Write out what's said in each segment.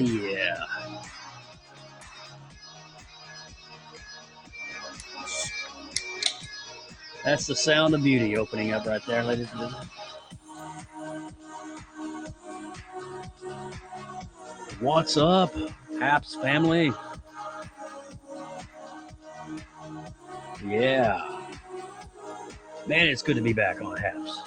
Yeah. That's the sound of beauty opening up right there, ladies and gentlemen. What's up, Haps family? Yeah. Man, it's good to be back on Haps.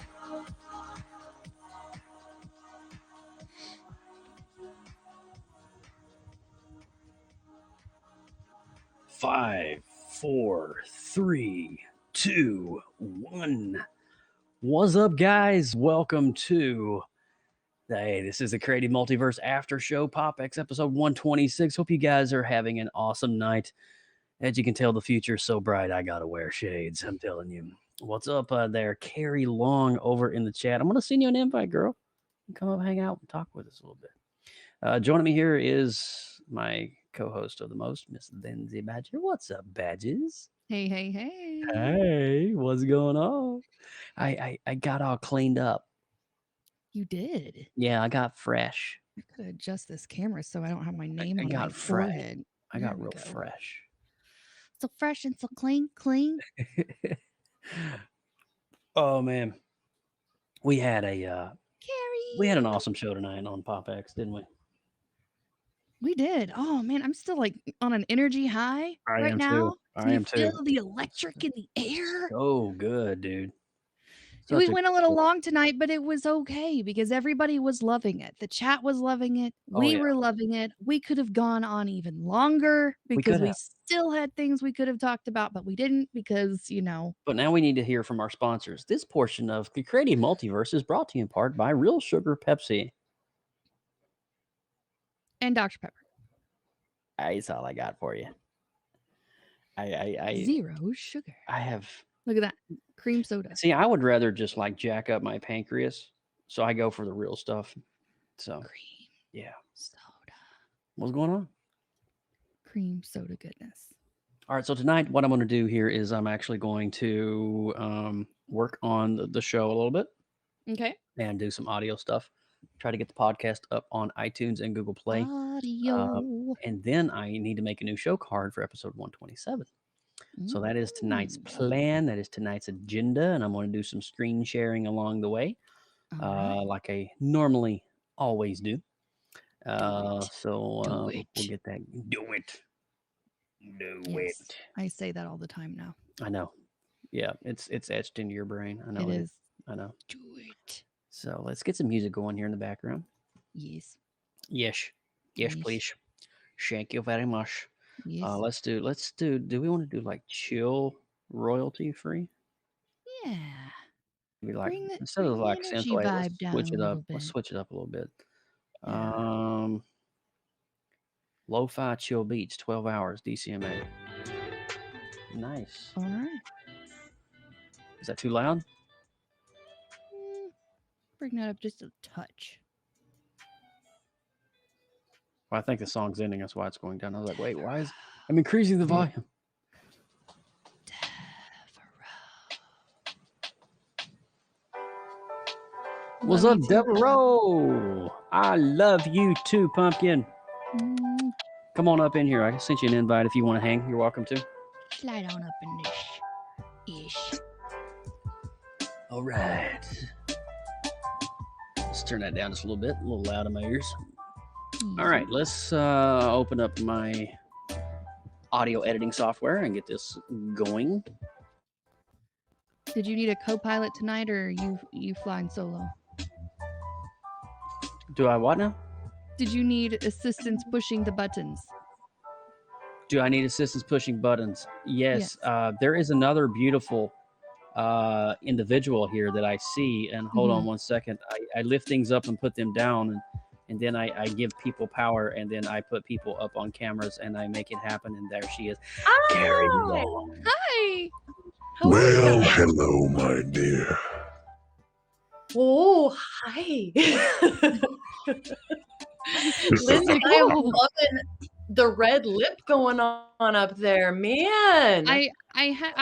Five, 4, 3, 2, 1. What's up, guys? Welcome to this is the Creative Multiverse After Show POPX episode 126. Hope you guys are having an awesome night. As you can tell, the future's so bright, I gotta wear shades. I'm telling you. What's up there? Carrie Long over in the chat. I'm gonna send you an invite, girl. Come up, hang out, and talk with us a little bit. Joining me here is my co-host of the most, Miss Lindsay Badger. What's up, Badges? Hey, hey, hey. Hey, what's going on? I got all cleaned up. You did? Yeah, I got fresh. I could adjust this camera so I don't have my name on my fresh. forehead. I got real fresh. So fresh and so clean. Oh, man. We had a... Carrie! We had an awesome show tonight on POPX, didn't we? We did. Oh man, I'm still like on an energy high right now. I Do you am too. feel the electric in the air? So good, dude. We went a little long tonight, but it was okay because everybody was loving it. The chat was loving it. We were loving it. We could have gone on even longer because we still had things we could have talked about, but we didn't because, But now we need to hear from our sponsors. This portion of the Creative Multiverse is brought to you in part by Real Sugar Pepsi. And Dr. Pepper. That's all I got for you. I Zero sugar. I have... Look at that. Cream soda. See, I would rather just like jack up my pancreas. So I go for the real stuff. So, cream soda. What's going on? Cream soda goodness. All right. So tonight, what I'm going to do here is I'm actually going to work on the show a little bit. Okay. And do some audio stuff. Try to get the podcast up on iTunes and Google Play. Audio. And then I need to make a new show card for episode 127. So that is tonight's plan. That is tonight's agenda. And I'm going to do some screen sharing along the way, like I normally always do. So we'll get that. Do it. I say that all the time now. I know. Yeah, it's etched into your brain. I know it is. I know. Do it. So let's get some music going here in the background. Yes. Yes, please. Thank you very much. Yes. Let's do. Do we want to do like chill royalty free? Yeah. Be like instead of like synthwave, let's switch it up. Let's switch it up a little bit. Yeah. Lo-fi chill beats, 12 hours DCMA. Nice. All right. Is that too loud? Bring that up just a touch. Well, I think the song's ending. That's why it's going down. I was like, wait, why is I'm increasing the volume? What's up, Devereaux? I love you too, Pumpkin. Come on up in here. I sent you an invite if you want to hang. You're welcome to. Slide on up in this ish. All right. Let's turn that down just a little bit. A little loud in my ears. All right. Let's open up my audio editing software and get this going. Did you need a co-pilot tonight, or are you flying solo? Do I what now? Did you need assistance pushing the buttons? Do I need assistance pushing buttons? Yes. There is another beautiful individual here that I see. And hold on one second. I lift things up and put them down, and then I give people power, and then I put people up on cameras, and I make it happen. And there she is. Carrie Long. Hi. Well, hello, my dear. Oh, hi. Lindsay, I am loving the red lip going on up there, man. I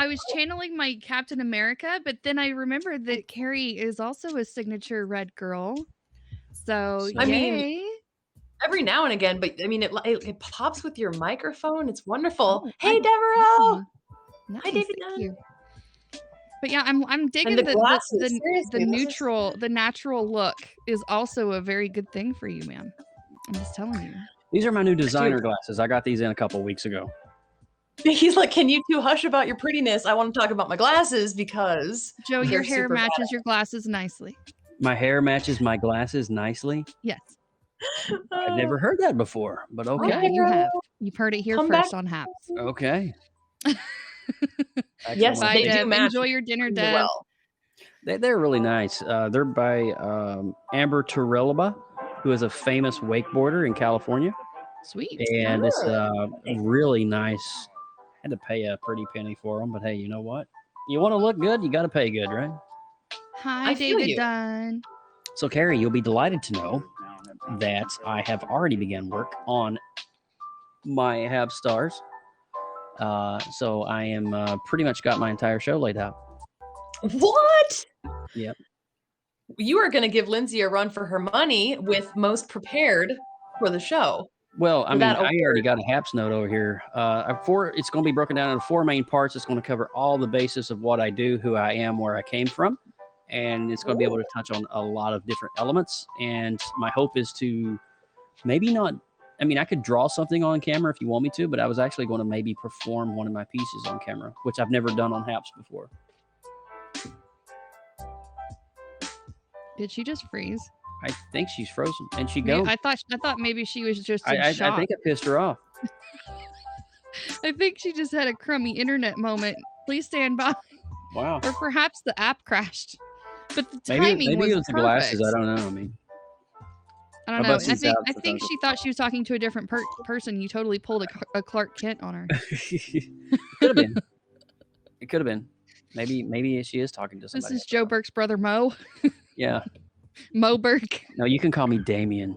was channeling my Captain America, but then I remembered that Carrie is also a signature red girl. So I mean, every now and again, but I mean, it pops with your microphone. It's wonderful. Oh, hey, Devereaux. Nice, hi, David. Thank you. But yeah, I'm digging the natural look is also a very good thing for you, man. I'm just telling you. These are my new designer glasses. I got these in a couple weeks ago. He's like, can you two hush about your prettiness? I want to talk about my glasses because Joe, your hair matches your glasses nicely. My hair matches my glasses nicely? Yes. I've never heard that before, but okay. Yeah, you have. You've heard it here first on Haps. Okay. Yes, bye, Deb. Enjoy your dinner, Deb. Well. They're really nice. They're by Amber Turrilaba, who is a famous wakeboarder in California. Sweet. And it's really nice. I had to pay a pretty penny for them, but hey, you know what? You want to look good, you got to pay good, right? Hi, David Dunn. So, Carrie, you'll be delighted to know that I have already begun work on my Have Stars. So I am pretty much got my entire show laid out. What? Yep. You are going to give Lindsay a run for her money with most prepared for the show. Well, I mean, I already got a Haps note over here. It's going to be broken down into 4 main parts. It's going to cover all the basis of what I do, who I am, where I came from. and it's going to be able to touch on a lot of different elements. And my hope is to maybe not. I mean, I could draw something on camera if you want me to, but I was actually going to maybe perform one of my pieces on camera, which I've never done on Haps before. Did she just freeze? I think she's frozen, and she goes. I thought maybe she was just in shock. I think I pissed her off. I think she just had a crummy internet moment. Please stand by. Wow. Or perhaps the app crashed. But the timing maybe it was perfect. the glasses. I don't know. I don't know. I think she thought she was talking to a different person. You totally pulled a Clark Kent on her. Could have been. It could have been. Maybe she is talking to somebody. This is Joe Burke's brother, Mo. Yeah. Mo Burke. No, you can call me Damien.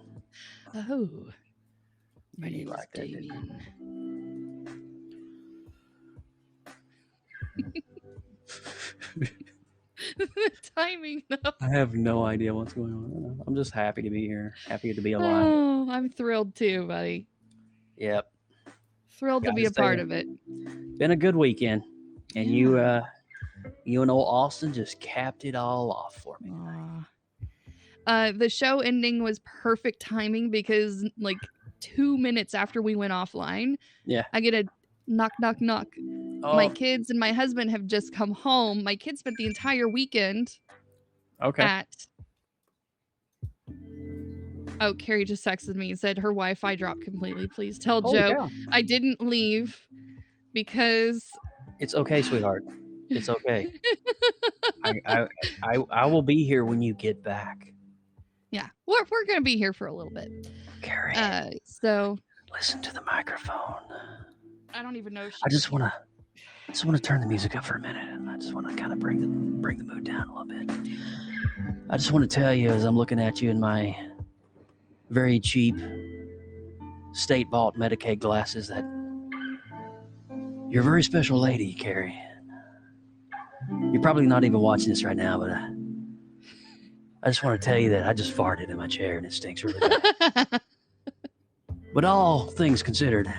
Oh. My name like that, Damien. The timing, though. I have no idea what's going on. I'm just happy to be here. Happy to be alive. Oh, I'm thrilled too, buddy. Yep. Thrilled to be a part of it. Been a good weekend. And you and old Austin just capped it all off for me. The show ending was perfect timing because like 2 minutes after we went offline, I get a knock, knock, knock. Oh. My kids and my husband have just come home. My kids spent the entire weekend at... Oh, Carrie just texted me and said her Wi-Fi dropped completely. Please tell Joe I didn't leave because... It's okay, sweetheart. It's okay. I will be here when you get back. Yeah, we're gonna be here for a little bit. Carrie. So listen to the microphone. I don't even know. I just want to turn the music up for a minute, and I just want to kind of bring the mood down a little bit. I just want to tell you, as I'm looking at you in my very cheap state bought Medicaid glasses, that you're a very special lady, Carrie. You're probably not even watching this right now, but I just want to tell you that I just farted in my chair and it stinks really bad. But all things considered,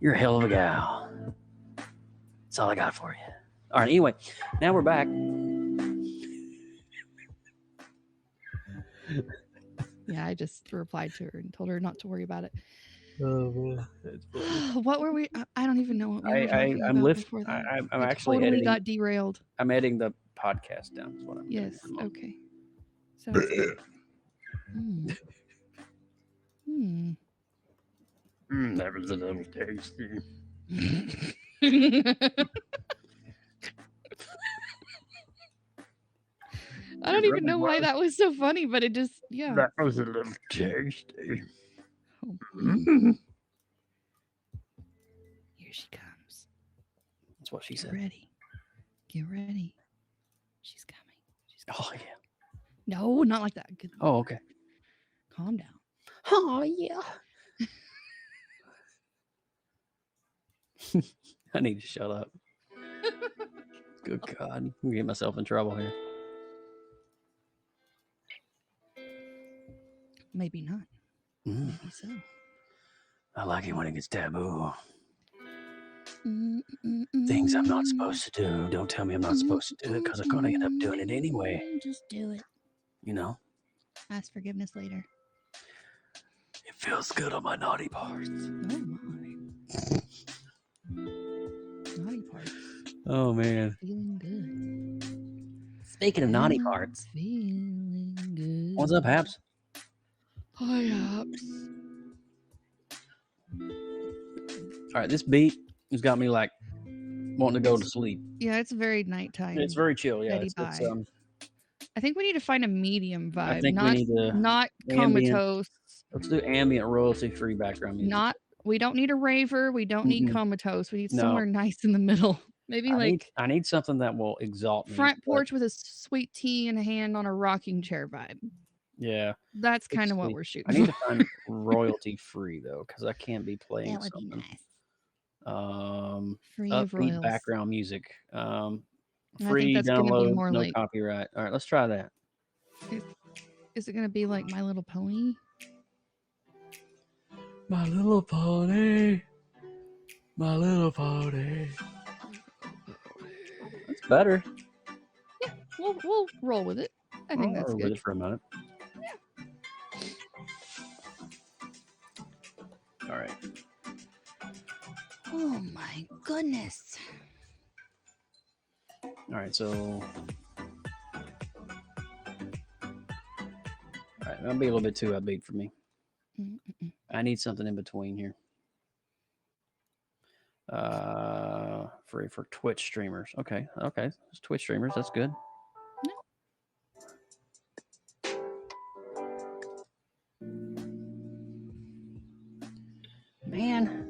you're a hell of a gal. That's all I got for you. All right, anyway, now we're back. Yeah, I just replied to her and told her not to worry about it. Oh, man. That's funny. What were we? I don't even know what we were talking about before that. I'm actually totally editing, got derailed. I'm editing the podcast down. Is what I'm doing. Okay. Sounds good. That was a little tasty. I don't even know why that was so funny, but it just, That was a little tasty. Here she comes. That's what she said. Get ready. She's coming. Oh, yeah. No, not like that. Oh, okay. Calm down. Oh, yeah. I need to shut up. Good God. I'm going to get myself in trouble here. Maybe not. Maybe so. I like it when it gets taboo. Things I'm not supposed to do. Don't tell me I'm not supposed to do it because I'm going to end up doing it anyway. Just do it. You know? Ask forgiveness later. It feels good on my naughty parts. Oh, my. Naughty parts. Oh, man. Feeling good. Speaking of naughty parts. Feeling good. What's up, Haps? Hi, Haps. All right, this beat has got me like wanting to go to sleep. Yeah, it's very nighttime. It's very chill. Yeah, it's I think we need to find a medium vibe. I think we need to not comatose. Let's do ambient, royalty-free background music. We don't need a raver. We don't need comatose. We need somewhere nice in the middle. Maybe I need something that will exalt me. Front porch with a sweet tea in a hand on a rocking chair vibe. Yeah. That's kind of what we're shooting. I need to find royalty-free though, because I can't be playing that would something. Be nice. Free upbeat of royals. Background music. Free download, no copyright. All right, let's try that. Is it going to be like My Little Pony? My Little Pony. My Little Pony. That's better. Yeah, We'll roll with it. I think that's roll good. with it for a minute. All right. Oh my goodness. All right, so all right, that'll be a little bit too upbeat for me. I need something in between here. For Twitch streamers. Okay. It's Twitch streamers. That's good. Man.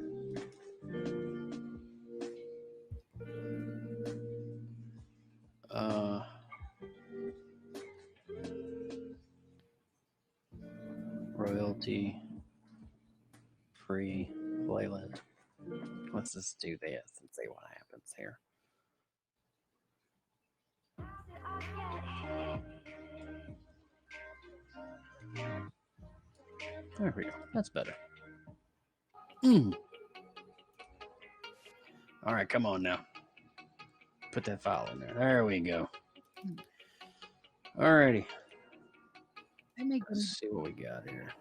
Royalty free playlist. Let's just do this and see what happens here. There we go. That's better. All right, come on now. Put that file in there. There we go. All righty. Let's see what we got here.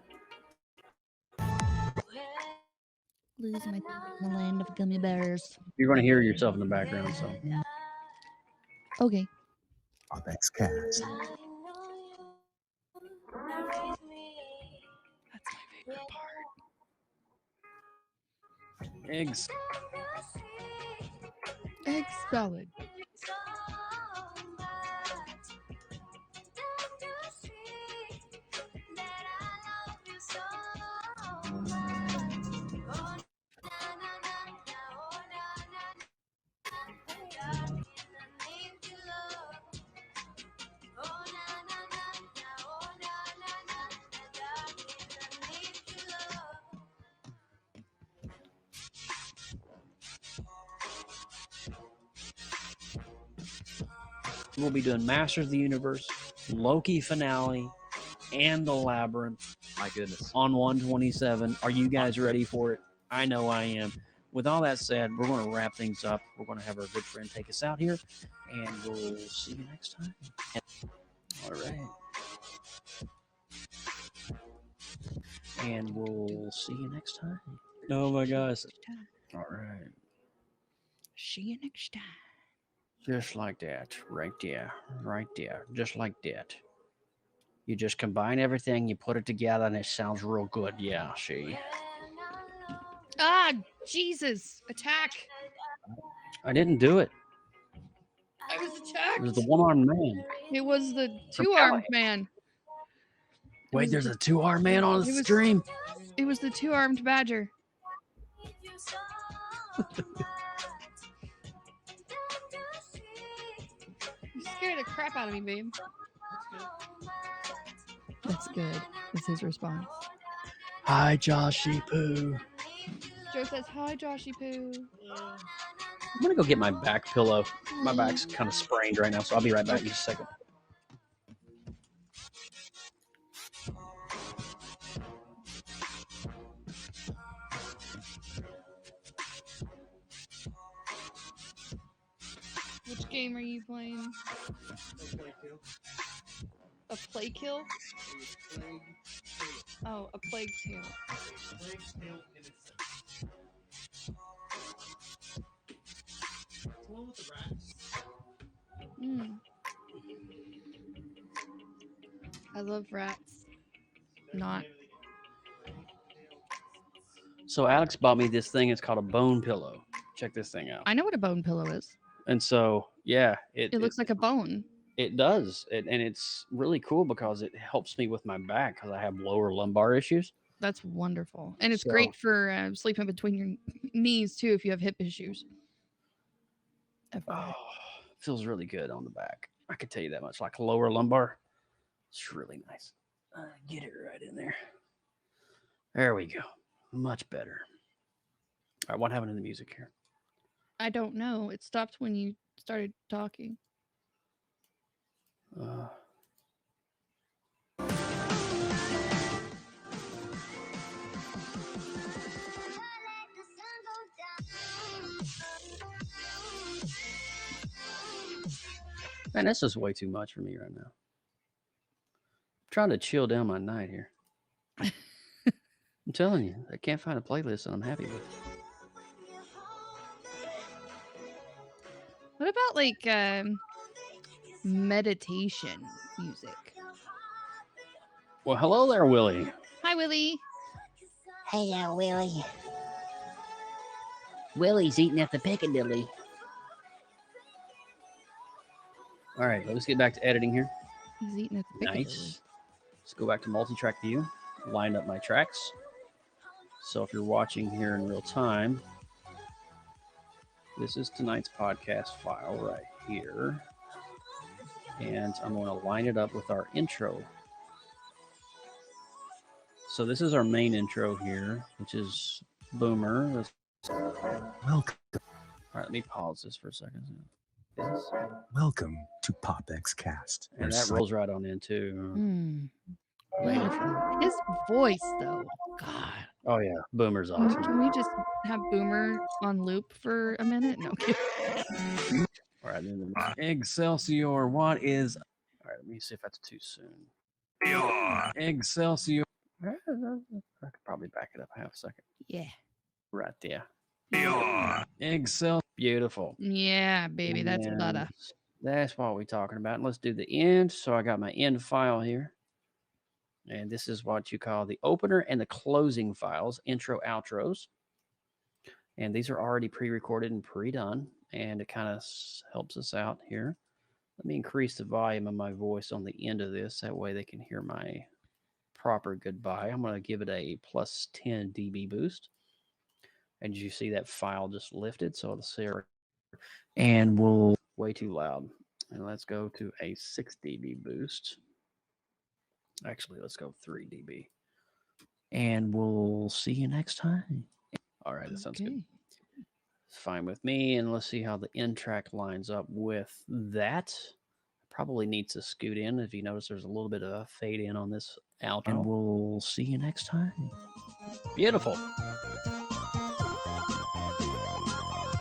Losing my in the land of gummy bears. You're going to hear yourself in the background, so. Okay. POPX cast. That's my favorite part. Eggs. Egg salad. We'll be doing Masters of the Universe, Loki finale, and the Labyrinth. My goodness. On 127. Are you guys ready for it? I know I am. With all that said, we're going to wrap things up. We're going to have our good friend take us out here, and we'll see you next time. All right. And we'll see you next time. Oh my gosh. All right. See you next time. Just like that. Right there. Right there. Just like that. You just combine everything, you put it together, and it sounds real good. Yeah, see? Ah, Jesus. Attack. I didn't do it. I was attacked. It was the one-armed man. It was the two-armed man. Wait, there's a two-armed man on the stream. It was the two-armed badger. You scared the crap out of me, babe. That's good. That's his response. Hi, Joshy Poo. Joe says, hi, Joshy Poo. I'm going to go get my back pillow. My back's kind of sprained right now, so I'll be right back in just a second. Which game are you playing? A play kill? Oh, a plague tale. I love rats. Not. So Alex bought me this thing. It's called a bone pillow. Check this thing out. I know what a bone pillow is. And so, yeah. It looks like a bone. It does. And it's really cool because it helps me with my back because I have lower lumbar issues. That's wonderful. And it's great for sleeping between your knees, too, if you have hip issues. Oh, feels really good on the back. I can tell you that much. Like lower lumbar. It's really nice. Get it right in there. There we go. Much better. All right, what happened to the music here? I don't know. It stopped when you started talking. Man, this is way too much for me right now. I'm trying to chill down my night here. I'm telling you, I can't find a playlist that I'm happy with. What about like meditation music? Well, hello there, Willie. Hi, Willie. Hey, Willie. Willie's eating at the Piccadilly. All right, let's get back to editing here. He's eating at the Piccadilly. Nice. Let's go back to multi-track view, line up my tracks. So if you're watching here in real time, this is tonight's podcast file right here. And I'm going to line it up with our intro. So this is our main intro here, which is Boomer. Welcome. All right, let me pause this for a second. Welcome to POPX Cast. And that rolls right on into. His voice, though. God. Oh, yeah. Boomer's awesome. Can we just have Boomer on loop for a minute? No. All right. Excelsior, what is. All right, let me see if that's too soon. Excelsior. I could probably back it up a half a second. Yeah. Right there. Excel. Beautiful. Yeah, baby. That's And butter. That's what we're talking about. And let's do the end. So I got my end file here. And this is what you call the opener and the closing files, intro, outros. And these are already pre-recorded and pre-done. And it kind of helps us out here. Let me increase the volume of my voice on the end of this. That way they can hear my proper goodbye. I'm going to give it a plus 10 dB boost. And you see that file just lifted. So the Sarah and we'll way too loud. And let's go to a 6 dB boost. Actually, let's go 3 dB. And we'll see you next time. All right, that sounds good. It's fine with me. And let's see how the end track lines up with that. Probably needs to scoot in. If you notice, there's a little bit of a fade in on this outro. And we'll see you next time. Beautiful.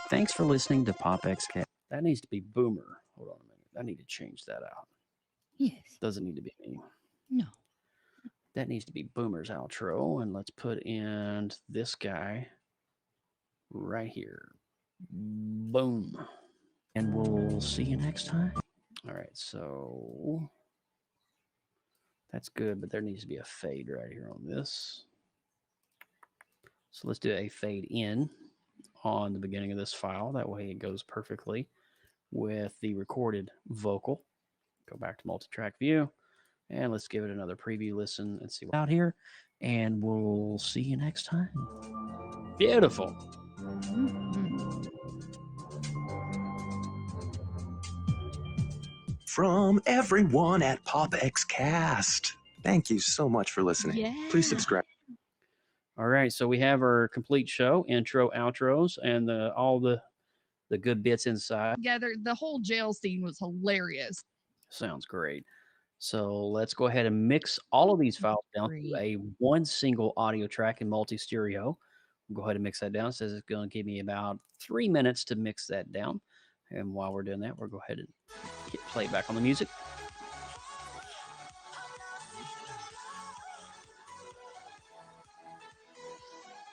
Thanks for listening to POPX Cast. That needs to be Boomer. Hold on a minute. I need to change that out. Yes. Doesn't need to be me. No. That needs to be Boomer's outro. And let's put in this guy right here. Boom. And we'll see you next time. All right, so that's good, but there needs to be a fade right here on this. So let's do a fade in on the beginning of this file. That way it goes perfectly with the recorded vocal. Go back to multi-track view and let's give it another preview listen and see what's out here. And we'll see you next time. Beautiful. From everyone at POPX Cast. Thank you so much for listening. Yeah. Please subscribe. All right, so we have our complete show, intro, outros, and all the good bits inside. Yeah, the whole jail scene was hilarious. Sounds great. So let's go ahead and mix all of these files down to a one single audio track in multi-stereo. We'll go ahead and mix that down. It says it's going to give me about 3 minutes to mix that down. And while we're doing that, we'll go ahead and hit play back on the music.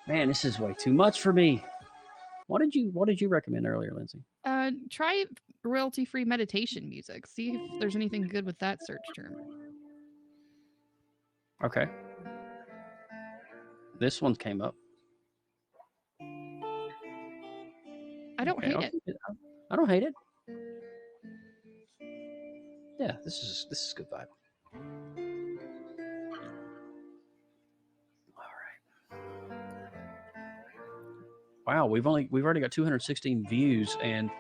Man, this is way too much for me. What did you recommend earlier, Lindsay? Try royalty-free meditation music. See if there's anything good with that search term. Okay. This one came up. I don't hate it. I don't hate it. Yeah, this is good vibe. All right. Wow, we've already got 216 views and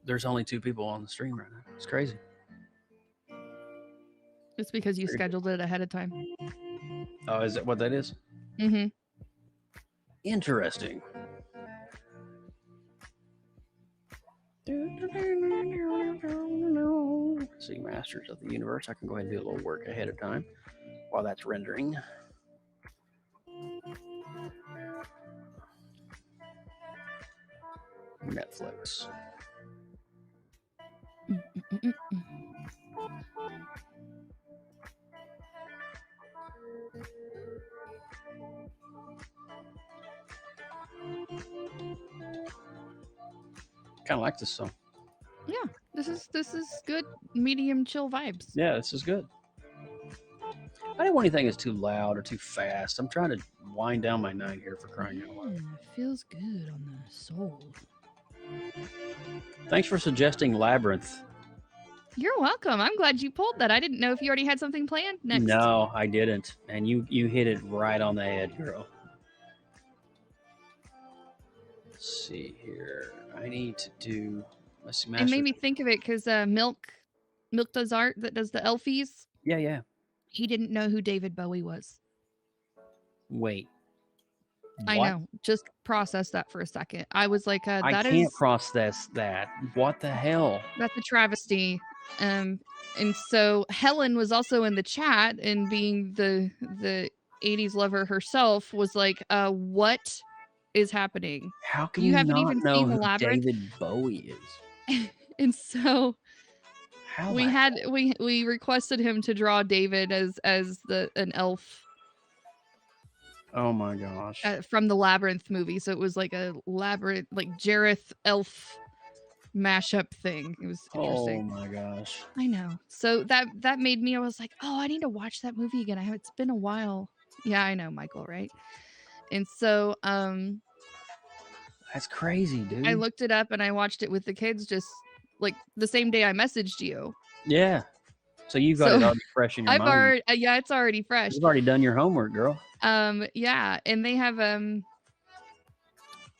there's only 2 people on the stream right now. It's crazy. It's because you scheduled it ahead of time. Oh, is that what that is? Mm-hmm. Interesting. See, Masters of the Universe. I can go ahead and do a little work ahead of time while that's rendering. Netflix. kind of like this song. Yeah, this is good, medium chill vibes. Yeah, this is good. I didn't want anything that's too loud or too fast. I'm trying to wind down my night here, for crying out loud. It feels good on the soul. Thanks for suggesting Labyrinth. You're welcome. I'm glad you pulled that. I didn't know if you already had something planned next. No, I didn't. And you hit it right on the head, girl. Let's see here. I need to do... Let's see, It made me think of it because Milk does art that does the Elfies. Yeah. He didn't know who David Bowie was. Wait. I know. Just process that for a second. I was like, I can't process that. What the hell? That's a travesty. And so Helen was also in the chat, and being the 80s lover herself was like, what is happening? How can you haven't even know who Labyrinth? David Bowie is? And so How we requested him to draw David as an elf. Oh my gosh. From the Labyrinth movie. So it was like a labyrinth, like Jareth elf mashup thing. It was interesting. Oh my gosh. I know. So that made me, I was like, oh, I need to watch that movie again. It's been a while. Yeah, I know, Michael, right? And so that's crazy, dude. I looked it up and I watched it with the kids just like the same day I messaged you. Yeah. So you got it already fresh in your mind. Yeah, it's already fresh. You've already done your homework, girl. Yeah, and they have I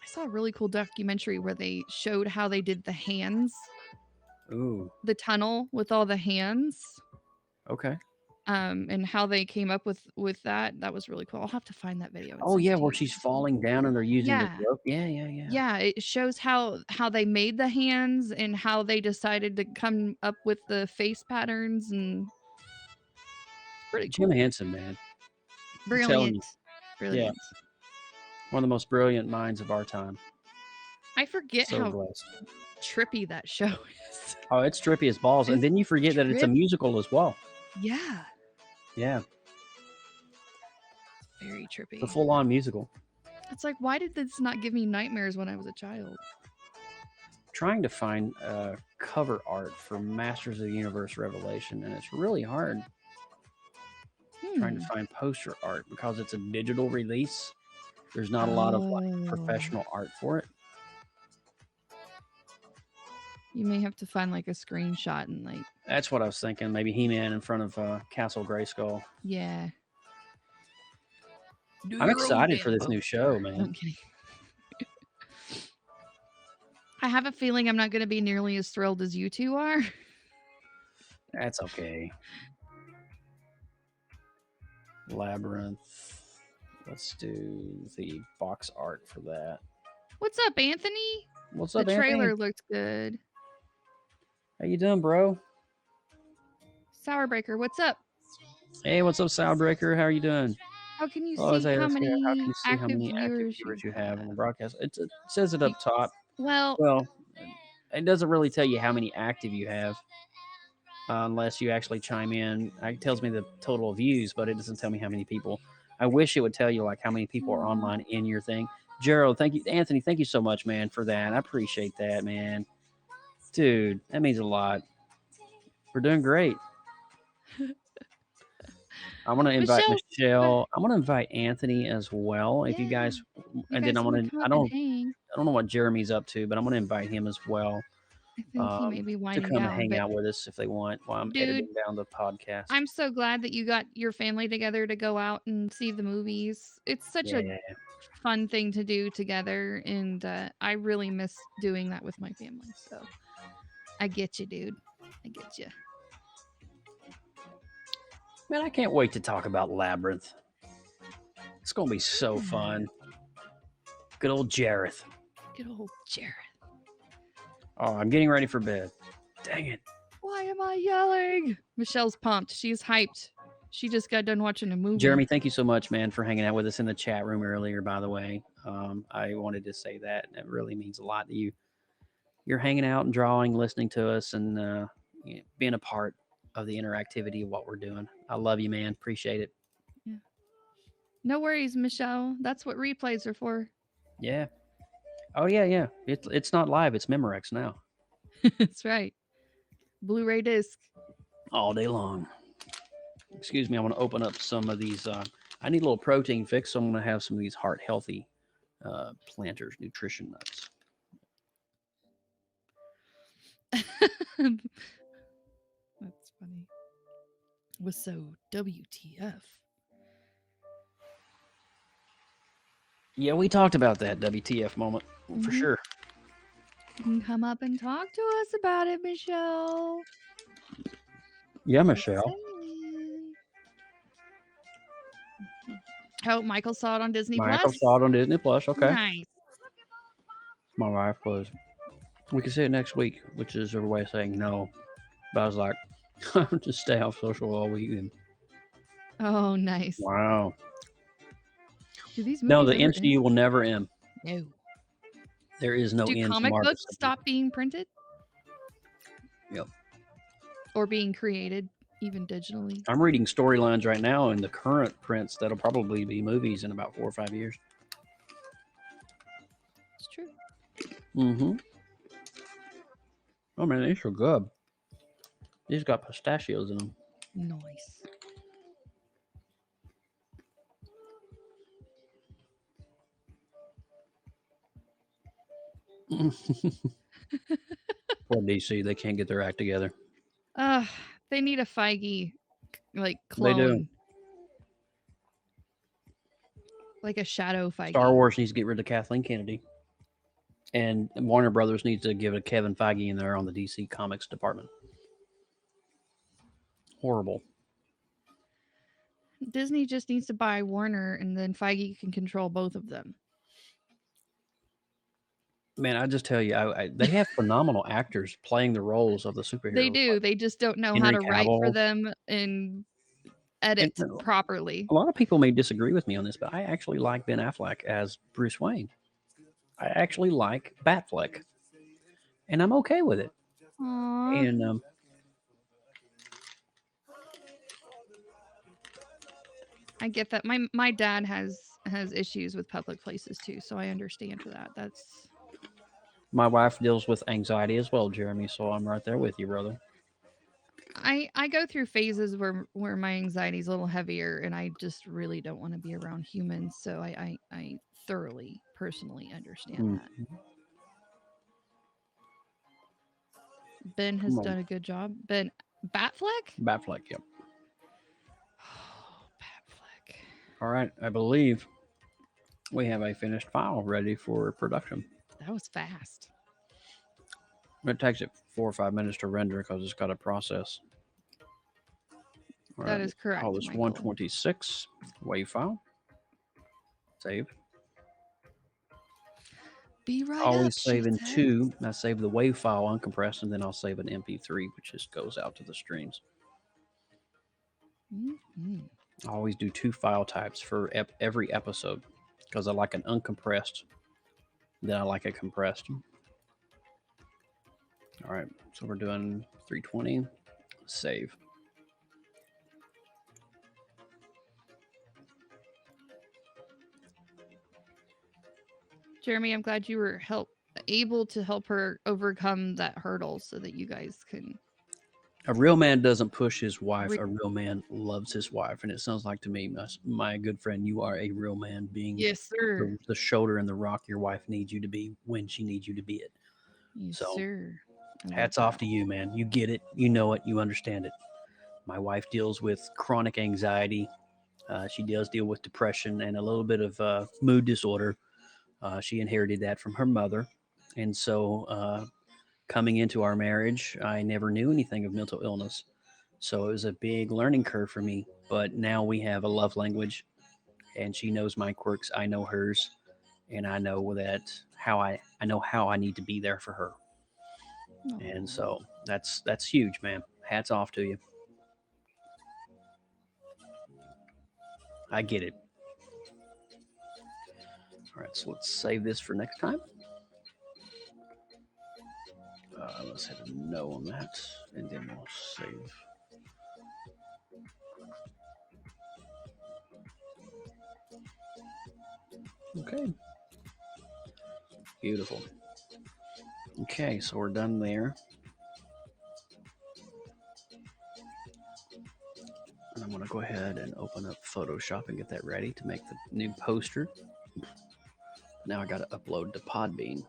saw a really cool documentary where they showed how they did the hands. Ooh. The tunnel with all the hands. Okay. And how they came up with that. That was really cool. I'll have to find that video. Oh yeah, where she's falling down and they're using the rope. Yeah. Yeah, it shows how they made the hands and how they decided to come up with the face patterns, and it's pretty cool. Jim Henson, man. Brilliant. Yeah. One of the most brilliant minds of our time. I forget how trippy that show is. Oh, it's trippy as balls. And then you forget that it's a musical as well. Yeah. Yeah. It's very trippy. The full-on musical. It's like, why did this not give me nightmares when I was a child? Trying to find cover art for Masters of the Universe Revelation, and it's really hard. Trying to find poster art because it's a digital release. There's not a lot of like professional art for it. You may have to find like a screenshot and like. That's what I was thinking. Maybe He-Man in front of Castle Grayskull. Yeah. I'm excited for this new show, man. Okay. I have a feeling I'm not going to be nearly as thrilled as you two are. That's okay. Labyrinth. Let's do the box art for that. What's up, Anthony? What's up, Anthony? The trailer Anthony? looked good. How you doing, bro? Sourbreaker, what's up? Hey, what's up, Sourbreaker? How are you doing? How can you see how many active viewers you have on the broadcast? It says it up top. Well, it doesn't really tell you how many active you have. Unless you actually chime in. It tells me the total views, but it doesn't tell me how many people. I wish it would tell you like how many people are online in your thing. Gerald, thank you. Anthony, thank you so much, man, for that. I appreciate that, man. Dude, that means a lot. We're doing great. I want to invite Michelle. I want to invite Anthony as well. If you guys, and then I want to. I don't know what Jeremy's up to, but I'm going to invite him as well. I think he may be winding to come down, and hang out with us if they want while I'm editing down the podcast. I'm so glad that you got your family together to go out and see the movies. It's such a fun thing to do together, and I really miss doing that with my family. So I get you, dude. I get you. Man, I can't wait to talk about Labyrinth. It's going to be so fun. Good old Jareth. Good old Jareth. Oh, I'm getting ready for bed. Dang it. Why am I yelling? Michelle's pumped. She's hyped. She just got done watching a movie. Jeremy, thank you so much, man, for hanging out with us in the chat room earlier, by the way. I wanted to say that. It really means a lot to you. You're hanging out and drawing, listening to us, and being a part of the interactivity of what we're doing. I love you, man. Appreciate it. Yeah. No worries, Michelle. That's what replays are for. Yeah. Oh yeah. It's not live. It's Memorex now. That's right. Blu-ray disc. All day long. Excuse me. I want to open up some of these. I need a little protein fix, so I'm going to have some of these heart healthy Planters nutrition nuts. That's funny. Was so WTF? Yeah, we talked about that WTF moment for sure. You can come up and talk to us about it, Michelle. Yeah, Michelle. Oh, Michael saw it on Disney Michael Plus. saw it on Disney Plus. Okay. Nice. My wife was. We can see it next week, which is her way of saying no. But I was like, just stay off social all weekend. Oh, nice. Wow. Do these movies No, the ever MCU end? will never end. No. There is no Do end to comic Marvel. books stop being printed? Yep. Or being created, even digitally? I'm reading storylines right now in the current prints that'll probably be movies in about 4 or 5 years. It's true. Mm-hmm. Oh man, these are good. These got pistachios in them. Nice. Poor DC, they can't get their act together. They need a Feige like They do. clone. Like a shadow Feige. Star Wars needs to get rid of Kathleen Kennedy. And Warner Brothers needs to give a Kevin Feige in there on the DC Comics department. Horrible. Disney just needs to buy Warner, and then Feige can control both of them. Man, I just tell you, they have phenomenal actors playing the roles of the superheroes. They do. They just don't know how to write for them and edit properly. A lot of people may disagree with me on this, but I actually like Ben Affleck as Bruce Wayne. I actually like Batfleck, and I'm okay with it. Aww. And I get that. My dad has issues with public places too, so I understand for that. That's my wife deals with anxiety as well, Jeremy. So I'm right there with you, brother. I go through phases where my anxiety is a little heavier, and I just really don't want to be around humans. So I thoroughly, personally understand that. Ben has done a good job. Ben Batfleck? Batfleck, yep. Oh, Batfleck. All right, I believe we have a finished file ready for production. That was fast. It takes it 4 or 5 minutes to render because it's got to process. All that right. is correct. Call this 126 WAV file. Save. Be right Always up, save in 2. I save the WAV file uncompressed, and then I'll save an MP3, which just goes out to the streams. Mm-hmm. I always do 2 file types for every episode because I like an uncompressed, then I like a compressed. All right, so we're doing 320. Save. Jeremy, I'm glad you were able to help her overcome that hurdle so that you guys can. A real man doesn't push his wife. A real man loves his wife. And it sounds like to me, my good friend, you are a real man, being yes, sir. The shoulder and the rock your wife needs you to be when she needs you to be it. Yes, so, sir. Hats off to you, man. You get it. You know it. You understand it. My wife deals with chronic anxiety. She does deal with depression and a little bit of mood disorder. She inherited that from her mother. And so coming into our marriage, I never knew anything of mental illness. So it was a big learning curve for me. But now we have a love language, and she knows my quirks. I know hers. And I know that I know how I need to be there for her. Aww. And so that's huge, man. Hats off to you. I get it. All right, so let's save this for next time. Let's hit a no on that, and then we'll save. Okay. Beautiful. Okay, so we're done there. And I'm going to go ahead and open up Photoshop and get that ready to make the new poster. Now I got to upload to Podbean.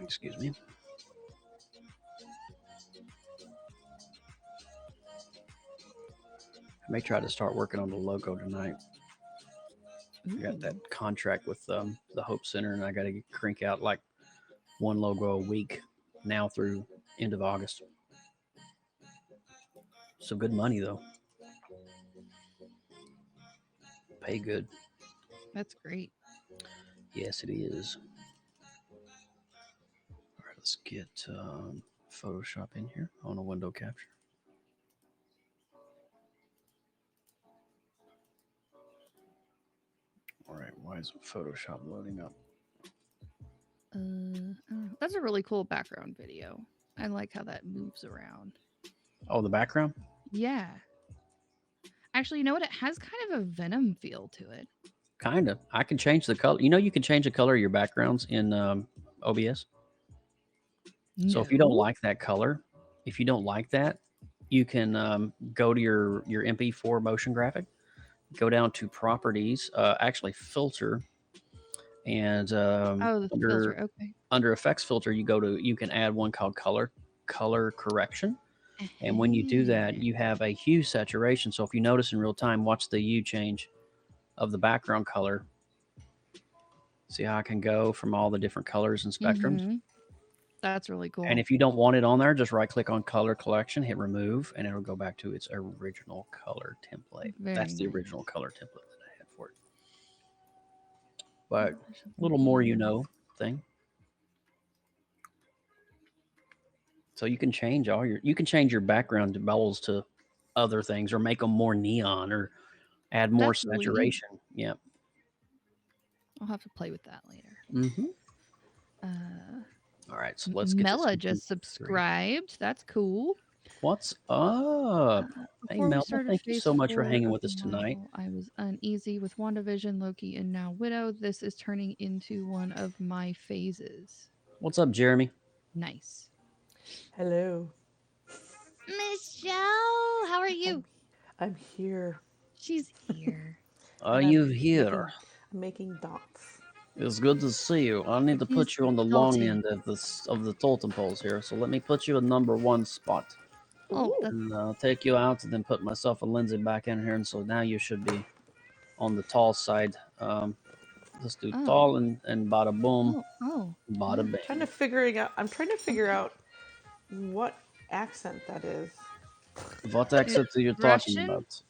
Excuse me. I may try to start working on the logo tonight. I got that contract with the Hope Center, and I got to crank out like one logo a week now through end of August. Some good money though. Pay good. That's great. Yes, it is. All right, let's get Photoshop in here on a window capture. All right, why is Photoshop loading up? That's a really cool background video. I like how that moves around. Oh, the background? Yeah. Actually, you know what? It has kind of a Venom feel to it. Kind of. I can change the color. You know, you can change the color of your backgrounds in OBS. No. So if you don't like that color, if you don't like that, you can go to your MP4 motion graphic, go down to properties, actually filter, and the filter. Okay. under effects filter, you can add one called color correction. And when you do that, you have a hue saturation. So if you notice in real time, watch the hue change of the background color. See how I can go from all the different colors and spectrums? Mm-hmm. That's really cool. And if you don't want it on there, just right click on color collection, hit remove, and it'll go back to its original color template. That's the original color template that I had for it. But a little more thing. So you can change your background bells to other things, or make them more neon, or add more saturation. Yeah. I'll have to play with that later. Mm-hmm. All right, so let's get Mela just subscribed. That's cool. What's up? Hey, Mela, thank you so much for hanging with us tonight. I was uneasy with WandaVision, Loki, and now Widow. This is turning into one of my phases. What's up, Jeremy? Nice. Hello. Michelle, how are you? I'm here. She's here. Are you here? I'm making dots. It's good to see you. I need to put you on the long end of the totem poles here. So let me put you in number 1 spot. Oh, and I'll take you out and then put myself and Lindsay back in here. And so now you should be on the tall side. Let's do tall and bada boom. Bada bing. I'm trying to figure out what accent that is. What accent are you talking about?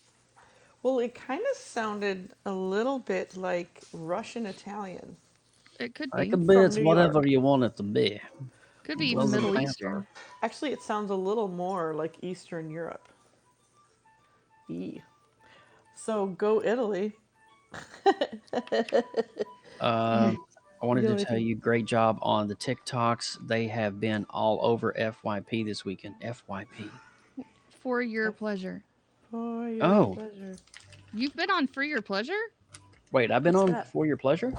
Well, it kind of sounded a little bit like Russian Italian. It could be. I could be. It's whatever you want it to be. Could be even Middle Eastern. Actually, it sounds a little more like Eastern Europe. So go Italy. I wanted to tell you, great job on the TikToks. They have been all over FYP this weekend. FYP. For your pleasure. For your pleasure. You've been on For Your Pleasure? Wait, I've been on For Your Pleasure?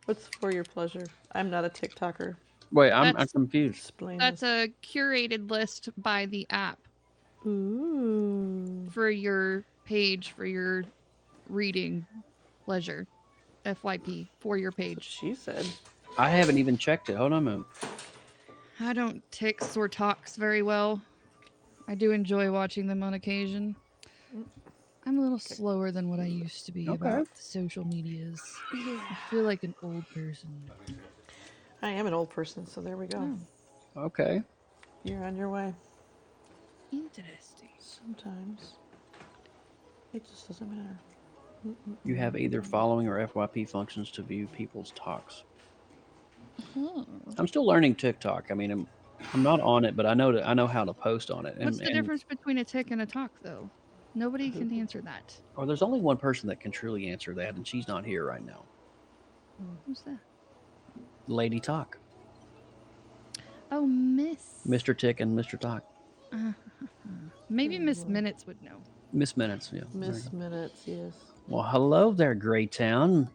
What's For Your Pleasure? I'm not a TikToker. Wait, I'm confused. That's a curated list by the app. Ooh. For your page, for your reading pleasure. FYP, for your page. She said. I haven't even checked it. Hold on a minute. I don't tics or talks very well. I do enjoy watching them on occasion. I'm a little slower than what I used to be about the social medias. I feel like an old person. I am an old person, so there we go. Oh. Okay. You're on your way. Interesting. Sometimes. It just doesn't matter. You have either following or FYP functions to view people's talks. I'm still learning TikTok. I mean, I'm not on it, but I know how to post on it. What's the difference between a tick and a talk, though? Nobody can answer that. Oh, there's only one person that can truly answer that, and she's not here right now. Who's that? Lady Talk. Oh, Mr. Tick and Mr. Talk. Maybe Miss Minutes would know. Miss Minutes, yeah. Miss Minutes, yes. Well, hello there, Greytown.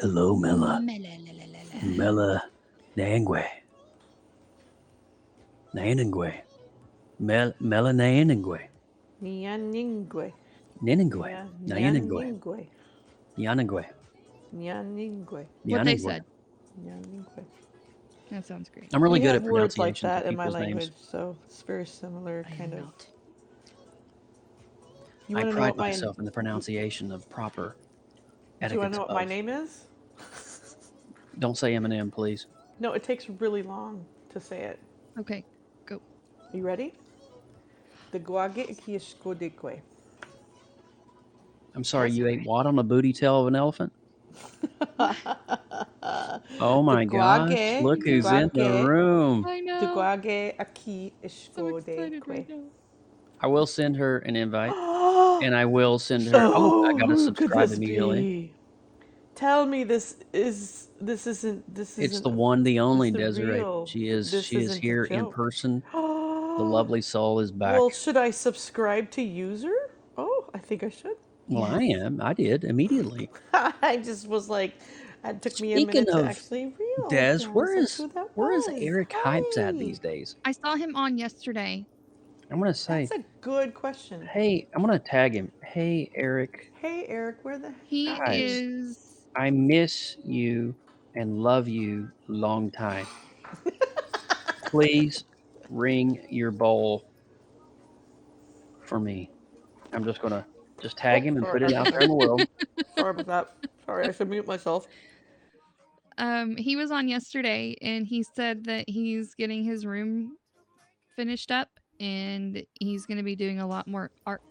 Hello, Mela. Mela Nangwe. Naningwe. Mela Naningwe. Nyaningwe. Naningwe. Naningwe. Nyaningwe. Yaningwe. Nyaningwe. What they Yaningwe. said. Nyaningwe. That sounds great. I'm really We good have at words like pronunciations that of in my people's language, names. so it's very similar, I kind am of. not. You I want to know pride what my myself in the pronunciation of proper Do you want etiquette to know what my of. name is? Don't say Eminem, please. No, it takes really long to say it. Okay, go. Are you ready? The guage kieshkodekwe. I'm sorry, That's you ate what on the booty tail of an elephant? Oh my gosh, look who's in the room. I The know. guage aki So excited right ishkodekwe. now. I will send her an invite, and I will send her. Oh, I gotta Who could subscribe this immediately. be? Tell me this isn't It's the one, the only the Desiree. real. She is This here isn't a in joke. person. The lovely soul is back. Well, should I subscribe to user? Oh, I think I should. Well, I am. I did immediately. I just was like, it took me a Speaking minute to of actually realize Des, where who is that was. Eric Hypes at Hi. these days? I saw him on yesterday. I'm gonna say, That's a good question. hey, I'm gonna tag him. Hey, Eric. Hey, Eric, where the He heck Guys. is. I miss you and love you long time. Please ring your bowl for me. I'm just gonna tag him and put it out there in the world. Sorry about that. Sorry, I should mute myself. He was on yesterday and he said that he's getting his room finished up and he's going to be doing a lot more art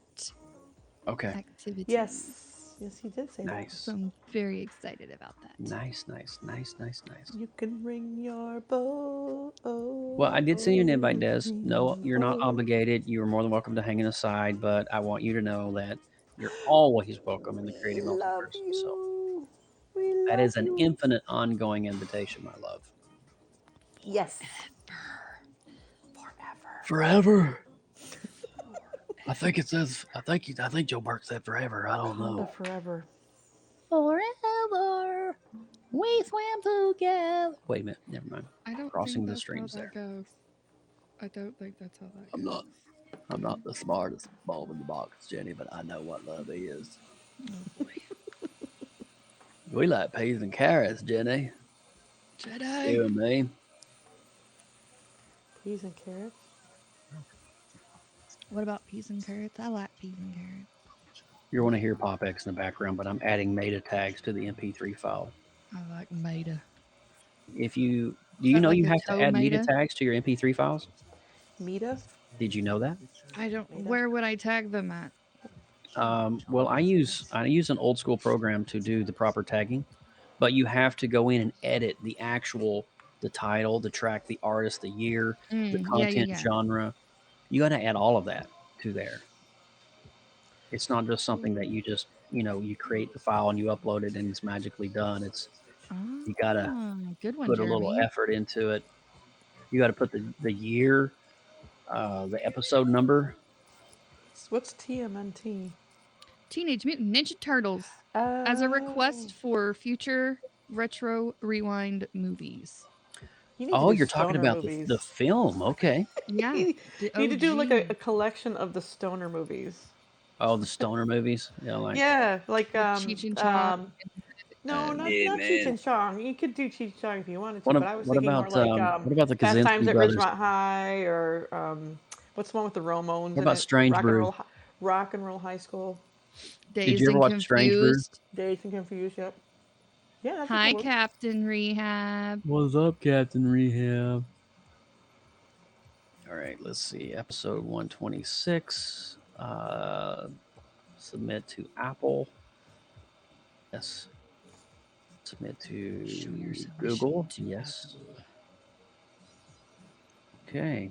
Okay. activities. Yes, he did say Nice. So I'm very excited about that. Nice. that. You can ring your bowl. Well, I did send you an invite, Des. No, you're not Oh. obligated. You are more than welcome to hang in the side, but I want you to know that you're always welcome in the creative We love multiverse. So you. We that love is an you. infinite, ongoing invitation, my love. Yes. Forever. I think it says. I think Joe Burke said forever. I don't know. Forever. Forever we swam together. Wait a minute. Never mind. I don't Crossing think the that's streams how that there. goes. I don't think that's how that I'm goes. not the smartest bulb in the box, Jenny, but I know what love is. Oh boy. We like peas and carrots, Jenny. Jedi. You and me. Peas and carrots. What about peas and carrots? I like peas and carrots. You're going to hear POPX in the background, but I'm adding meta tags to the MP3 file. I like Maida. If you do, Is you that know like you a have to add meta tomato? tags to your MP3 files? Mita. Did you know that? I don't. Maida? Where would I tag them at? Well, I use an old school program to do the proper tagging, but you have to go in and edit the title, the track, the artist, the year, the content genre. You got to add all of that to there. It's not just something that you just you create the file and you upload it and it's magically done. You gotta good one, put a Jeremy. little effort into it. You got to put the year, the episode number. What's TMNT? Teenage Mutant Ninja Turtles as a request for future retro rewind movies. You're talking about the film. Okay. Yeah. You need to do like a collection of the stoner movies. Oh, the stoner movies. Yeah, like Cheech and Chong. No, not Cheech and Chong. You could do Cheech and Chong if you wanted to, What but I was thinking about more like what about the Fast Times Kaczynski at brothers? Ridgemont High, or what's the one with the Ramones? What about Strange Brew? Rock and Roll High School. Did you ever watch Strange Brew? Dazed and Confused. Yep. Yeah. That's Hi, Captain Rehab. What's up, Captain Rehab? All right, let's see. Episode 126. Submit to Apple. Yes. Submit to Google. Yes. Okay.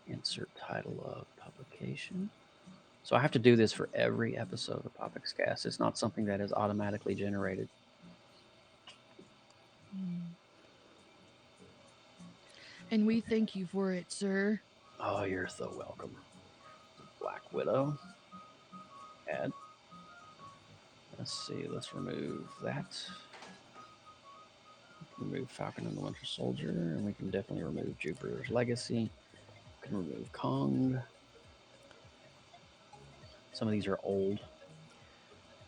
Insert title of publication. So I have to do this for every episode of POPX Cast. It's not something that is automatically generated. And we thank you for it, sir. Oh, you're so welcome. Black Widow. Add. Let's see. Let's remove that. Remove Falcon and the Winter Soldier, and we can definitely remove Jupiter's Legacy. We can remove Kong. Some of these are old.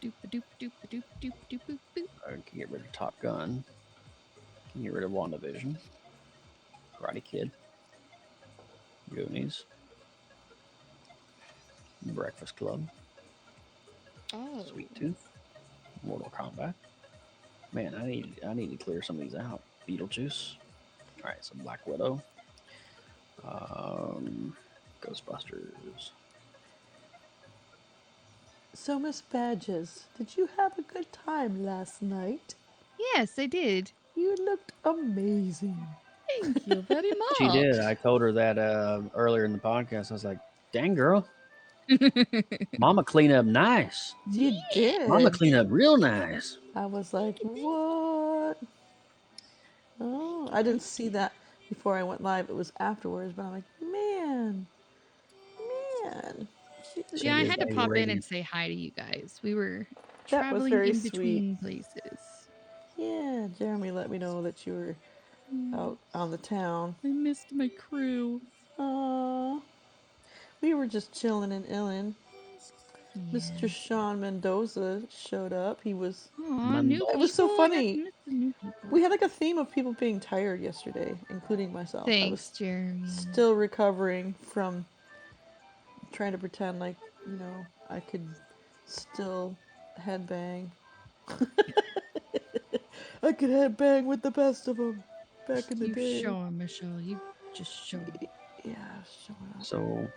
Doop doop doop doop doop doop doop doop. I can get rid of Top Gun. Can get rid of WandaVision. Karate Kid. Goonies. Breakfast Club. Oh. Sweet Tooth. Mortal Kombat. Man, I need to clear some of these out. Beetlejuice. All right, so Black Widow. Ghostbusters. So, Miss Badges, did you have a good time last night? Yes, I did. You looked amazing. Thank you very much. She did. I told her that earlier in the podcast. I was like, "Dang girl, Mama clean up nice. You did. Mama clean up real nice." I was like, what? Oh, I didn't see that before I went live. It was afterwards, but I'm like, man. Yeah, I is had to a pop in lady. and say hi to you guys. We were That was traveling very in sweet. between places. Yeah, Jeremy let me know that you were out on the town. I missed my crew. We were just chilling and illin'. Yeah. Mr. Sean Mendoza showed up. He was. Aw, new people. It was so I got funny. to miss the new people. We had like a theme of people being tired yesterday, including myself. I was Thanks, Jeremy. still recovering from trying to pretend like, I could still headbang. I could headbang with the best of them back in the day. You show 'em, Michelle. You just show 'em. Yeah, showing up. So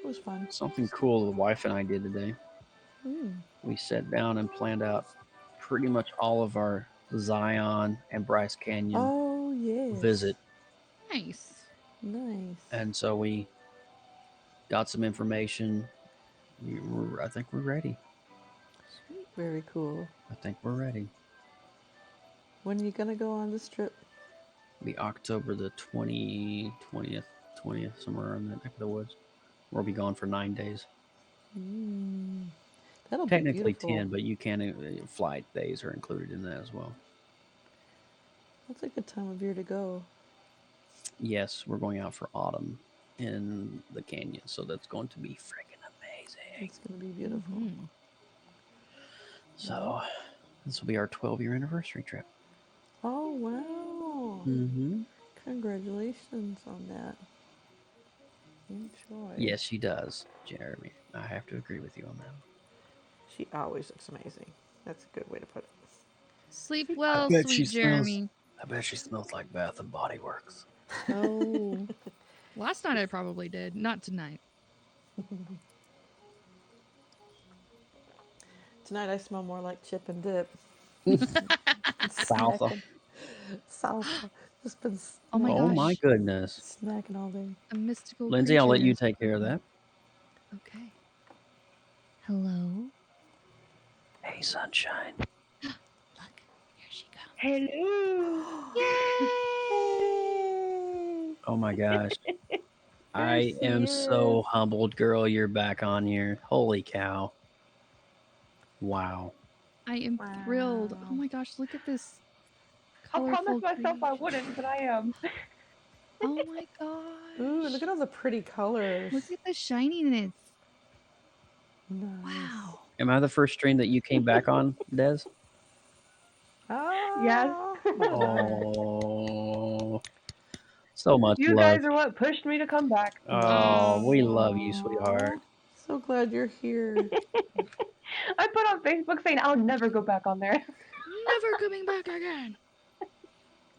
It was fun. something cool the wife and I did today. We sat down and planned out pretty much all of our Zion and Bryce Canyon visit. Nice. And so we got some information. I think we're ready. Sweet. Very cool. I think we're ready. When are you gonna go on this trip? Be October the 20th, somewhere in that neck of the woods. We'll be gone for 9 days. That'll Technically be beautiful. 10, but you can flight days are included in that as well. That's a good time of year to go. Yes, we're going out for autumn in the canyon, so that's going to be freaking amazing. It's gonna be beautiful. So this will be our 12-year anniversary trip. Oh wow! Congratulations on that. Enjoy. Yes, she does, Jeremy. I have to agree with you on that. She always looks amazing. That's a good way to put it. Sleep well, sweet Jeremy. I bet she smells like Bath and Body Works. Oh. Last night I probably did. Not tonight. Tonight I smell more like chip and dip. Salsa. Salsa. Just been Oh my Oh gosh. my goodness. snacking all day. A mystical Lindsay, I'll let creature you has take care of that. Okay. Hello? Hey, sunshine. Look, here she comes. Hello. Yay! Oh my gosh. I am so humbled, girl. You're back on here. Holy cow. Wow. I am thrilled. Oh my gosh, look at this. I promised colorful myself I creation. wouldn't, but I am. Oh my gosh. Ooh, look at all the pretty colors. Look at the shininess. Nice. Wow. Am I the first stream that you came back on, Des? Yes. Oh. So much You love. guys are what pushed me to come back. Oh, we love you, sweetheart. So glad you're here. I put on Facebook saying I'll never go back on there. Never coming back again.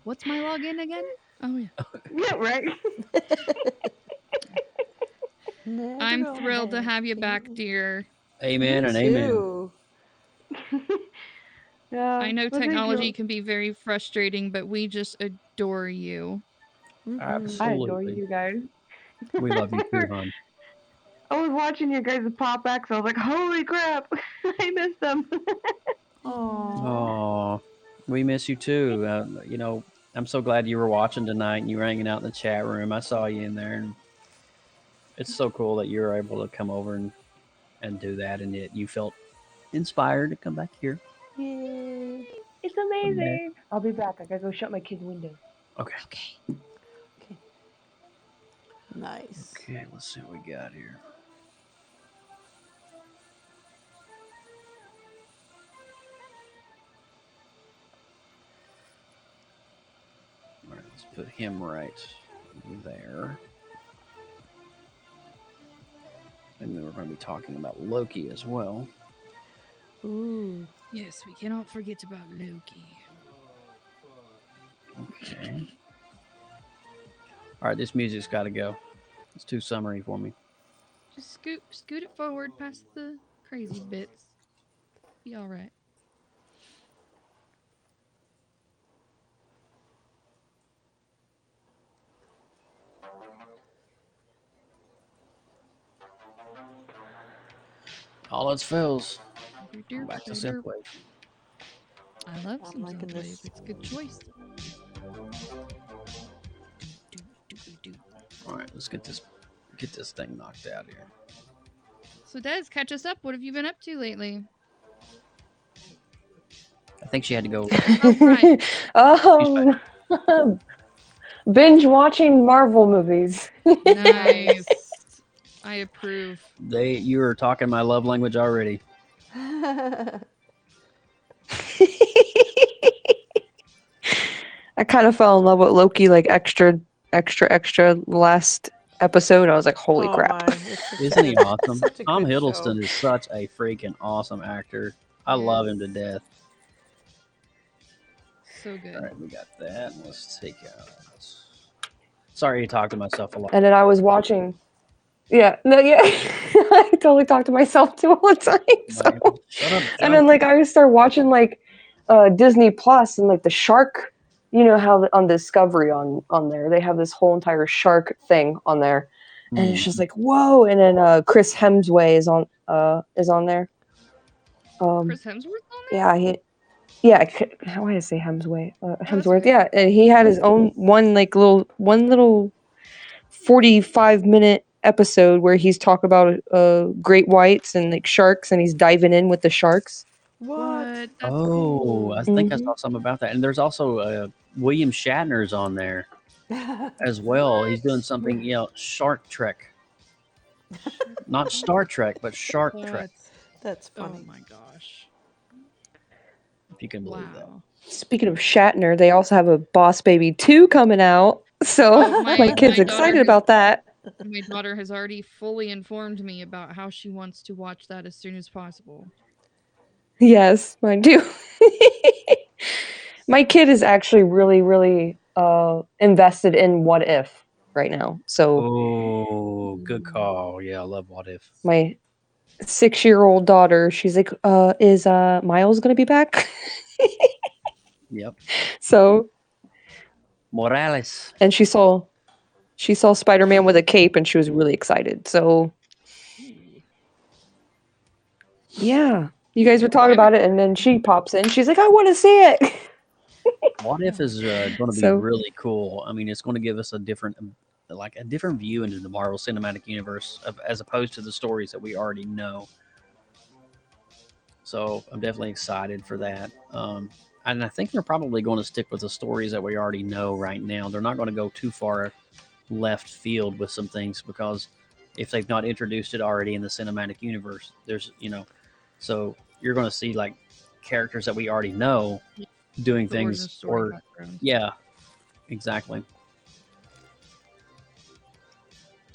What's my login again? Oh yeah. Yeah, right. I'm thrilled to have you back, dear. Amen and amen. Yeah. I know well, thank technology you. can be very frustrating, but we just adore you. I adore Absolutely. you guys. We love you too, hon. I was watching your guys' POPX. I was like, holy crap, I missed them. Oh, we miss you too. You know, I'm so glad you were watching tonight and you were hanging out in the chat room. I saw you in there, and it's so cool that you were able to come over and do that, and yet you felt inspired to come back here. Yay. It's amazing. I'll be back. I gotta go shut my kid's window. Okay. Okay. Nice. Okay, let's see what we got here. All right, let's put him right there. And then we're going to be talking about Loki as well. Ooh. Yes, we cannot forget about Loki. Okay. All right, this music's got to go. It's too summery for me. Just scoot it forward past the crazy bits. Be all right. All its fills. Back to synthwave. I love I'm some liking synthwave. this. It's a good choice. All right, let's get this thing knocked out here. So Des, catch us up. What have you been up to lately? I think she had to go. Oh, right. Binge watching Marvel movies. Nice. I approve. You were talking my love language already. I kind of fell in love with Loki like extra last episode. I was like, holy Oh crap. my, it's such Isn't a he good- awesome? such a Tom good Hiddleston show. is such a freaking awesome actor. I love him to death. So good. All right, we got that. Let's take out. Sorry to talk to myself a lot. And then I was watching. Yeah, no, yeah. I totally talk to myself too all the time. So. Shut up, And then like I would start watching like Disney Plus and like the shark, you know how on Discovery on there they have this whole entire shark thing on there, and it's just like whoa. And then Chris Hemsworth is on there. Chris Hemsworth on there? Yeah, how do I say Hemsworth? Hemsworth, yeah, and he had his own one little 45-minute episode where he's talking about great whites and like sharks, and he's diving in with the sharks. What? That's Oh, I think I saw something about that. And there's also William Shatner's on there as well. He's doing something, Shark Trek. Not Star Trek, but Shark Trek. That's funny. Oh my gosh. If you can believe that. Speaking of Shatner, they also have a Boss Baby 2 coming out. So my kid's excited about that. My daughter has already fully informed me about how she wants to watch that as soon as possible. Yes, mine too. My kid is actually really, really invested in What If right now. So Oh, good call. Yeah, I love What If. my 6-year-old daughter, she's like, is Miles gonna be back? Yep. So Morales. and she saw Spider-Man with a cape and she was really excited. So yeah. You guys were talking about it and then she pops in. She's like, I want to see it. What If is going to be really cool. I mean, it's going to give us a different view into the Marvel Cinematic Universe as opposed to the stories that we already know. So I'm definitely excited for that. And I think they're probably going to stick with the stories that we already know right now. They're not going to go too far left field with some things because if they've not introduced it already in the cinematic universe, there's, so you're going to see like characters that we already know doing things yeah, exactly.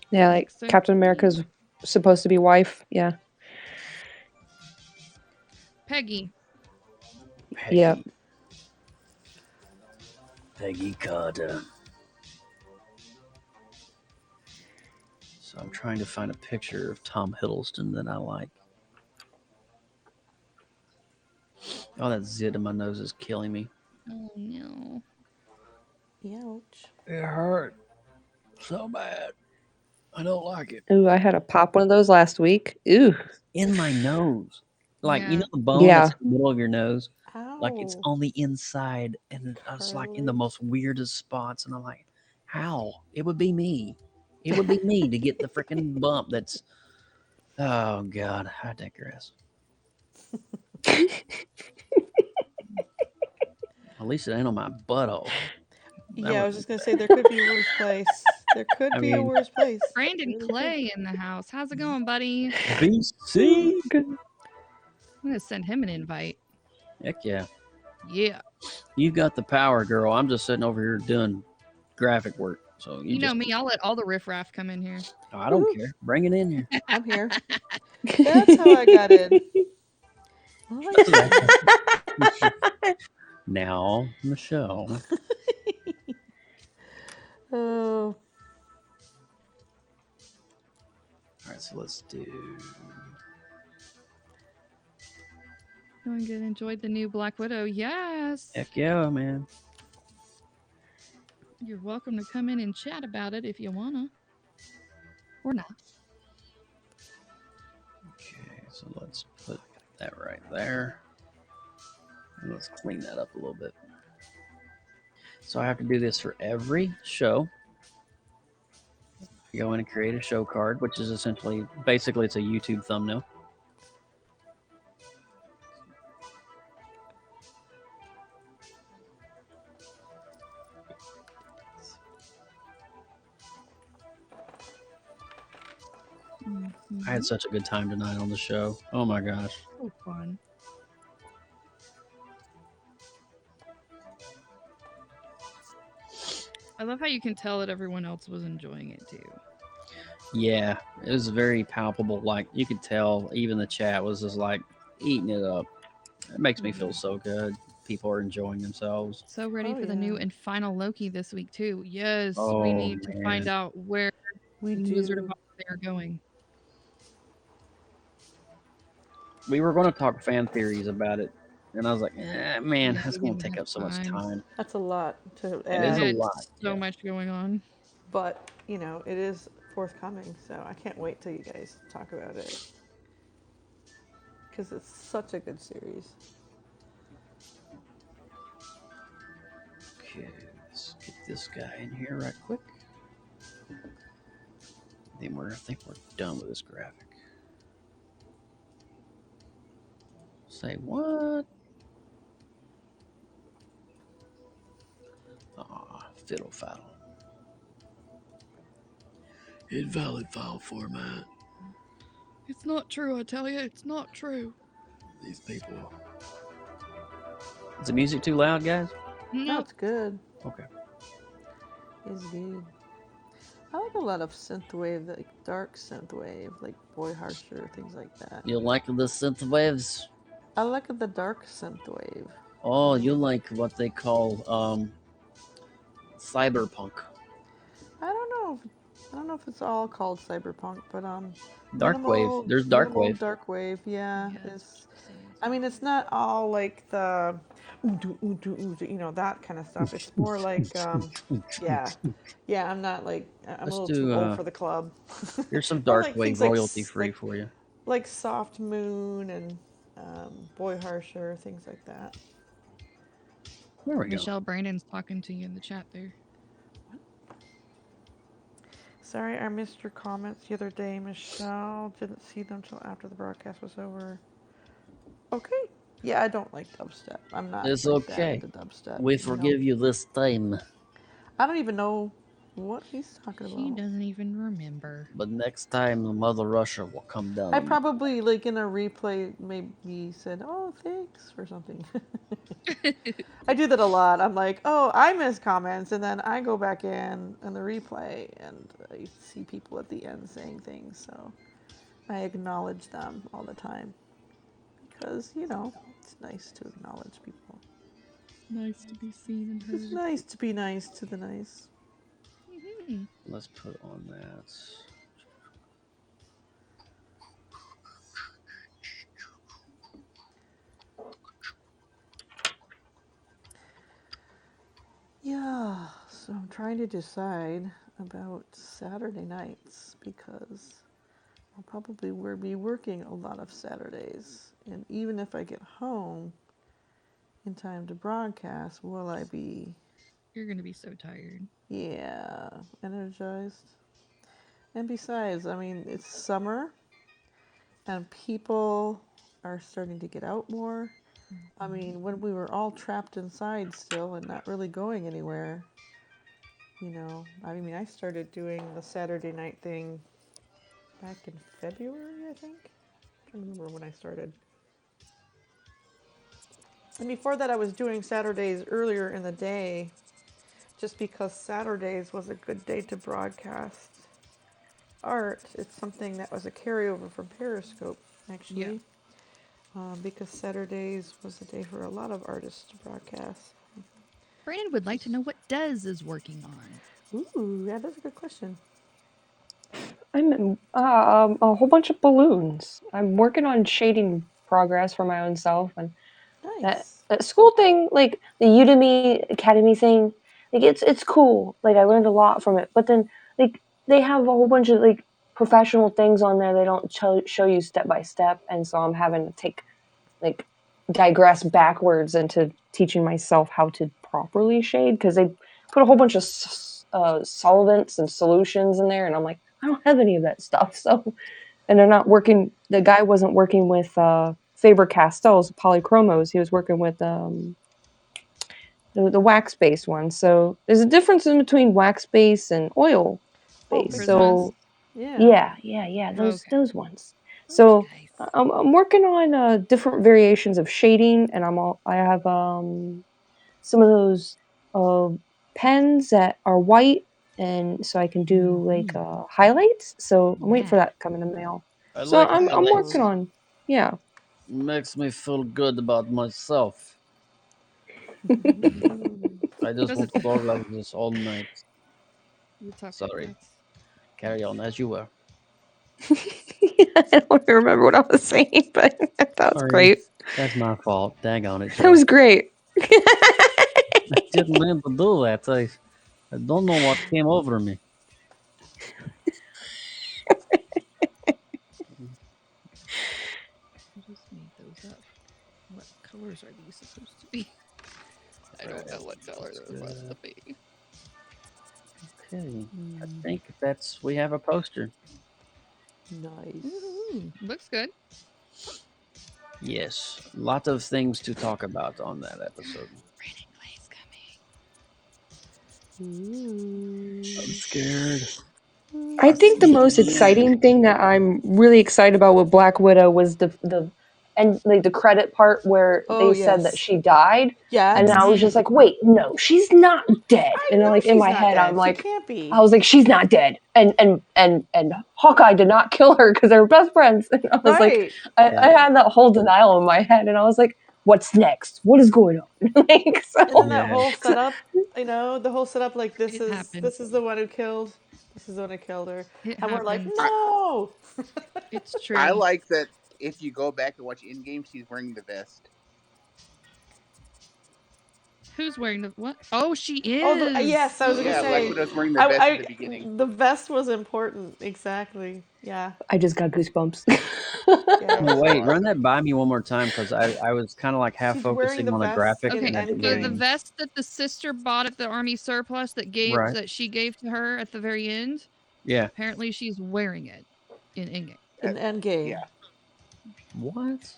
Yeah, like Captain America's supposed to be wife. Yeah. Peggy. Yep. Peggy Carter. So I'm trying to find a picture of Tom Hiddleston that I like. Oh, that zit in my nose is killing me. Oh no. Ouch. It hurt so bad. I don't like it. Ooh, I had to pop one of those last week. Ooh. In my nose. Like, Yeah. the bone that's in the middle of your nose? Ow. Like, it's on the inside, and it's like in the most weirdest spots, and I'm like, how? It would be me. It would be me to get the freaking bump that's... Oh, God. I digress. At least it ain't on my butthole. Yeah, I was just gonna say there could be a worse place. There could I be a mean- worse place. Brandon Really Clay in the house. How's it going, buddy? BC. I'm gonna send him an invite. Heck yeah. Yeah. You got the power, girl. I'm just sitting over here doing graphic work. So You know me, I'll let all the riffraff come in here. Oh, I don't care. Bring it in here. I'm here. That's how I got in. Now, Michelle. Oh. All right, so let's do. Doing good. Enjoyed the new Black Widow. Yes. Heck yeah, man. You're welcome to come in and chat about it if you wanna. Or not. Okay, so let's put that right there. And let's clean that up a little bit. So I have to do this for every show. Go in and create a show card, which is essentially, basically, it's a YouTube thumbnail. I had such a good time tonight on the show. Oh my gosh. So fun. I love how you can tell that everyone else was enjoying it too. Yeah, it was very palpable. Like, you could tell even the chat was just like eating it up. It makes me feel so good. People are enjoying themselves. So ready for the new and final Loki this week too. Yes, we Oh, need to find man. out where We Wizard of do. Oz they are going. We were going to talk fan theories about it, and I was like, man, Yeah, that's we going to didn't take have up so much time. time. That's a lot to It is add. a Had lot. so Yeah. much going on. But, you know, it is forthcoming, so I can't wait till you guys talk about it. Because it's such a good series. Okay, let's get this guy in here right quick. Then I think we're done with this graphic. Say what? Aw, fiddle faddle. Invalid file format. It's not true, I tell you, it's not true. These people. Is the music too loud, guys? No, it's good. Okay. It's good. I like a lot of synthwave, like dark synthwave, like Boy Harsher, things like that. You like the synth waves? I like the dark synthwave. Oh, you like what they call cyberpunk. I don't know if it's all called cyberpunk, but Dark wave. There's dark minimal wave. dark wave, yeah. Yes. I mean, it's not all like the you know, that kind of stuff. It's more like yeah. I'm not like I'm Let's a little do, too old for the club. Here's some More dark like wave things like royalty free for you. like Soft Moon and Boy Harsher, things like that. There we go. Michelle, Brandon's talking to you in the chat there. Sorry, I missed your comments the other day, Michelle. Didn't see them till after the broadcast was over. Okay. Yeah, I don't like dubstep. I'm not. It's like okay. That into dubstep. We you forgive you this time. know. I don't even know what he's talking He about. doesn't even remember. But next time, the Mother Russia will come down. I probably, like in a replay, maybe said, "Oh, thanks" or something. I do that a lot. I'm like, "Oh, I miss comments," and then I go back in the replay and I see people at the end saying things. So I acknowledge them all the time because it's nice to acknowledge people. Nice to be seen and heard. It's nice to be nice to the nice. Mm-hmm. Let's put on that. Yeah, so I'm trying to decide about Saturday nights because I'll probably be working a lot of Saturdays. And even if I get home in time to broadcast, will I be, You're going to be so tired. energized? And besides, I mean, it's summer and people are starting to get out more. I mean, when we were all trapped inside still and not really going anywhere, you know, I mean, I started doing the Saturday night thing back in February, I think. I can't remember when I started. And before that, I was doing Saturdays earlier in the day, just because Saturdays was a good day to broadcast art. It's something that was a carryover from Periscope, actually. Because Saturdays was a day for a lot of artists to broadcast. Brandon would like to know what Des is working on. Ooh, yeah, that's a good question. I'm in, a whole bunch of balloons. I'm working on shading progress for my own self, and Nice. that school thing, like the Udemy Academy thing, like it's cool. Like I learned a lot from it, but then like they have a whole bunch of like professional things on there. They don't show you step by step, and so I'm having to take like digress backwards into teaching myself how to properly shade because they put a whole bunch of solvents and solutions in there, and I'm like, I don't have any of that stuff. So, and they're not working. The guy wasn't working with Faber-Castell's polychromos. He was working with the wax-based one. So there's a difference in between wax-based and oil based. So yeah, those ones. So I'm working on different variations of shading, and I have some of those pens that are white, and so I can do like highlights. So I'm waiting for that to come in the mail. So like I'm highlights. working on Makes me feel good about myself. I just want to talk like this all night. Sorry. Carry on as you were. I don't remember what I was saying, but that was great. That's my fault. Dang on it, Joe. That was great. I didn't mean to do that. I don't know what came over me. I just made those up. What colors are these supposed to be? I don't know what color they're supposed to be. Okay, I think we have a poster. Nice. Ooh, looks good. Yes, a lot of things to talk about on that episode. Brandon Clay's coming. I'm scared. I think the most exciting thing that I'm really excited about with Black Widow was the and like the credit part where they said that she died. Yeah. And I was just like, wait, no, she's not dead. And like in my head, I'm like, I was like, she's not dead. And Hawkeye did not kill her because they were best friends. And I was like, I had that whole denial in my head, and I was like, what's next? What is going on? Like, so, and then that whole setup, you know, the whole setup, like this is the one who killed. This is the one who killed her. And we're like, no. It's true. I like that if you go back and watch Endgame, she's wearing the vest. Who's wearing the what? Oh, she is. Oh, yes, I was going to say. Black Widow's wearing the vest at the beginning. The vest was important. Exactly. Yeah. I just got goosebumps. Oh, wait, run that by me one more time because I was kind of like half focusing on the graphic. Okay, and the vest that the sister bought at the army surplus that she gave to her at the very end. Yeah. Apparently, she's wearing it in Endgame. In Endgame. Yeah. What?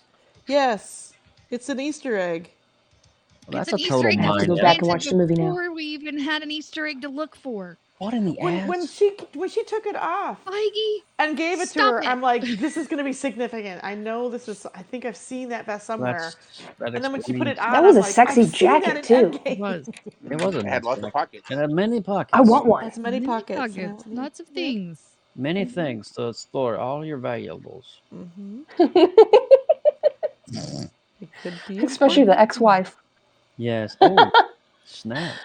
Yes, it's an Easter egg. Well, that's a total mind. I have to go back and watch the movie now. Before we even had an Easter egg to look for. What in the ass? When she took it off Feige, and gave it to her, I'm like, this is going to be significant. I know this is. I think I've seen that vest somewhere. And then when she put it on, that was I'm a like, sexy I've seen jacket that too. It was. It was. It had lots of pockets. It had many pockets. I want one. That's many pockets. Lots of things. Many things to explore all your valuables. It could be especially the ex-wife. Yes. Oh, snap.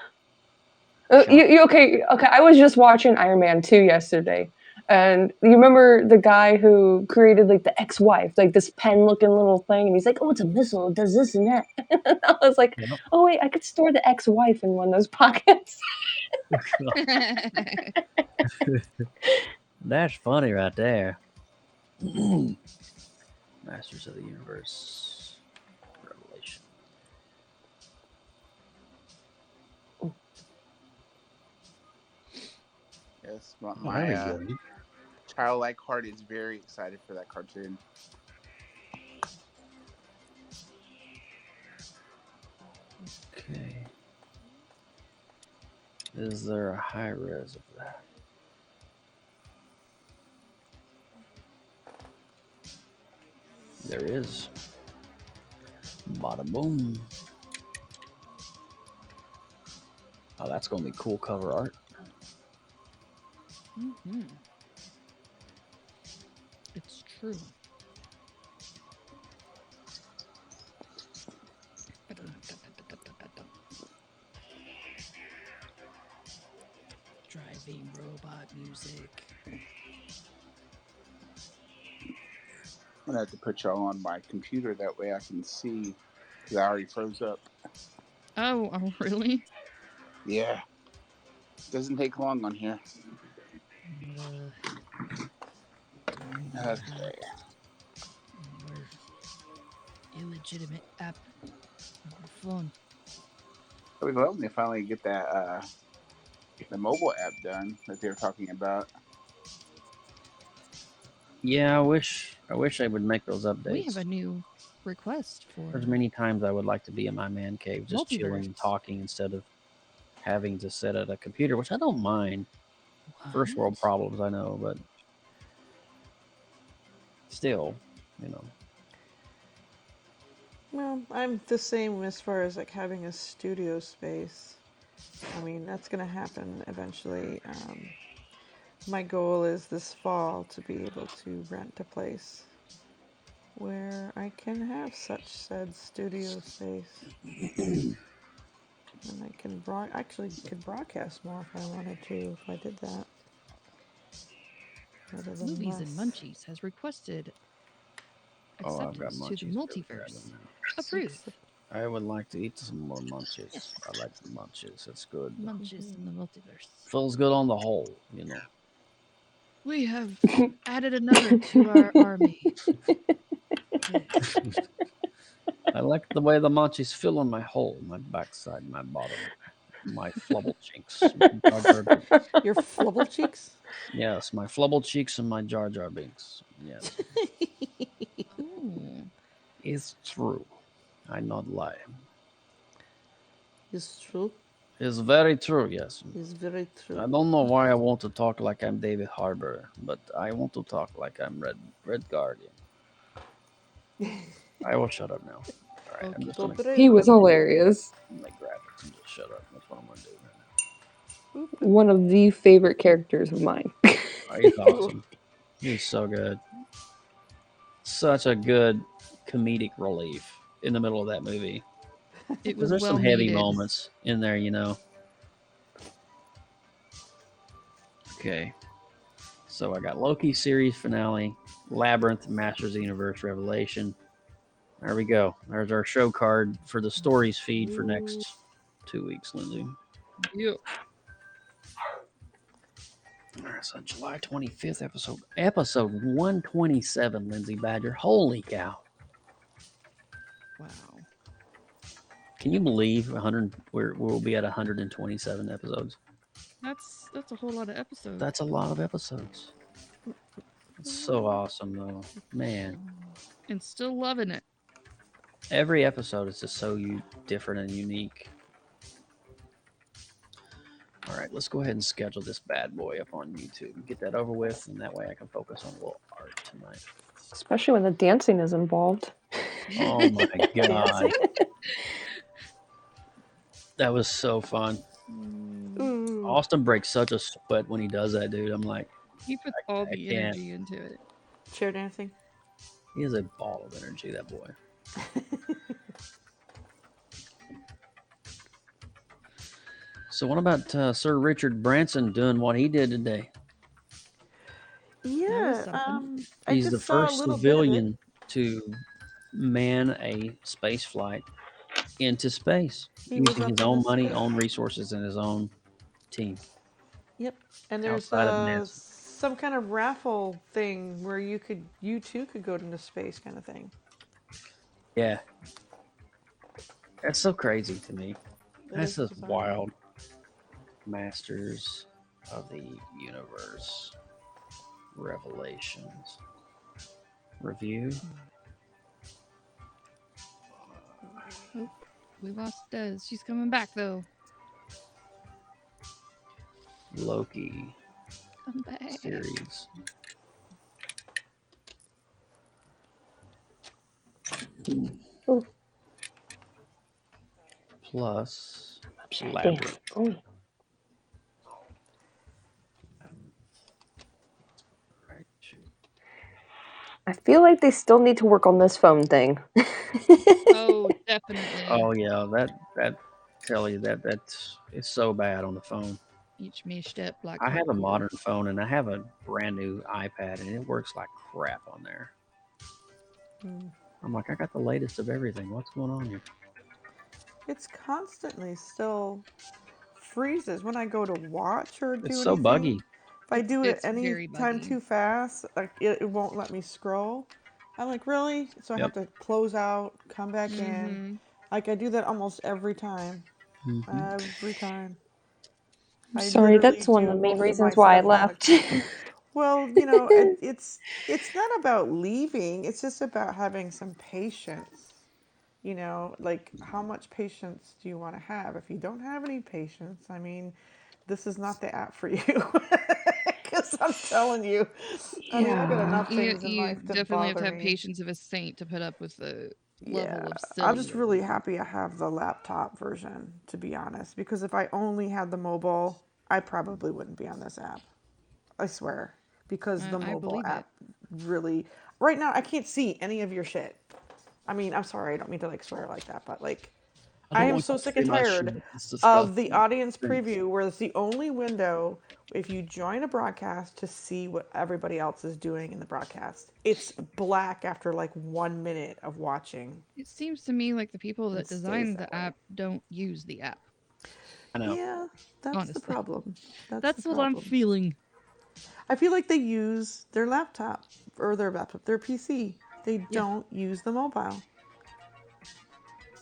You okay? Okay, I was just watching Iron Man 2 yesterday, and you remember the guy who created like the ex-wife, like this pen-looking little thing, and he's like, "Oh, it's a missile. It does this and that." And I was like, "Oh wait, I could store the ex-wife in one of those pockets." That's funny right there. Masters of the Universe. Revelation. Yes, my childlike heart is very excited for that cartoon. Okay. Is there a high res of that? There is. Bada boom. Oh, that's going to be cool cover art. Mm-hmm. It's true. Driving robot music. I'm gonna have to put y'all on my computer that way I can see, because I already froze up. Oh, really? Yeah, doesn't take long on here. Okay. Your illegitimate app on your phone. I was hoping they finally get that the mobile app done that they were talking about. Yeah, I wish I would make those We have updates. a new request for There's many times I would like to be in my man cave, just chilling and Multiverse. talking instead of having to sit at a computer, which I don't mind. First world problems, I know, but still, you know. Well, I'm the same as far as like having a studio space. I mean, that's gonna happen eventually. My goal is this fall to be able to rent a place where I can have such said studio space. And I can actually could broadcast more if I wanted to, if I did that. Rather than Movies and less. Munchies has requested Oh, I've got acceptance to the munchies. Really grabbing multiverse. now. Approved. I would like to eat some more munchies. Yes. I like the munchies. It's good. Munchies in the multiverse. Feels good on the whole, you know. We have added another to our army. I like the way the munchies fill in my hole, my backside, my bottom, my flubble cheeks. My Jar Jar Binks. Your flubble cheeks? Yes, my flubble cheeks and my Jar Jar Binks. Yes. Ooh. It's true. I not lie. It's true. It's very true, yes. It's very true. I don't know why I want to talk like I'm David Harbour, but I want to talk like I'm Red Guardian. I will shut up now. All right, I'm just gonna He was hilarious. make graphics and just shut up. That's what I'm gonna do right now. One of the favorite characters of mine. Oh, he's awesome. He's so good. Such a good comedic relief in the middle of that movie. It was There's well some heavy needed. moments in there, you know. Okay. So I got Loki series finale, Labyrinth, Masters of the Universe, Revelation. There we go. There's our show card for the stories feed for next 2 weeks, Lindsay. Yep. All right, so July 25th episode 127, Lindsay Badger. Holy cow. Wow. Can you believe we'll be at 127 episodes? That's a whole lot of episodes. That's a lot of episodes. It's so awesome, though. Man. And still loving it. Every episode is just so different and unique. All right, let's go ahead and schedule this bad boy up on YouTube. Get that over with, and that way I can focus on a little art tonight. Especially when the dancing is involved. Oh my god. That was so fun. Austin breaks such a sweat when he does that, dude. I'm like, He puts all the can't. energy into it. Chair dancing? He is a ball of energy, that boy. So what about Sir Richard Branson doing what he did today? Yeah, I He's just the saw a first little bit of it. civilian to man a space flight into space He was using up his in own the money, sky. own resources, and his own team. Yep, and there's Outside of NASA. some kind of raffle thing where you too could go into space, kind of thing. Yeah. That's so crazy to me. That's is just bizarre. wild. Masters of the Universe. Revelations. Review. We lost Des. She's coming back though. Loki Come back. series. Ooh. Plus Damn. Labyrinth. Oh. Right. I feel like they still need to work on this phone thing. Oh, definitely. Oh yeah, that tell you that's it's so bad on the phone. Each meshed up like I have a hardcore. modern phone and I have a brand new iPad and it works like crap on there. I'm like, I got the latest of everything. What's going on here? It's constantly still freezes when I go to watch or do It's anything. so buggy. If I do it It's any very time buggy. too fast, like it won't let me scroll. I'm like, really? So I have to close out, come back in. Like I do that almost every time. Every time. I Sorry, literally that's one of do the main most of reasons my why I stuff on left. the. Well, it's not about leaving. It's just about having some patience. Like how much patience do you want to have? If you don't have any patience, I mean, this is not the app for you. Because I'm telling you, I mean, I got enough things in You life to definitely have to bother have me. patience of a saint to put up with the level of I'm just really cellular. happy I have the laptop version, to be honest, because if I only had the mobile, I probably wouldn't be on this app. I swear. Because the I mobile believe app it. really. Right now, I can't see any of your shit. I mean, I'm sorry, I don't mean to like swear like that, but like, I I don't am want so to sick see and my tired shit. It's of the disgusting. audience Thanks. preview where it's the only window if you join a broadcast to see what everybody else is doing in the broadcast. It's black after like 1 minute of watching. It seems to me like the people It that stays designed that the way. app don't use the app. I know. Yeah, that's the Honestly, problem. That's the that's what I'm problem. feeling. I feel like they use their laptop or their PC. They don't use the mobile.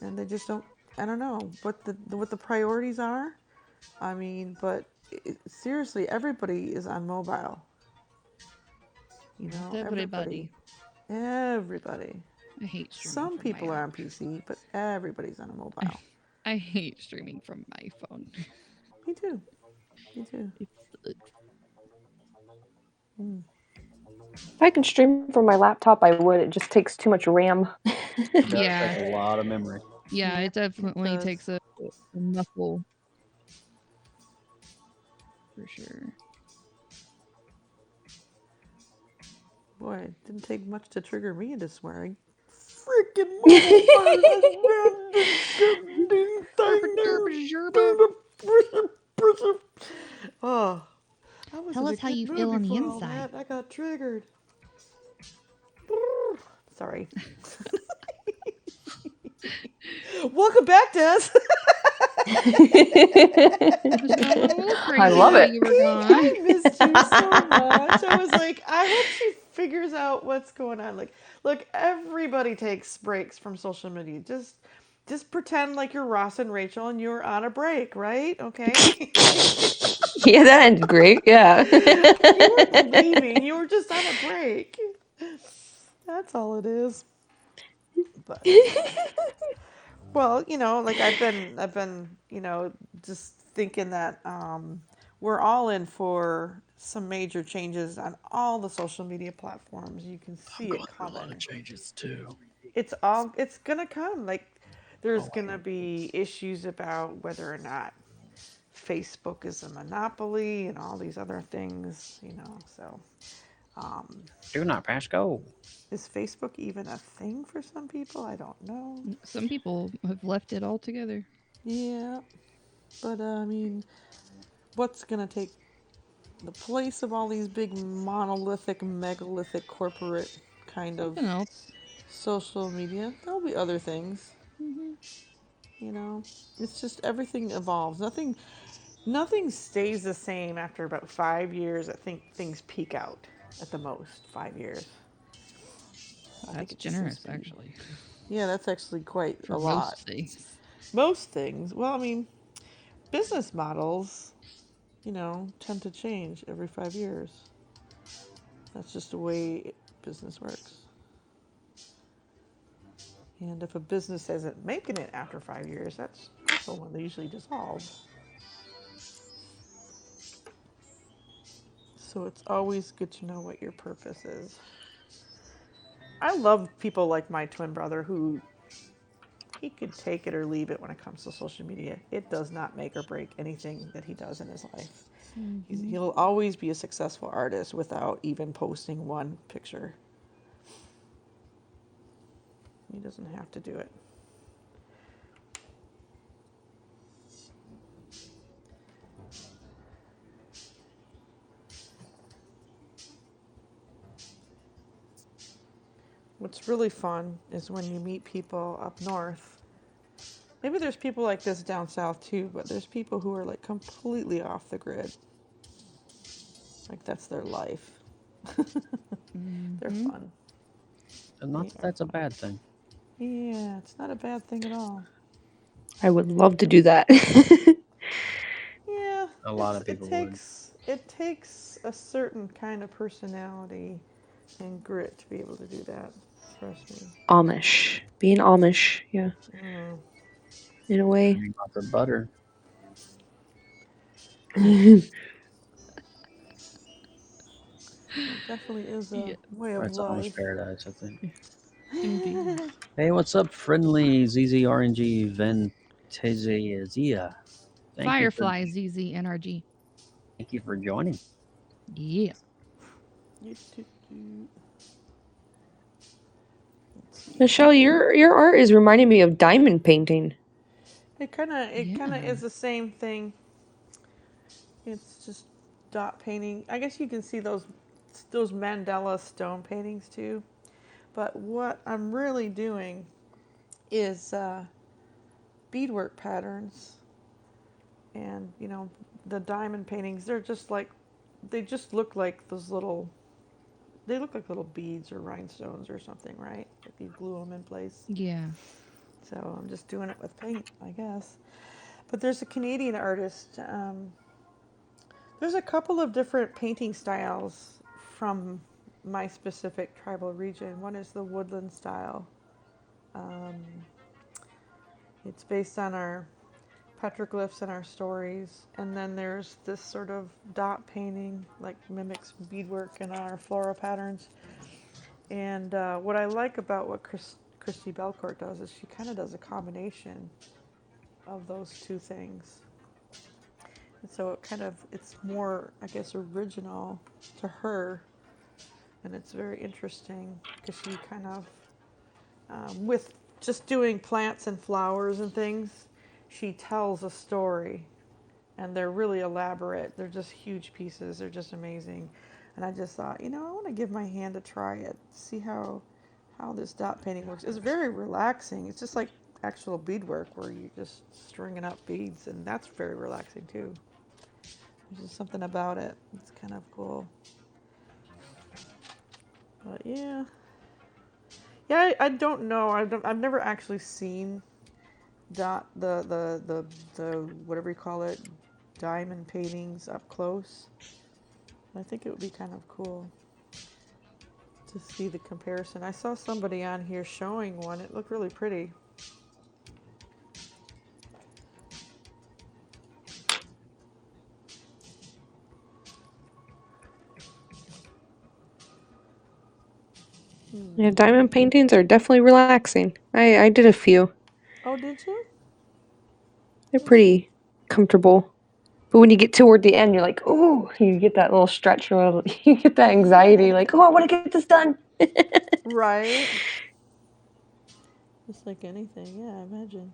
And they just don't. I don't know what the priorities are. I mean, but seriously, everybody is on mobile. Everybody. Everybody. I hate streaming Some from my people are app. on PC, but everybody's on a mobile. I hate streaming from my phone. Me too. Me too. It sucks. If I can stream from my laptop, I would. It just takes too much RAM. It does take a lot of memory. Yeah, it definitely does. takes a muscle. For sure. Boy, it didn't take much to trigger me into swearing. Freaking Multiverse has been the thing. Oh, I was Tell in a us how good you mood feel on the before all inside. that. I got triggered. Sorry. Welcome back, Des. I love it. You were gone. I missed you so much. I was like, I hope she figures out what's going on. Like, look, everybody takes breaks from social media. Just pretend like you're Ross and Rachel and you're on a break, right? Okay. Yeah, that ended great. Yeah. You weren't leaving. You were just on a break. That's all it is. But well, like I've been, just thinking that we're all in for some major changes on all the social media platforms. You can I'm see going it through a lot coming. of changes too. It's gonna come. Like there's gonna be issues about whether or not Facebook is a monopoly and all these other things. So, Do not pass go. is Facebook even a thing for some people? I don't know. Some people have left it altogether. Yeah, but I mean, what's gonna take the place of all these big monolithic, megalithic, corporate kind of Something else. social media? There'll be other things. You know, it's just everything evolves. Nothing stays the same after about 5 years. I think things peak out at the most 5 years. I think That's it just seems generous, to be. actually, Yeah, that's actually quite for a lot. most things. Most things. Well, I mean, business models, tend to change every 5 years. That's just the way business works. And if a business isn't making it after 5 years, that's also when they usually dissolve. So it's always good to know what your purpose is. I love people like my twin brother who he could take it or leave it when it comes to social media. It does not make or break anything that he does in his life. He'll always be a successful artist without even posting one picture. He doesn't have to do it. What's really fun is when you meet people up north. Maybe there's people like this down south too, but there's people who are like completely off the grid. Like that's their life. They're fun. And not that that's a bad thing. Yeah, it's not a bad thing at all. I would love to do that. Yeah, A lot of people would. It takes a certain kind of personality and grit to be able to do that. Trust me. Amish. Being Amish, yeah. In a way. Lots of butter. It definitely is a way of That's life. Amish paradise, I think. Indeed. Hey, what's up, friendly ZZRNG Ventazia? Firefly ZZ NRG. Thank you for joining. Yeah. Michelle, your art is reminding me of diamond painting. It kind of is the same thing. It's just dot painting. I guess you can see those Mandela stone paintings too. But what I'm really doing is beadwork patterns. And, you know, the diamond paintings, they're just like, they just look like those little, they look like little beads or rhinestones or something, right? If you glue them in place. Yeah. So I'm just doing it with paint, I guess. But there's a Canadian artist. There's a couple of different painting styles from my specific tribal region. One is the woodland style. It's based on our petroglyphs and our stories. And then there's this sort of dot painting, like mimics beadwork and our floral patterns. And what I like about what Christy Belcourt does is she kind of does a combination of those two things. And so it's more, I guess, original to her. And it's very interesting because she kind of, with just doing plants and flowers and things, she tells a story. And they're really elaborate. They're just huge pieces. They're just amazing. And I just thought, you know, I want to give my hand a try it, see how this dot painting works. It's very relaxing. It's just like actual beadwork where you're just stringing up beads, and that's very relaxing too. There's just something about it. It's kind of cool. But yeah, I don't know. I've never actually seen dot the whatever you call it, diamond paintings up close. I think it would be kind of cool to see the comparison. I saw somebody on here showing one. It looked really pretty. Yeah, diamond paintings are definitely relaxing. I did a few. Oh, did you? They're pretty comfortable. But when you get toward the end, you're like, oh, you get that little stretch, or you get that anxiety, like, oh, I want to get this done. Right. Just like anything, yeah, I imagine.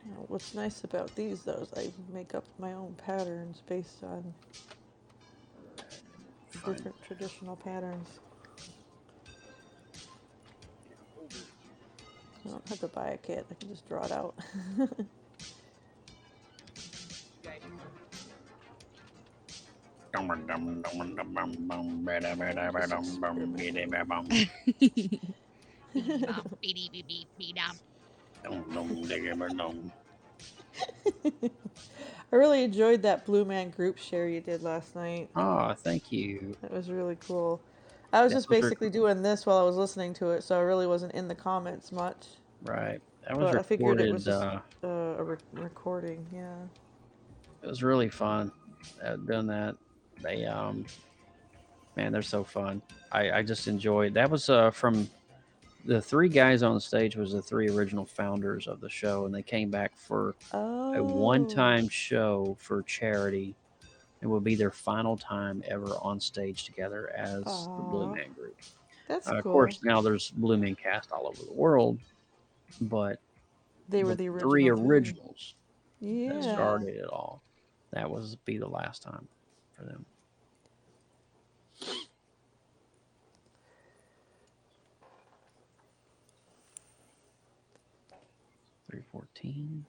Now, what's nice about these, though, is I make up my own patterns based on different traditional patterns. I don't have to buy a kit. I can just draw it out. I really enjoyed that Blue Man group share you did last night. Oh, thank you. It was really cool. I was just basically doing this while I was listening to it, so I really wasn't in the comments much. Right. That was But I figured it was recorded. just a recording, yeah. It was really fun doing that. They man, they're so fun. I just enjoyed. That was from the three guys on the stage was the three original founders of the show, and they came back for a one-time show for charity. It will be their final time ever on stage together as the Blue Man Group. That's Of cool. course, now there's Blue Man cast all over the world, but they were the three originals that Yeah. started it all. That was be the last time for them. $314.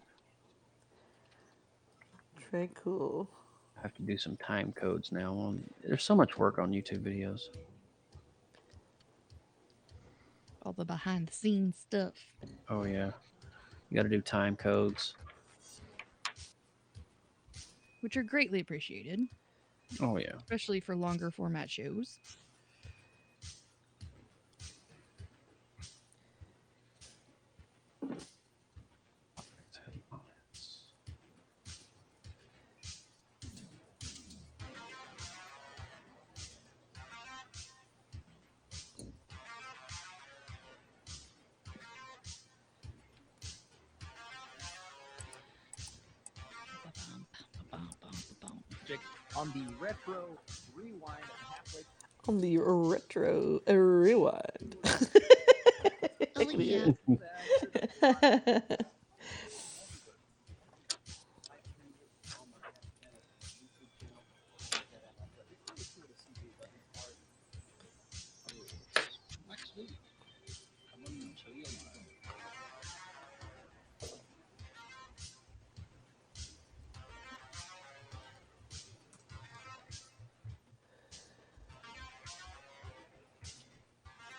Very cool. I have to do some time codes now. There's so much work on YouTube videos. All the behind the scenes stuff. Oh yeah, you got to do time codes, which are greatly appreciated. Oh yeah, especially for longer format shows. On the retro rewind halfway. On the retro rewind. Oh yeah.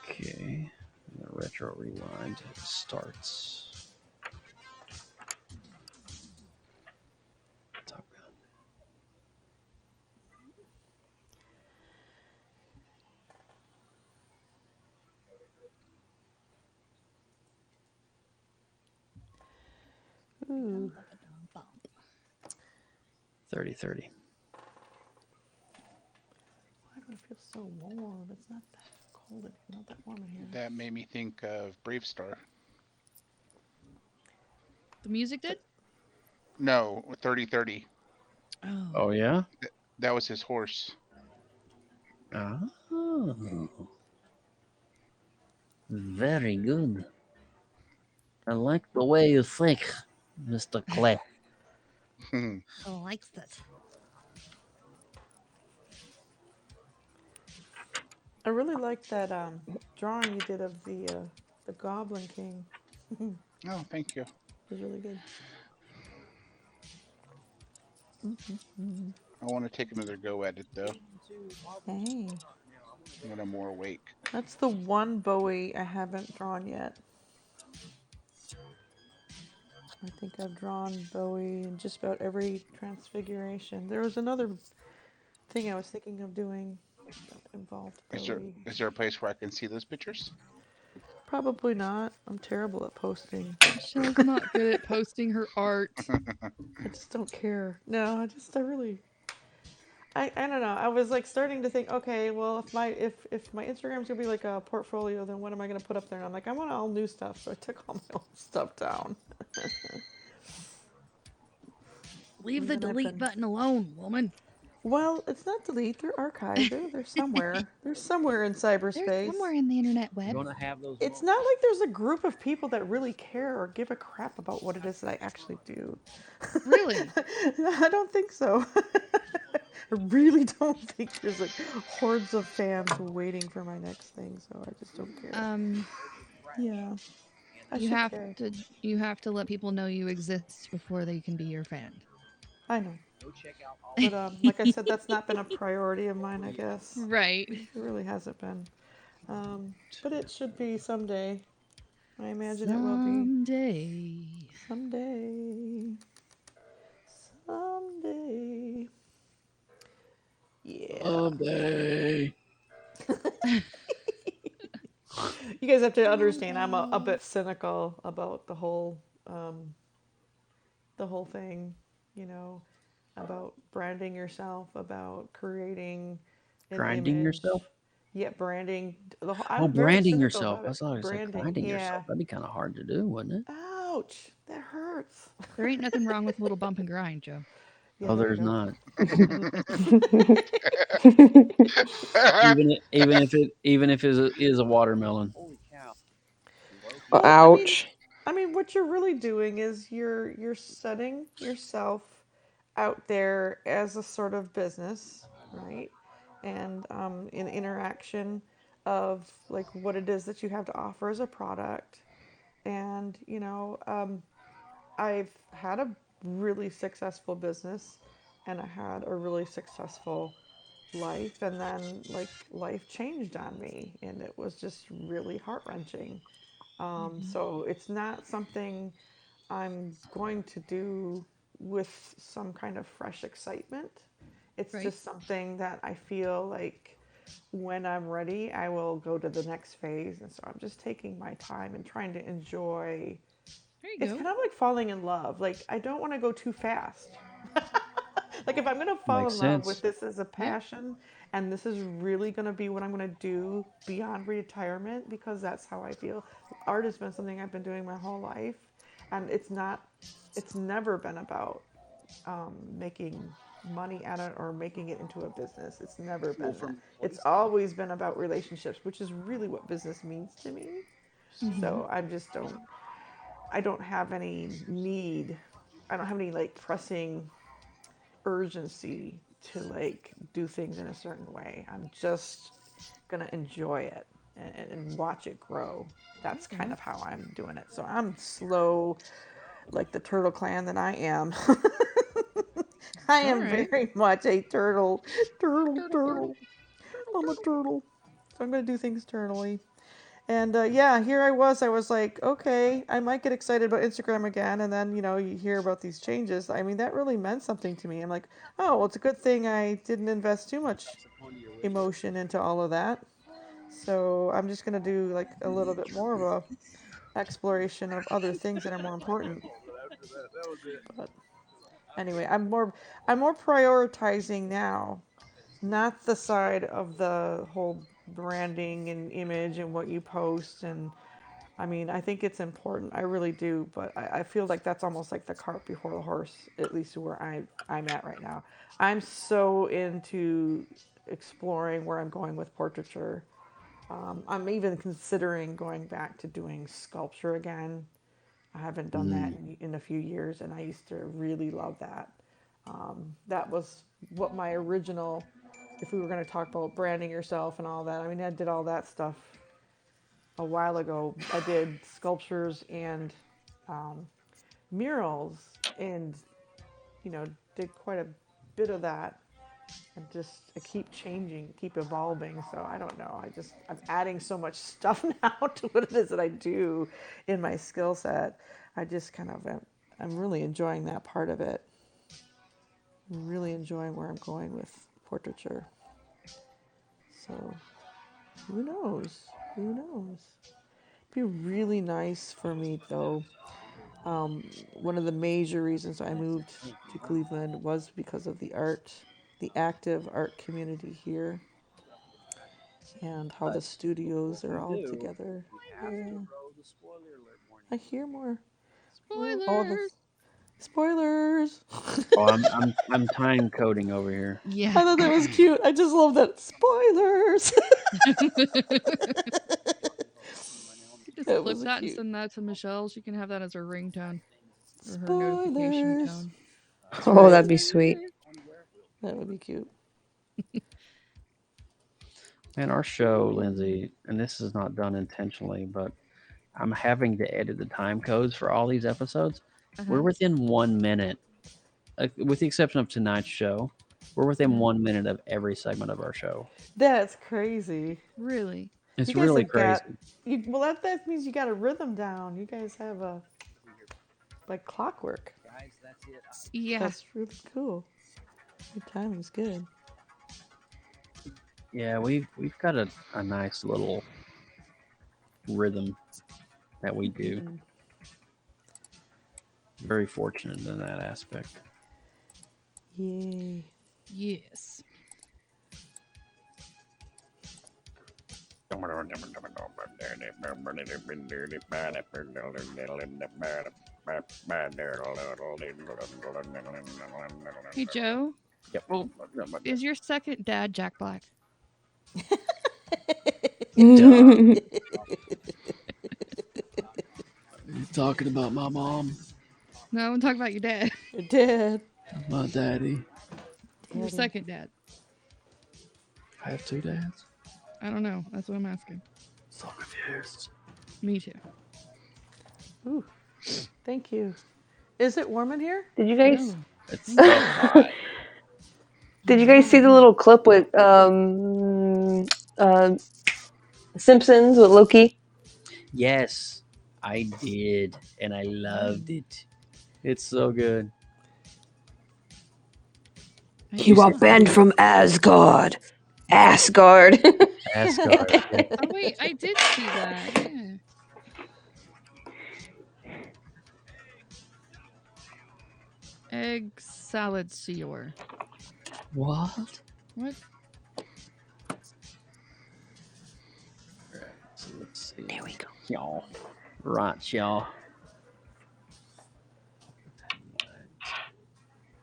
Okay, the retro rewind starts. Top Gun. Ooh. 30-30. Why do I feel so warm? It's not that cold. It's not that warm in here. That made me think of Brave Star. The music did? No, 30-30. Oh yeah? That was his horse. Oh. Very good. I like the way you think, Mr. Clay. I likes it. I really like that drawing you did of the Goblin King. Oh, thank you. It was really good. I want to take another go at it though. Hey. When I'm more awake. That's the one Bowie I haven't drawn yet. I think I've drawn Bowie in just about every transfiguration. There was another thing I was thinking of doing that involved Bowie. Is there a place where I can see those pictures? Probably not. I'm terrible at posting. Michelle's not good at posting her art. I just don't care. No, I don't know. I was like starting to think, okay, well, if my Instagram's gonna be like a portfolio, then what am I gonna put up there? And I'm like, I want all new stuff, so I took all my old stuff down. Leave the delete button alone, woman. Well, it's not delete. They're archived. They're somewhere. They're somewhere in cyberspace. They're somewhere in the internet web. You're gonna have those. It's not like there's a group of people that really care or give a crap about what it is that I actually do. Really? I don't think so. I really don't think there's like hordes of fans waiting for my next thing, so I just don't care. Yeah. You have to let people know you exist before they can be your fan. I know. But like I said, that's not been a priority of mine, I guess. Right. It really hasn't been. But it should be someday. I imagine it will be. Someday. Someday. Someday. You guys have to understand, I'm a bit cynical about the whole thing, you know, about branding yourself, about creating an Grinding image. yourself? Yeah, branding. Oh, I'm very branding cynical yourself. about I it. thought you said Branding, grinding yeah. yourself. That'd be kind of hard to do, wouldn't it? Ouch, that hurts. There ain't nothing wrong with a little bump and grind, Joe. Yeah, Oh, there you there's go. not. Well, Even if it is a watermelon. Holy cow. Oh, Well, ouch. I mean, what you're really doing is you're setting yourself out there as a sort of business, right? And in interaction of like what it is that you have to offer as a product. And I've had a really successful business, and I had a really successful life, and then like life changed on me, and it was just really heart wrenching. So it's not something I'm going to do with some kind of fresh excitement. It's Right. just something that I feel like when I'm ready, I will go to the next phase. And so I'm just taking my time and trying to enjoy. There you It's go. kind of like falling in love. Like, I don't want to go too fast. Like, if I'm going to fall Makes in love sense. with this as a Yeah. passion, and this is really going to be what I'm going to do beyond retirement, because that's how I feel. Art has been something I've been doing my whole life, and it's never been about making money at it or making it into a business. It's never been that. from It's place. always been about relationships, which is really what business means to me. So I don't have any need. I don't have any like pressing urgency to like do things in a certain way. I'm just gonna enjoy it and watch it grow. That's kind of how I'm doing it. So I'm slow, like the turtle clan that I am. I All am right. very much a turtle, turtle. I'm a turtle. So I'm gonna do things turtly. And yeah, here I was. I was like, okay, I might get excited about Instagram again. And then, you hear about these changes. I mean, that really meant something to me. I'm like, oh, well, it's a good thing I didn't invest too much emotion into all of that. So I'm just going to do like a little bit more of a exploration of other things that are more important. But anyway, I'm more prioritizing now, not the side of the whole branding and image and what you post. And I mean, I think it's important. I really do. But I feel like that's almost like the cart before the horse, at least where I'm at right now. I'm so into exploring where I'm going with portraiture. I'm even considering going back to doing sculpture again. I haven't done that Mm. in a few years, and I used to really love that. That was what my original, if we were going to talk about branding yourself and all that, I mean, I did all that stuff a while ago. I did sculptures and um, murals, and did quite a bit of that. And just I keep changing, keep evolving. So I don't know. I'm adding so much stuff now to what it is that I do in my skill set. I just kind of I'm really enjoying that part of it. I'm really enjoying where I'm going with portraiture. So who knows? Who knows? It'd be really nice for me though. One of the major reasons I moved to Cleveland was because of the active art community here, and how the studios are all together. Yeah, I hear more. Oh, the Spoilers. spoilers! Oh, I'm time coding over here. Yeah. I thought that was cute. I just love that spoilers. You just That clip was that and cute. send that to Michelle. She can have that as her ringtone or her notification Spoilers. tone. That's Oh, right. that'd be sweet. That would be cute. Man, our show, Lindsay, and this is not done intentionally, but I'm having to edit the time codes for all these episodes. We're within 1 minute, with the exception of tonight's show. We're within 1 minute of every segment of our show. That's crazy. Really? It's You guys really have got crazy. well. That means you got a rhythm down. You guys have a like clockwork. Guys, that's it. Yeah. That's really cool. Your timing's good. Yeah, we've got a nice little rhythm that we do. Mhm. Very fortunate in that aspect. Yay. Yes. Hey Joe, Yep. is your second dad Jack Black? You talking about my mom? No, I'm talking about your dad. Your dad. My daddy. Your second dad. I have two dads? I don't know. That's what I'm asking. So confused. Me too. Ooh. Thank you. Is it warm in here? Did you guys? No. It's so hot. Did you guys see the little clip with Simpsons with Loki? Yes, I did, and I loved it. It's so good. You are banned from Asgard. Asgard. Asgard. Yeah. Oh wait, I did see that. Yeah. Egg salad sealer. What? What? So let's see. There we go. Y'all. Right, y'all.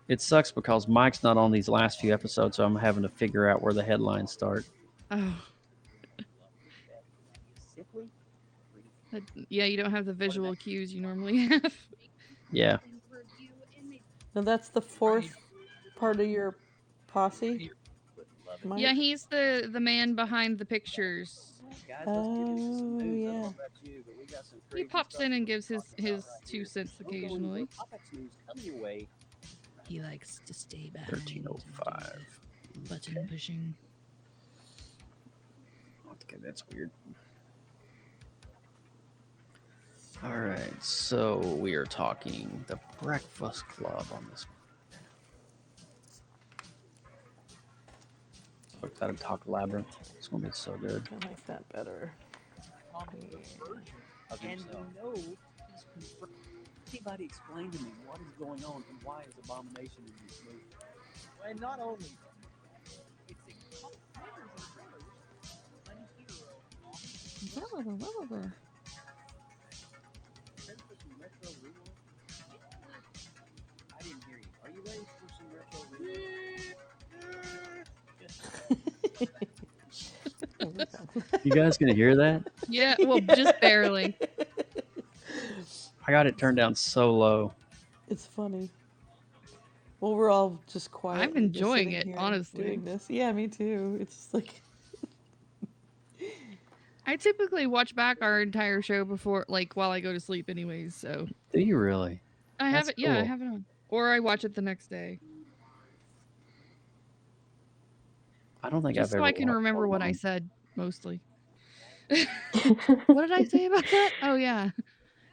It sucks because Mike's not on these last few episodes, so I'm having to figure out where the headlines start. Oh. Yeah, you don't have the visual cues you normally have. Yeah. Now that's the fourth part of your posse? Mike? Yeah, he's the man behind the pictures. Oh, yeah. He pops in and gives his 2 cents occasionally. He likes to stay behind. 1305. Button pushing. Okay, that's weird. All right, so we are talking the Breakfast Club on this. So excited to talk Labyrinth. It's gonna be so good. I like that better. And we know he's confirmed. Anybody explain to me what is going on and why is Abomination in this movie? And not only it's a couple trailers and trailers. I didn't hear you. Are you ready for some retro You guys gonna hear that? Yeah, well, just barely. I got it turned down so low. It's funny. Well, we're all just quiet. I'm enjoying it, honestly. Doing this. Yeah, me too. It's just like I typically watch back our entire show before, like, while I go to sleep anyways, so. Do you really? I have That's it, yeah, I cool. have it on. Or I watch it the next day. I don't think Just I've so ever I can watched remember what I one. said, mostly. What did I say about that? Oh, yeah.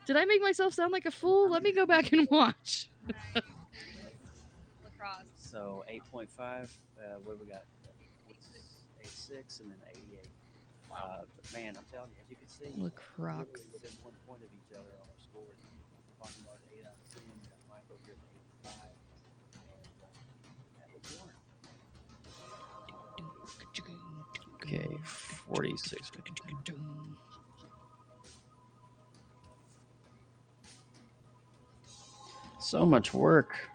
Did I make myself sound like a fool? Let me go back and watch. Lacrosse. So 8.5. What do we got? 86 and then 88. Man, I'm telling you, as you can see, Lacrosse. within 1 point of each other on our scores. Talking about 8 out of 10. We got Michael here at 85. Okay, 46. So much work.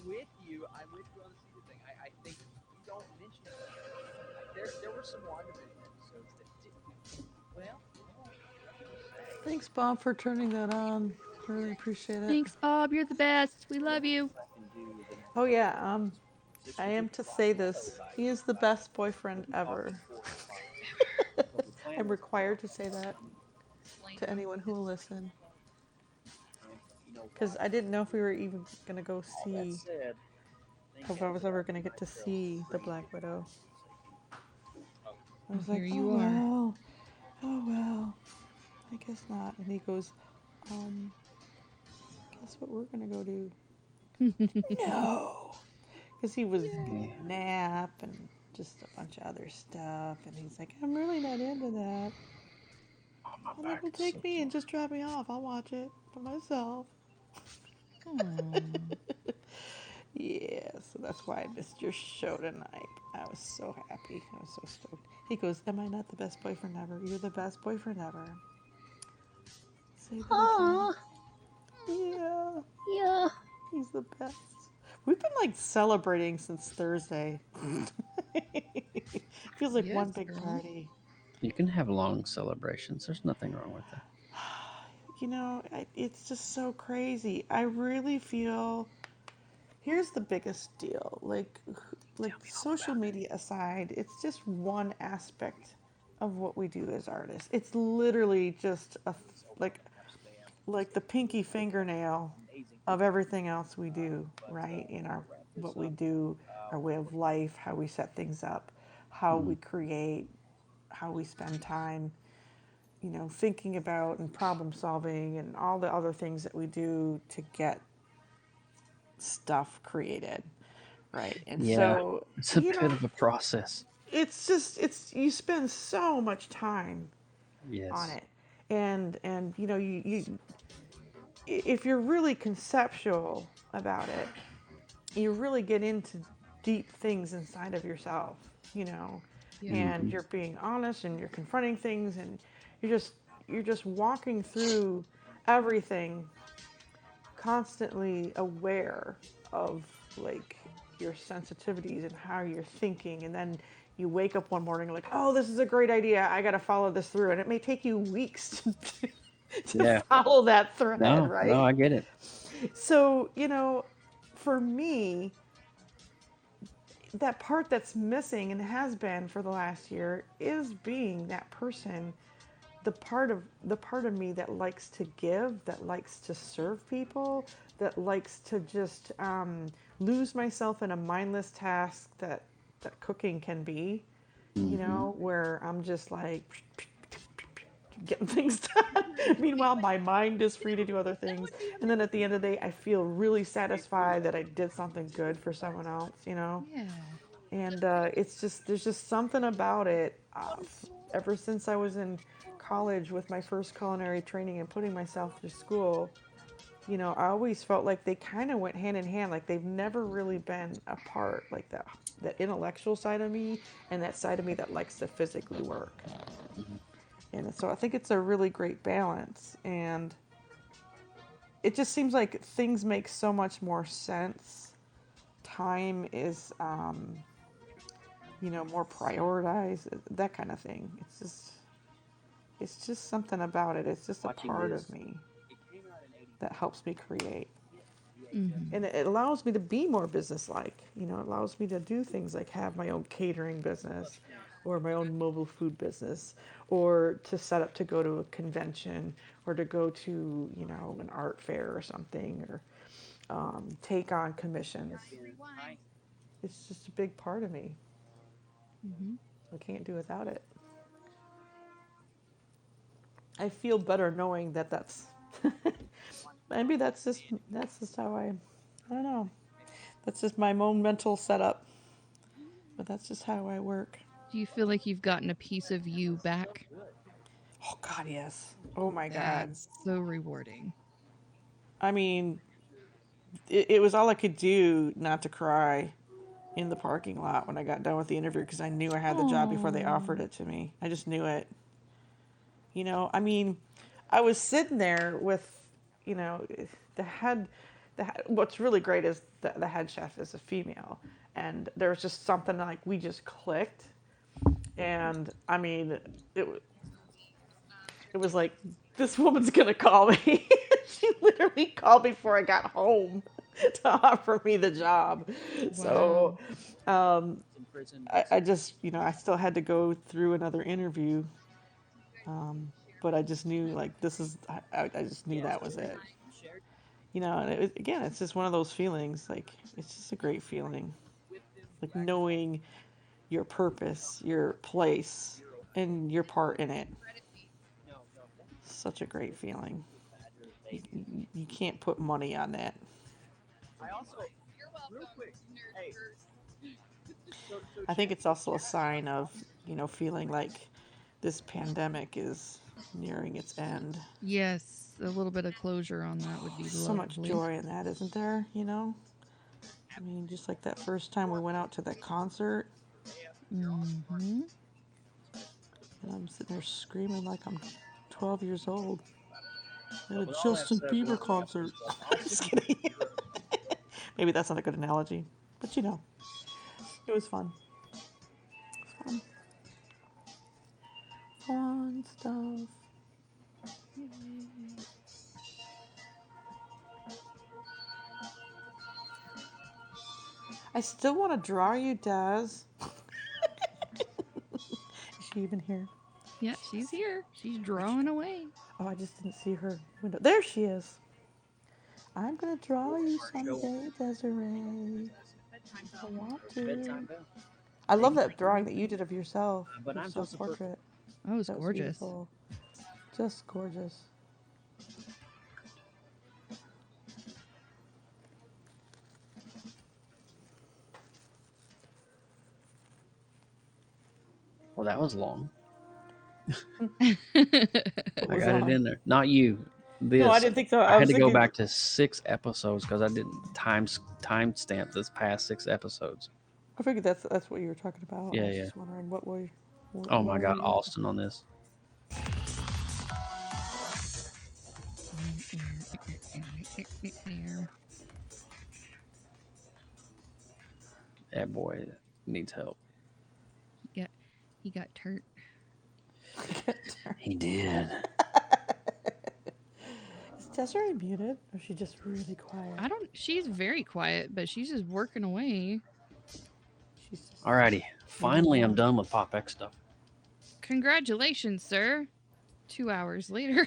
with you. I'm with you on the secret thing. I think you don't mention it. There were some WandaVision episodes that didn't. Well, thanks, Bob, for turning that on. Really appreciate it. Thanks, Bob. You're the best. We love you. Oh yeah. I am to say this. He is the best boyfriend ever. I'm required to say that to anyone who will listen. Because I didn't know if we were even gonna go see. If I was ever gonna get to see the Black Widow. I was Here like, you oh are. well, oh well, I guess not. And he goes, guess what we're gonna go do? No, because he was doing a nap and just a bunch of other stuff. And he's like, I'm really not into that. Well, then he'll take me and just drop me off. I'll watch it for myself. Yeah, so that's why I missed your show tonight. I was so happy. I was so stoked. He goes, am I not the best boyfriend ever? You're the best boyfriend ever. Say that again. Yeah. Yeah. He's the best. We've been like celebrating since Thursday. Feels like one big party. You can have long celebrations. There's nothing wrong with that. You know, it's just so crazy. I really feel. Here's the biggest deal. Like social media aside, it's just one aspect of what we do as artists. It's literally just like the pinky fingernail of everything else we do, right? In our what we do, our way of life, how we set things up, how we create, how we spend time, thinking about and problem solving and all the other things that we do to get stuff created, right? And so it's a bit of a process. It's just you spend so much time on it, and you if you're really conceptual about it, you really get into deep things inside of yourself, and you're being honest and you're confronting things and you're just walking through everything constantly aware of like your sensitivities and how you're thinking, and then you wake up one morning like, oh, this is a great idea, I got to follow this through, and it may take you weeks to follow that thread, right? No, I get it. So for me, that part that's missing and has been for the last year is being that person, the part of me that likes to give, that likes to serve people, that likes to just lose myself in a mindless task that cooking can be, where I'm just like getting things done. Meanwhile, my mind is free to do other things, and then at the end of the day, I feel really satisfied that I did something good for someone else. Yeah. And it's just there's just something about it. Ever since I was in college with my first culinary training and putting myself through school, I always felt like they kind of went hand in hand. Like they've never really been apart. Like that intellectual side of me and that side of me that likes to physically work. And so I think it's a really great balance. And it just seems like things make so much more sense. Time is more prioritized, that kind of thing. It's just something about it. It's just a part of me that helps me create. Mm-hmm. And it allows me to be more businesslike. It allows me to do things like have my own catering business or my own mobile food business, or to set up to go to a convention or to go to, an art fair or something, or take on commissions. It's just a big part of me. Mm-hmm. I can't do without it. I feel better knowing that that's maybe that's just how I don't know. That's just my own mental setup. But that's just how I work. Do you feel like you've gotten a piece of you back? Oh God, yes. Oh my God. That's so rewarding. I mean, it was all I could do not to cry in the parking lot when I got done with the interview, because I knew I had the job before they offered it to me. I just knew it. I mean, I was sitting there with, the head. What's really great is the head chef is a female, and there was just something like we just clicked, and I mean, it was like, this woman's gonna call me. She literally called me before I got home to offer me the job. Wow. So I just, I still had to go through another interview. But I just knew, like, I just knew that was it. And again, it's just one of those feelings. Like, it's just a great feeling. Like, knowing your purpose, your place, and your part in it. Such a great feeling. You can't put money on that. real quick. Hey. I think it's also a sign of, feeling like this pandemic is nearing its end. Yes, a little bit of closure on that would be So much lovely. joy in that, isn't there? I mean, just like that first time we went out to that concert. Mm-hmm. And I'm sitting there screaming like I'm 12 years old at a With all that Justin said, Bieber we're gonna wrap concert. this up. Just kidding. Maybe that's not a good analogy, but it was fun. It was fun. Fun stuff. I still want to draw you, Daz. Is she even here? Yeah, she's here. She's drawing away. Oh, I just didn't see her window. There she is. I'm going to draw you someday, Desiree. I want to. Bedtime bell. I love that drawing that you did of yourself. But Your I'm Joseph self-portrait. Oh, it's That was gorgeous. beautiful. Just gorgeous. Well, that was long. What I was got it on? in there. Not you. This. No, I didn't think so. I had was to go thinking- back to 6 episodes because I didn't timestamp this past 6 episodes. I figured that's what you were talking about. Yeah, I was yeah. just wondering what were. Oh my God, Austin on this. That boy needs help. He got turt. He did. Is Desiree muted, or is she just really quiet? She's very quiet, but she's just working away. Alrighty. Finally, I'm done with POPX stuff. Congratulations, sir. 2 hours later.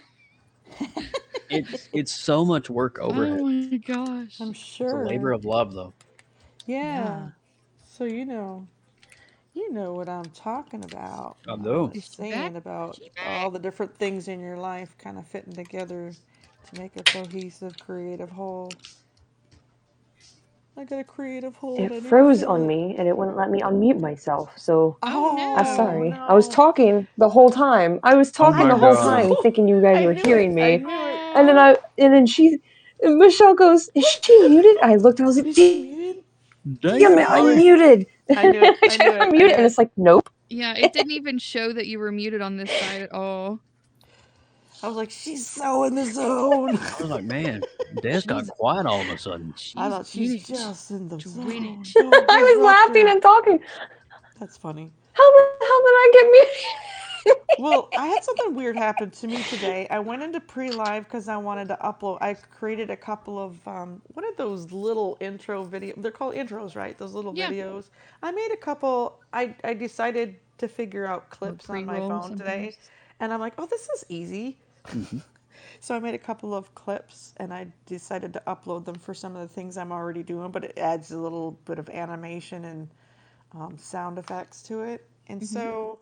It's so much work overhead. Oh my gosh. I'm It's a sure. labor of love, though. Yeah. So you know what I'm talking about. I do. was saying about all the different things in your life kind of fitting together to make a cohesive, creative whole. I got a creative whole. It froze on me and it wouldn't let me unmute myself. So I'm sorry. No. I was talking the whole time. I was talking the whole time, thinking you guys were hearing me. And then Michelle goes, "Is she muted?" I looked and I was like, "Damn it, I'm muted." I knew it. I knew it. I'm muted, and it's like, nope. Yeah, it didn't even show that you were muted on this side at all. I was like, she's so in the zone. I was like, man, Des got quiet all of a sudden. I thought she's just in the zone. I was laughing and talking. That's funny. How the hell did I get muted? Well, I had something weird happen to me today. I went into pre-live because I wanted to upload. I created a couple of what are those little intro videos? They're called intros, right? Those little videos. I made a couple. I decided to figure out clips on my phone today, and I'm like, oh, this is easy. Mm-hmm. So I made a couple of clips, and I decided to upload them for some of the things I'm already doing. But it adds a little bit of animation and sound effects to it, and so.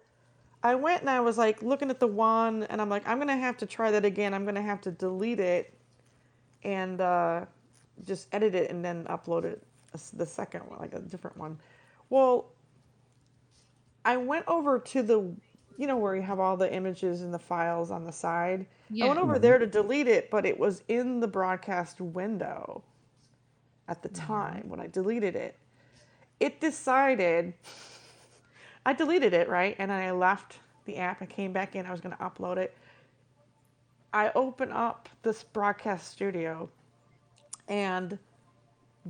I went and I was like looking at the one, and I'm like, I'm gonna have to try that again. I'm gonna have to delete it and just edit it and then upload it, the second one, like a different one. Well, I went over to the, where you have all the images and the files on the side. I went over there to delete it, but it was in the broadcast window at the time when I deleted it. It decided. I deleted it, right? And I left the app and came back in. I was going to upload it. I open up this broadcast studio, and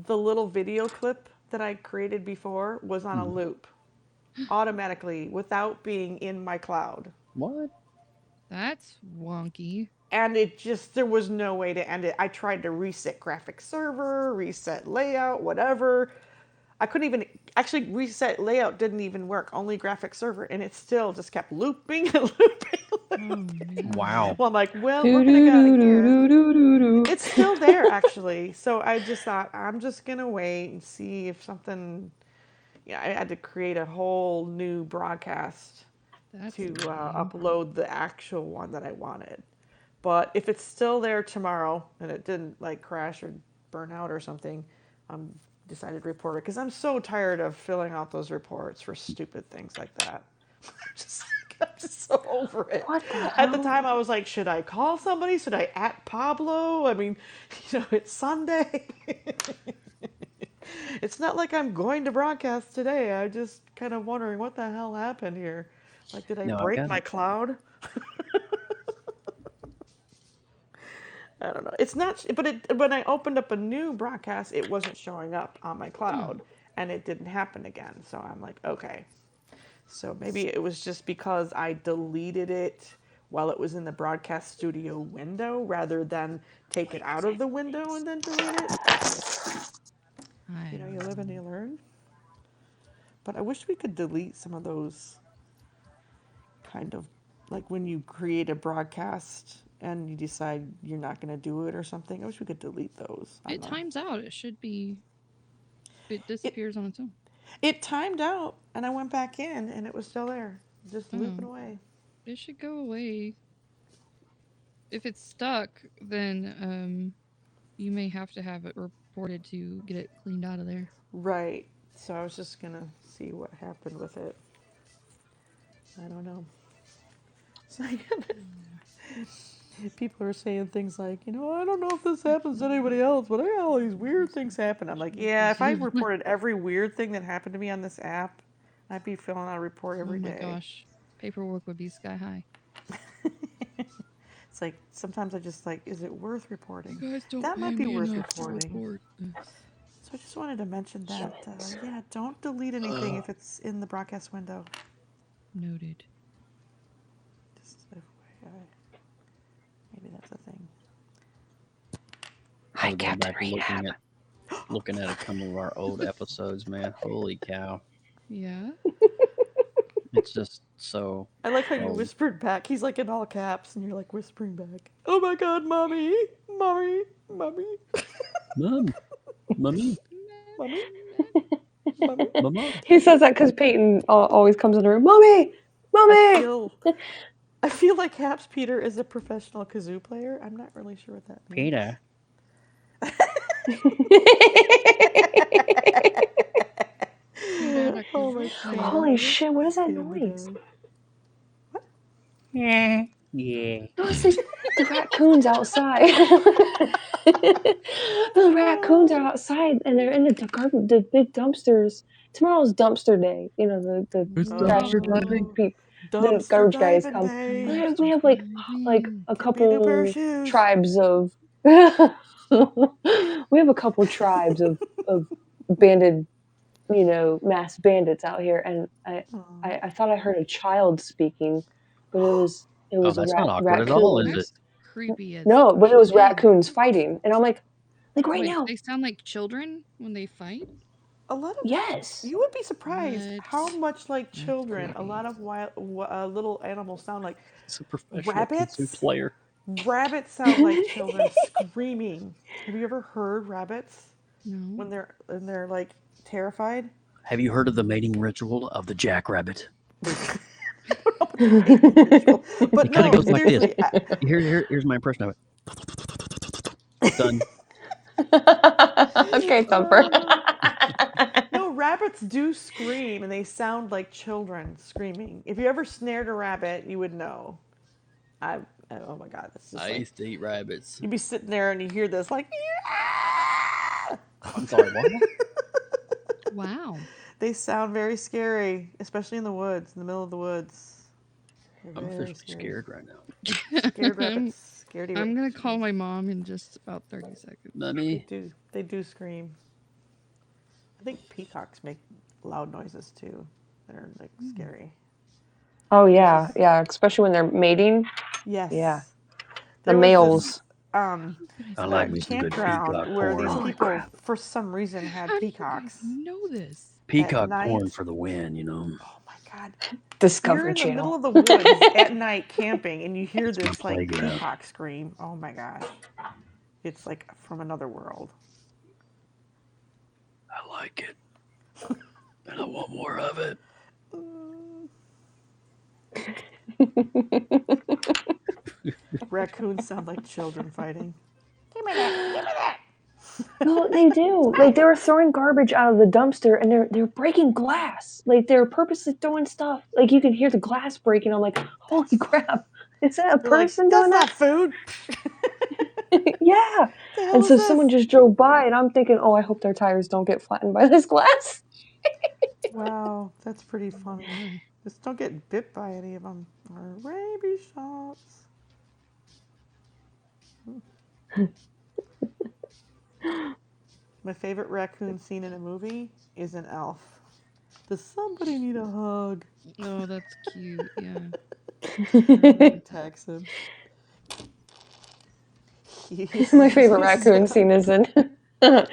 the little video clip that I created before was on a loop automatically without being in my cloud. What? That's wonky. And there was no way to end it. I tried to reset graphic server, reset layout, whatever. I couldn't even actually reset layout, didn't even work, only graphic server, and it still just kept looping and looping. Wow. Well, I'm like, well, we're gonna go out of here. It's still there actually. So I just thought I'm just gonna wait and see if something. I had to create a whole new broadcast to upload the actual one that I wanted. But if it's still there tomorrow and it didn't like crash or burn out or something, I'm decided to report it because I'm so tired of filling out those reports for stupid things like that. I'm just so over it. What the hell? At the time, I was like, should I call somebody? Should I at Pablo? I mean, it's Sunday. It's not like I'm going to broadcast today. I'm just kind of wondering what the hell happened here. Like, did I break my cloud? I don't know. It's not, but when I opened up a new broadcast, it wasn't showing up on my cloud, and it didn't happen again. So I'm like, okay. So maybe it was just because I deleted it while it was in the broadcast studio window rather than take it out of the window and then delete it. You live and you learn. But I wish we could delete some of those kind of, like when you create a broadcast and you decide you're not going to do it or something. I wish we could delete those. It times out. It should be. It disappears on its own. It timed out, and I went back in, and it was still there, just looping away. It should go away. If it's stuck, then you may have to have it reported to get it cleaned out of there. Right. So I was just gonna see what happened with it. I don't know. People are saying things like, I don't know if this happens to anybody else, but I got all these weird things happen. I'm like, yeah, if I reported every weird thing that happened to me on this app, I'd be filling out a report every day. Oh my gosh. Paperwork would be sky high. It's like, sometimes I just like, is it worth reporting? You guys don't that might pay be me worth enough to reporting. report. So I just wanted to mention that, don't delete anything if it's in the broadcast window. Noted. Just FYI. Maybe that's a thing. I was going back looking at some of our old episodes, man. Holy cow. Yeah. It's just so. I like how you whispered back. He's like in all caps, and you're like whispering back. Oh my God, mommy, mommy, mommy, Mom, mommy, mommy, mommy, mama. He says that because Peyton always comes in the room, mommy, mommy. I feel like Haps Peter is a professional kazoo player. I'm not really sure what that means. Peter. Oh my God. Holy shit, what is that noise? What? Yeah. No, it's like the raccoons outside. The raccoons are outside and they're in the big dumpsters. Tomorrow's dumpster day. The dumpster diving? The garbage guys come. We have like a couple tribes of we have a couple tribes of banded, masked bandits out here, and I thought I heard a child speaking, but it was that's not awkward at all, is it? Creepy as no, but it was raccoons fighting, and I'm like right Wait, now. They sound like children when they fight? A lot of yes. You would be surprised how much like children a lot of little animals sound like. It's a professional kazoo player. Rabbits sound like children screaming. Have you ever heard rabbits? No. When they're like terrified. Have you heard of the mating ritual of the jackrabbit? But it kind of goes like this. Here's my impression of it. Done. Okay, Thumper. No, rabbits do scream, and they sound like children screaming. If you ever snared a rabbit, you would know. Oh my God, this is. I used to eat rabbits. You'd be sitting there and you hear this like. I'm sorry, what? Wow. They sound very scary, especially in the woods, in the middle of the woods. I'm officially scared right now. Scared rabbits. Scaredy I'm going to call my mom in just about 30 seconds. Mommy. They do scream. I think peacocks make loud noises too. They're like scary. Oh yeah, especially when they're mating. Yes. Yeah. There The males. I like me some good peacock where corn. these people, for some reason, had peacocks. How do you know this? Peacock corn for the win, Oh my God. Discovery You're in Channel. the middle of the woods at night camping, and you hear this like peacock scream. Oh my God. It's like from another world. I like it. And I want more of it. Raccoons sound like children fighting. Give me that. Give me that. No, they do. Like they were throwing garbage out of the dumpster, and they're breaking glass. Like they're purposely throwing stuff. Like you can hear the glass breaking. I'm like, holy crap! Is that a They're like, person that's doing not that? food. Yeah. The hell And is so this? someone just drove by, and I'm thinking, oh, I hope their tires don't get flattened by this glass. Wow, that's pretty funny. Just don't get bit by any of them. Or rabies shots. My favorite raccoon scene in a movie is an Elf. Does somebody need a hug? Oh, that's cute. Yeah. He tags him. My favorite raccoon scene is in the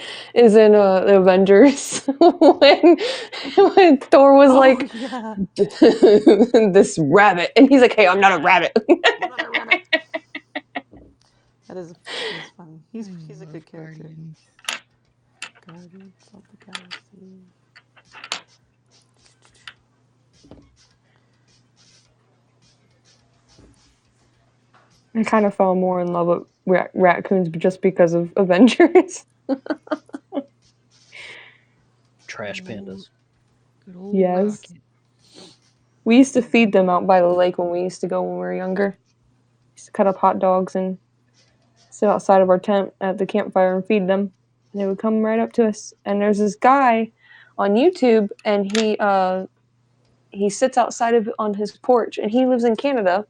Avengers when Thor was like, yeah. this rabbit, and he's like, hey, I'm not a rabbit. That is funny. He's a good character. Guardians. Guardians of the Galaxy. I kind of fell more in love with raccoons just because of Avengers. Trash pandas. Good old Yes. Rocket. We used to feed them out by the lake when we used to go when we were younger. We used to cut up hot dogs and sit outside of our tent at the campfire and feed them. And they would come right up to us. And there's this guy on YouTube, and he sits outside on his porch, and he lives in Canada.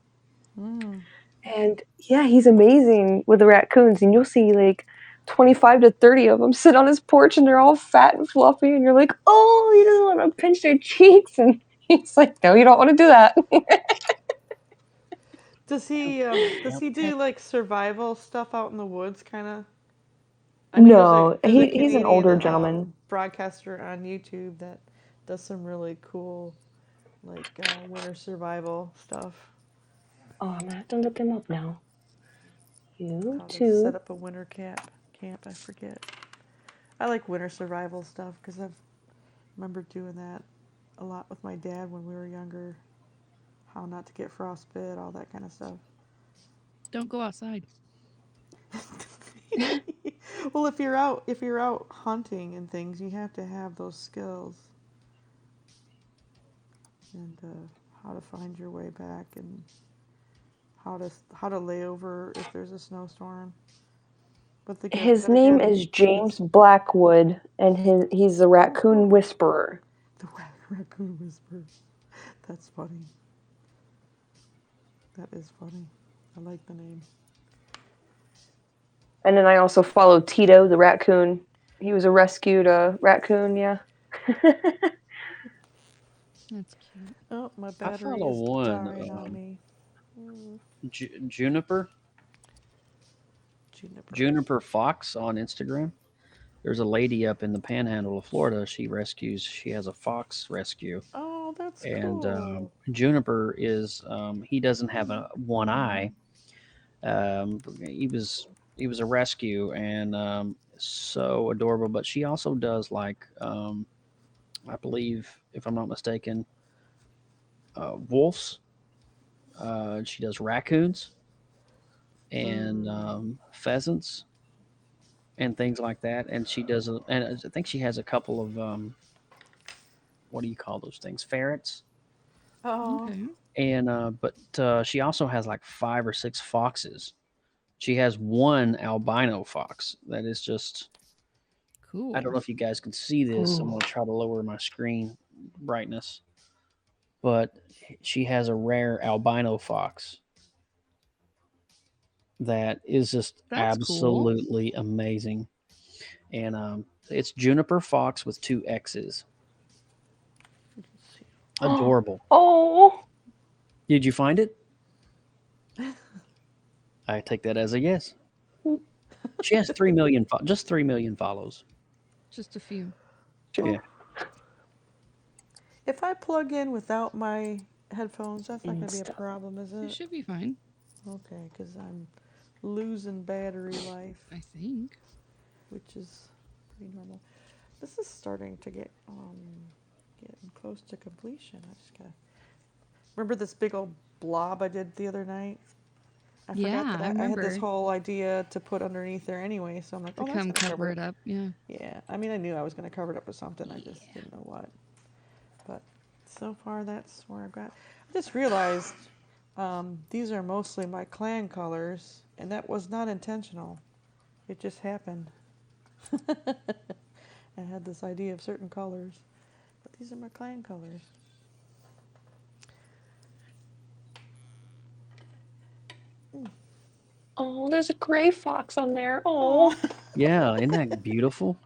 And yeah, he's amazing with the raccoons. And you'll see like 25 to 30 of them sit on his porch, and they're all fat and fluffy. And you're like, oh, he doesn't want to pinch their cheeks. And he's like, no, you don't want to do that. Does he do like survival stuff out in the woods, kind of? No, there's a he's an older gentleman. broadcaster on YouTube that does some really cool, like winter survival stuff. Oh, I'm gonna have to look him up now. How to set up a winter camp. I forget. I like winter survival stuff because I've remember doing that a lot with my dad when we were younger. How not to get frostbite, all that kind of stuff. Don't go outside. Well, if you're out hunting and things, you have to have those skills and how to find your way back and how to lay over if there's a snowstorm. But his name is James Blackwood, and he's a raccoon whisperer. The raccoon whisperer. That's funny. That is funny. I like the name. And then I also followed Tito, the raccoon. He was a rescued raccoon, yeah. That's cute. Oh, my I battery follow is one, dying on me. Juniper Fox on Instagram. There's a lady up in the panhandle of Florida. She has a fox rescue. Oh, that's And cool. Juniper is, he doesn't have one eye. He was a rescue and so adorable. But she also does like, I believe, if I'm not mistaken, wolves. She does raccoons and pheasants and things like that. And she does, and I think she has a couple of what do you call those things? Ferrets. Oh. Okay. And but she also has like 5 or 6 foxes. She has one albino fox that is just cool. I don't know if you guys can see this. I'm going to try to lower my screen brightness. But she has a rare albino fox that is just absolutely amazing. And it's Juniper Fox with 2 X's. Adorable. Oh. Did you find it? I take that as a yes. She has 3 million, just 3 million follows. Just a few. Yeah. If I plug in without my headphones, that's not going to be a problem, is it? It should be fine. Okay, because I'm losing battery life. I think. Which is pretty normal. This is starting to getting close to completion. I just gotta remember this big old blob I did the other night. I Yeah, forgot I that I had this remember. whole idea to put underneath there anyway, so I'm like, To oh, that's come gonna cover it up. Yeah. Yeah, I mean, I knew I was gonna cover it up with something. I just Yeah. didn't know what. But so far, that's where I've got. I just realized these are mostly my clan colors, and that was not intentional. It just happened. I had this idea of certain colors, but these are my clan colors. Oh, there's a gray fox on there. Oh. Yeah, isn't that beautiful?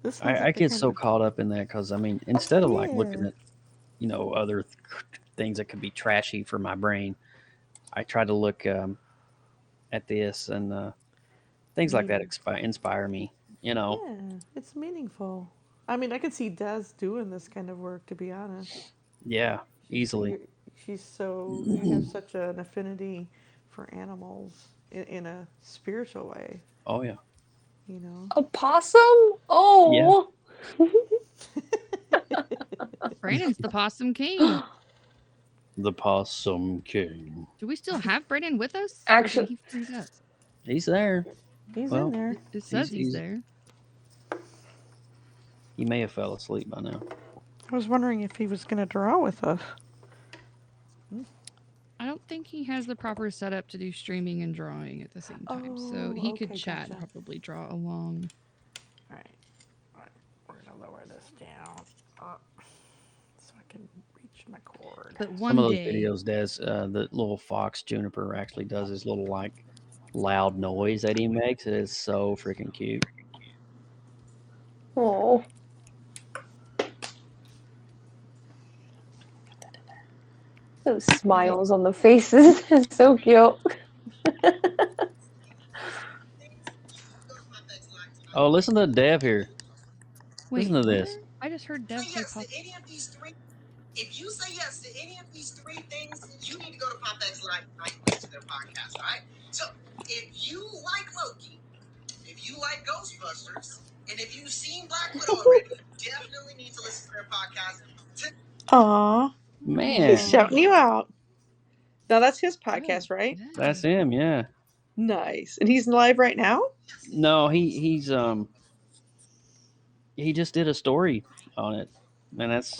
This one's I like the get kind so of caught up in that because I mean, instead of like looking yeah. at other things that could be trashy for my brain, I try to look at this and things like that Meaning. inspire me. You know. Yeah, it's meaningful. I mean, I could see Des doing this kind of work, to be honest. Yeah, easily. You have such an affinity for animals in a spiritual way, Oh yeah. you know? A possum? Yeah. Oh. Brandon's the Possum King. The Possum King. Do we still have Brandon with us? Or did Actually, he freeze up? He's there. He's Well, in there. It says he's he's there. he may have fell asleep by now. I was wondering if he was going to draw with us. I don't think he has the proper setup to do streaming and drawing at the same time. So he could okay, chat and gotcha. probably draw along. All right. We're going to lower this down up so I can reach my cord. But Some one of those day, videos, the little fox Juniper actually does his little like loud noise that he makes. It is so freaking cute. oh. Those smiles on the faces. It's so cute. Oh, listen to Dev here. wait, Listen to what? this. I just heard Dev say pop. If you say yes to any of these three things, you need to go to PopX Live tonight and listen to their podcast, all right? So, if you like Loki, if you like Ghostbusters, and if you've seen Black Widow already, you definitely need to listen to their podcast. Aw. Man, He's shouting you out. Now, that's his podcast, right? that's him. Yeah. Nice. And he's live right now? No, he just did a story on it, and that's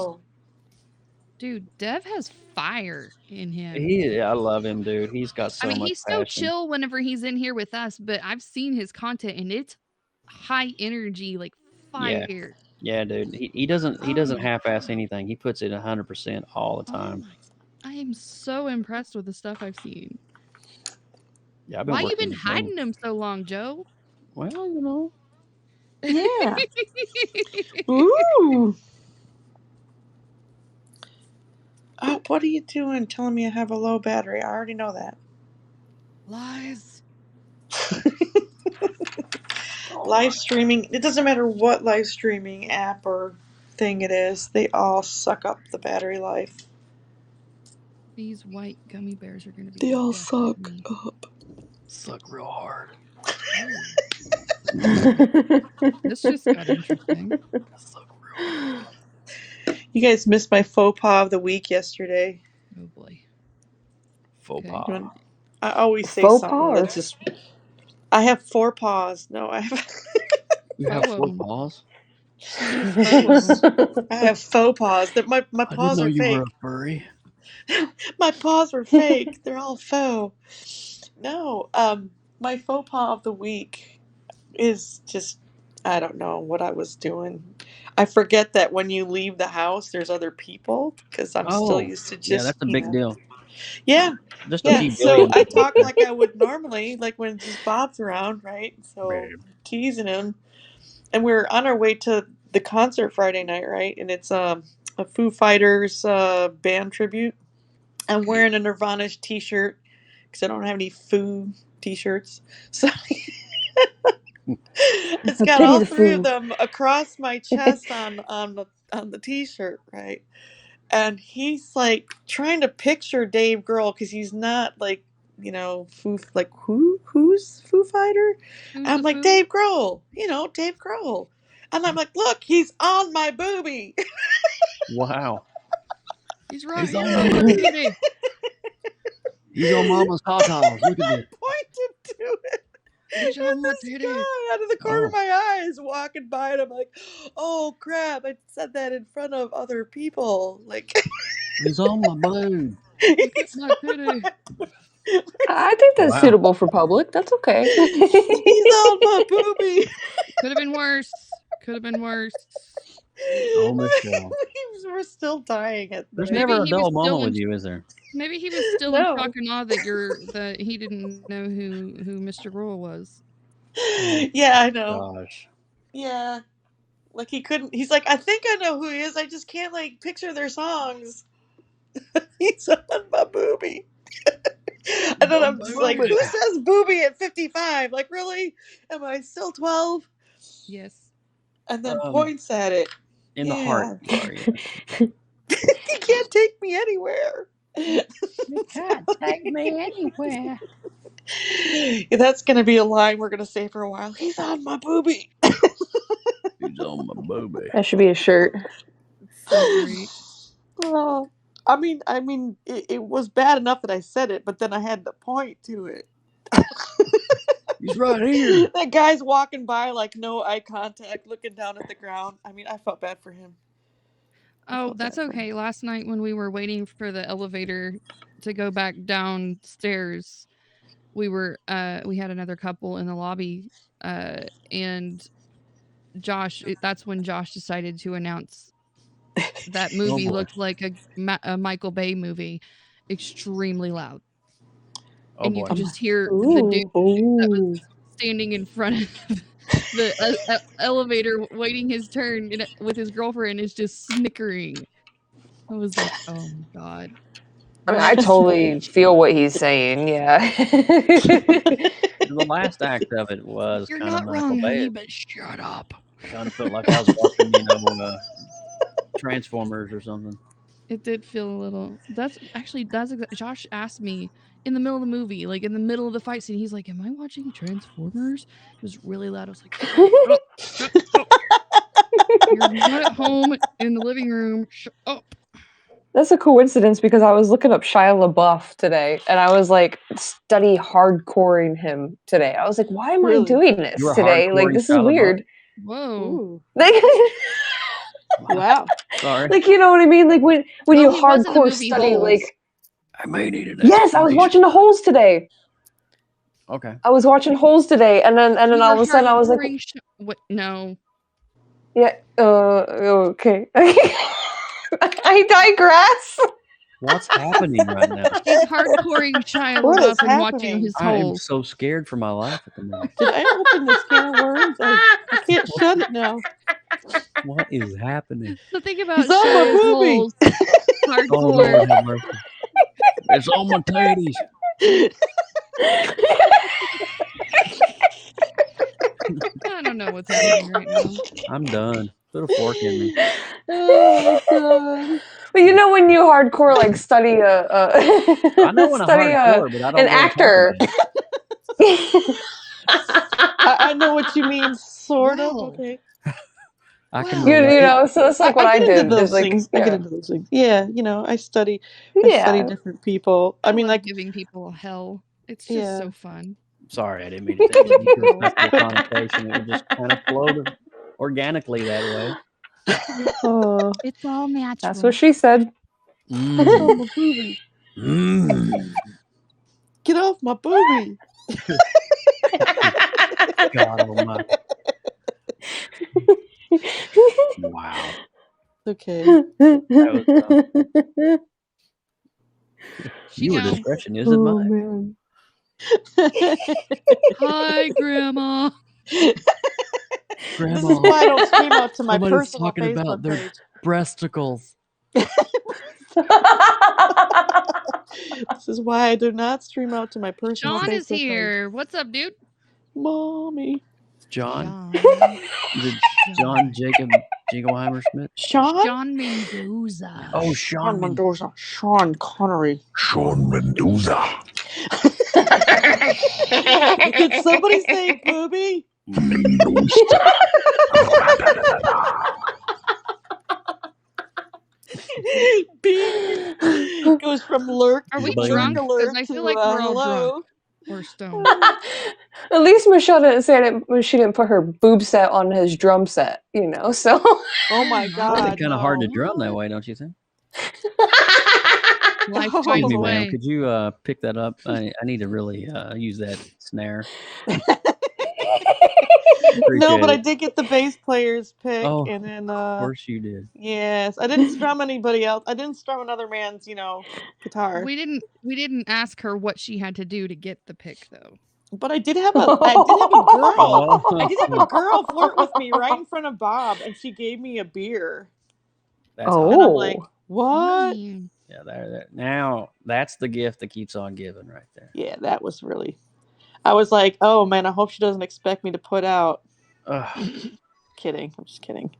Dude, Dev has fire in him. I love him, dude. He's got so much he's so passion. chill whenever he's in here with us, but I've seen his content and it's high energy, like fire. Yeah, dude. He doesn't half-ass anything. He puts it 100% all the time. I am so impressed with the stuff I've seen. Yeah, I've been Why you working been with him. hiding him so long, Joe? Well, Yeah. Ooh. Oh, what are you doing telling me I have a low battery? I already know that. Lies. Live streaming, it doesn't matter what live streaming app or thing it is, they all suck up the battery life. These white gummy bears are going to be. They all suck up. Suck real hard. This just got interesting. You guys missed my faux pas of the week yesterday. Oh boy. Faux pas. I always say Faux something pas. that's just. I have 4 paws. No, I have. You have 4 paws? I have faux paws. My paws are I didn't know you fake. were a furry. My paws were fake. They're all faux. No, my faux pas of the week is just, I don't know what I was doing. I forget that when you leave the house, there's other people because I'm still used to just. Yeah, that's a big deal. Yeah. Just a few So billion I people. talk like I would normally, like when just Bob's around, right? So teasing him. And we're on our way to the concert Friday night, right? And it's a Foo Fighters band tribute. I'm wearing a Nirvana t-shirt because I don't have any Foo t-shirts. So it's got all 3 of them across my chest on the t-shirt, right? And he's like trying to picture Dave Grohl because he's not like, who's Foo Fighter? And I'm like, Dave Grohl, Dave Grohl. And I'm like, look, he's on my boobie. Wow. He's right here on my boobie. He's on mama's tatas. Look at this. Pointed to it. He's on my This titty. guy out of the corner of Oh. my eye is walking by, and I'm like, "Oh crap! I said that in front of other people." Like, He's on my boob. Look at my titty. I think that's Wow. suitable for public. That's okay. he's on my boobie. Could have been worse. Could have been worse. On the show. We're still dying at There's the- Maybe never a he was dull still moment in- with you, is there? Maybe he was still No. in shock and awe that he didn't know who Mr. Gruel was. Yeah, I know. Gosh. Yeah. Like he couldn't. He's like, I think I know who he is. I just can't like picture their songs. He's on my boobie. And then I'm just like, who says booby at 55? Like, really? Am I still 12? Yes. And then points at it. In the heart. Sorry. You can't take me anywhere. You can't take me anywhere. Yeah, that's going to be a line we're going to say for a while. He's on my boobie. He's on my boobie. That should be a shirt. So great. Oh, I mean, it was bad enough that I said it, but then I had to point to it. He's right here. That guy's walking by, like, no eye contact, looking down at the ground. I mean, I felt bad for him. Oh, that's okay. Last night when we were waiting for the elevator to go back downstairs, we had another couple in the lobby, and that's when Josh decided to announce that movie looked like a Michael Bay movie, extremely loud. Oh, and you boy. could just hear the dude that was standing in front of the elevator waiting his turn with his girlfriend is just snickering. I was like, oh my god. I mean, I totally feel what he's saying. Yeah. The last act of it was You're kind not of wrong, Michael Bay. honey, but shut up. Kind of felt like I was watching, Transformers or something. It did feel a little. Josh asked me in the middle of the movie, like in the middle of the fight scene. He's like, "Am I watching Transformers?" It was really loud. I was like, "Shut up. You're not at home in the living room. Shut up." That's a coincidence because I was looking up Shia LaBeouf today, and I was like study hardcoring him today. I was like, why am I doing this today? Like, this is weird. Whoa. Wow. Sorry. Like, you know what I mean? Like when you he was in the hardcore movie study, Holes. like. I may need an Yes, I was watching the Holes today. Okay. I was watching Holes today, and then all of a sudden I was like, What? No. yeah, okay. I digress. What's happening right now? He's hardcoring Shia What is LaBeouf and watching happening? his I am holes. so scared for my life at the moment. Did I open this can of worms? I can't shut it now. What is happening? So think about He's on my Shia's boobie. holes. Oh, Lord Hardcore. have mercy. It's on my titties. I don't know what's happening right now. I'm done. Put a fork in me. Oh god. But you know when you hardcore like study I know when study I'm hardcore, but I don't an know what's actor. I know what you mean, sort of. Wow. Okay. I can You relate. know, so that's like what I get did. into those It's like, things. I yeah. get into those things. Yeah, I study Yeah. different people. I mean, love like, giving people hell. It's just Yeah. so fun. Sorry, I didn't mean to take it into a sexual connotation. It just kind of flowed organically that way. oh, It's all natural. That's what she said. Mm. Mm. get off my boobie. God almighty. Wow. Okay. That She Your know. discretion isn't Oh mine. man. Hi, Grandma. This is why I don't stream out to my Somebody's personal talking Facebook about their page. breasticles. This is why I do not stream out to my personal John Facebook is here. What's up, dude? page. Mommy. John? John. Is it John Jacob Jingleheimer Smith? Sean? John Mendoza. Oh, Sean Sean Mendoza. Sean Connery. Sean Mendoza. Did somebody say booby? Beep. Goes from lurk. Are we Bing. drunk? Because alert I feel to, like we're all hello. drunk or stoned. At least Michelle didn't say it. She didn't put her boob set on his drum set, you know. So. Oh my It's probably God, kind of hard to no. drum that way, don't you think? Life Excuse finds me, a ma'am. way. Could you pick that up? I need to really use that snare. No, but I Appreciate it. did get the bass player's pick, Oh, and then of course you did. yes, I didn't strum anybody else. I didn't strum another man's, guitar. We didn't ask her what she had to do to get the pick though. But I did have a girl. I did have a girl flirt with me right in front of Bob, and she gave me a beer. That's And I'm like, Oh. what? Yeah, there. Now that's the gift that keeps on giving, right there. Yeah, that was really. I was like, oh man, I hope she doesn't expect me to put out. Kidding. I'm just kidding.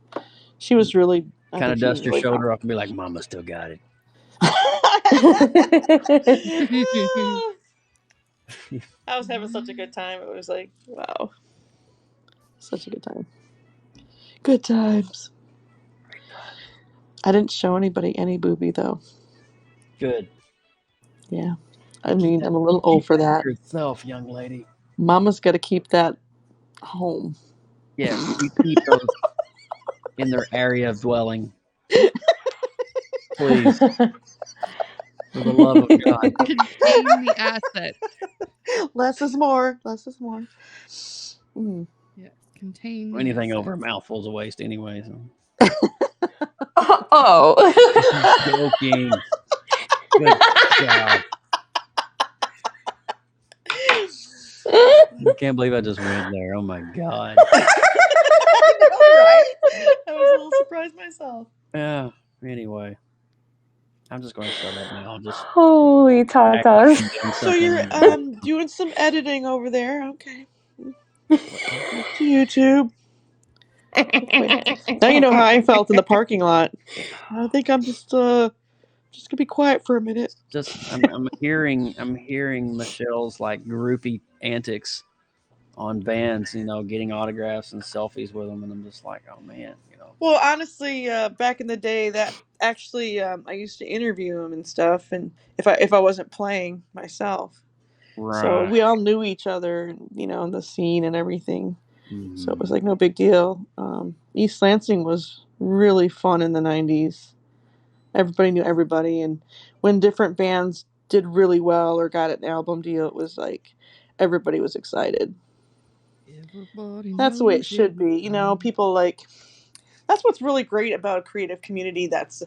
She was really. Kind of dust your shoulder off and be like, "Mama still got it." I was having such a good time. It was like, wow. Such a good time. Good times. I didn't show anybody any boobie, though. Good. Yeah. I mean, I'm a little old for that. Yourself, young lady. Mama's got to keep that home. Yes, you keep those in their area of dwelling. Please. For the love of God. Contain the asset. Less is more. Less is more. Mm. Yes, contain the Anything asset. over a mouthful's a waste anyway. So. Oh. Joking. Good job. I can't believe I just went there. Oh my God. I know, right? I was a little surprised myself. Yeah. Anyway. I'm just going to shut up now. Just holy tatas. So you're doing some editing over there, okay? To YouTube. Now you know how I felt in the parking lot. I think I'm just gonna be quiet for a minute. I'm hearing Michelle's like groupie antics on bands, getting autographs and selfies with them, and I'm just like, oh man, Well, honestly, back in the day, that actually I used to interview them and stuff, and if I wasn't playing myself, so we all knew each other, in the scene and everything. Mm-hmm. So it was like no big deal. East Lansing was really fun in the 90s. Everybody knew everybody, and when different bands did really well or got an album deal, it was like everybody was excited. That's the way it should be. People like. That's what's really great about a creative community that's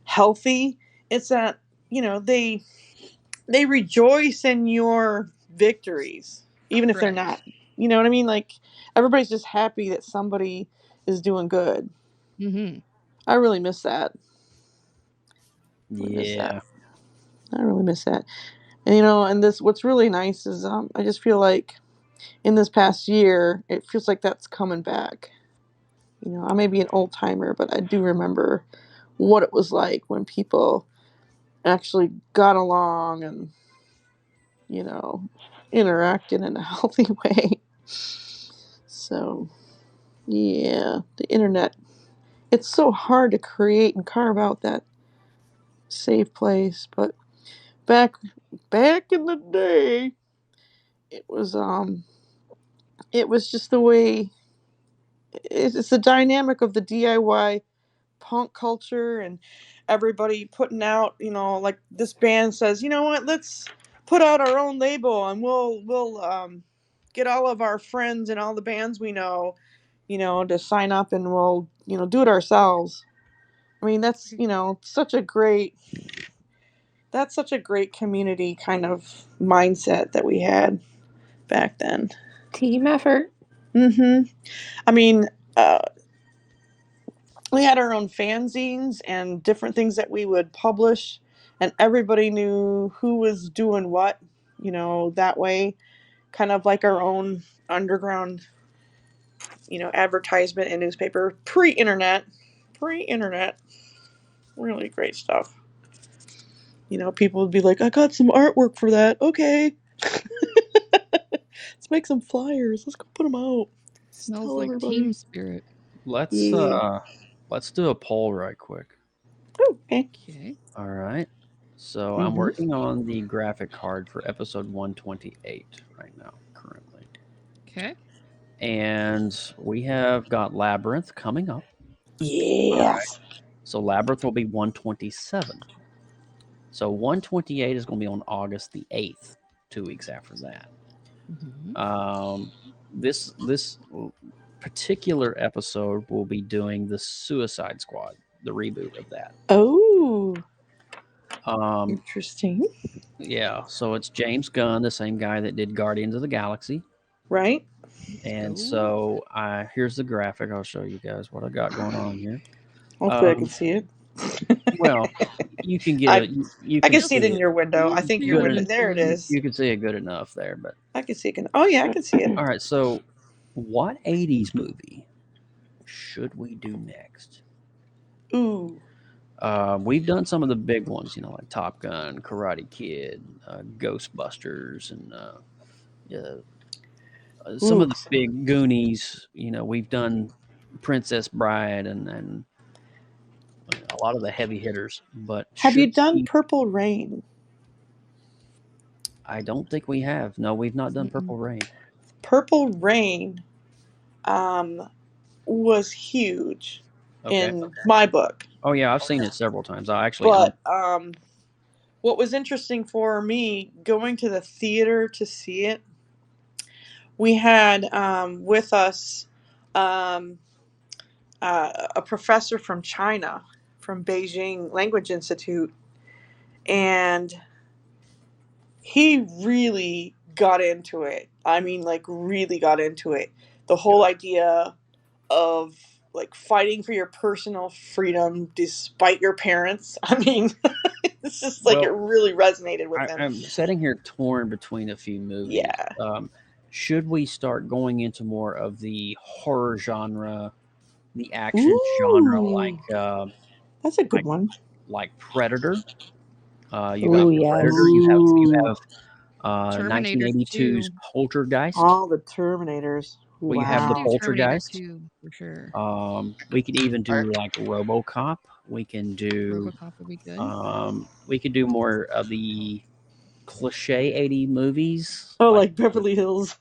healthy. It's that, they rejoice in your victories, even if they're not. You know what I mean? Like, everybody's just happy that somebody is doing good. Mm-hmm. I really miss that. I really miss that. And, and what's really nice is I just feel like in this past year, it feels like that's coming back. I may be an old timer, but I do remember what it was like when people actually got along and, interacted in a healthy way. So, yeah, the internet, it's so hard to create and carve out that safe place. But back in the day, it was just the way, it's the dynamic of the DIY punk culture and everybody putting out, like this band says, you know what, let's put out our own label and we'll get all of our friends and all the bands we know, to sign up, and we'll, do it ourselves. I mean, that's, such a great community kind of mindset that we had back then. Team effort. Mm-hmm. I mean, we had our own fanzines and different things that we would publish, and everybody knew who was doing what, that way, kind of like our own underground, advertisement and newspaper, pre-internet, really great stuff. People would be like, I got some artwork for that. Okay. Let's make some flyers. Let's go put them out. Smells like team spirit. Let's do a poll right quick. Okay. All right. So I'm working on the graphic card for episode 128 right now, currently. Okay. And we have got Labyrinth coming up. Yes. So Labyrinth will be 127. So 128 is going to be on August the 8th, 2 weeks after that. This particular episode will be doing the Suicide Squad, the reboot of that. Oh. Interesting. Yeah, so it's James Gunn, the same guy that did Guardians of the Galaxy. Right. And so here's the graphic. I'll show you guys what I got going on here. Hopefully I can see it. Well, you can get I can see it in your window. I think your window. There it is. You can see it good enough there, but I can see it. Oh yeah, I can see it. All right, so what 80s movie should we do next? Ooh. We've done some of the big ones, like Top Gun, Karate Kid, Ghostbusters, and some of the big Goonies. We've done Princess Bride and a lot of the heavy hitters. But have you done Purple Rain? I don't think we have. No, we've not done Purple Rain. Purple Rain was huge in my book. Oh yeah, I've seen it several times. But what was interesting for me going to the theater to see it, we had with us a professor from China, from Beijing Language Institute, and he really got into it. I mean, like really got into it. The whole idea of like fighting for your personal freedom despite your parents. I mean, it's just like it really resonated with him. I'm sitting here torn between a few movies. Yeah. Should we start going into more of the horror genre, the action genre, like that's a good one, like Predator? You got Predator. You have 1982's Poltergeist. All the Terminators. Well, you have the Poltergeist. For sure. We could even do like RoboCop. We can do RoboCop would be good. We could do more of the cliche 80 movies. Oh, like Beverly Hills.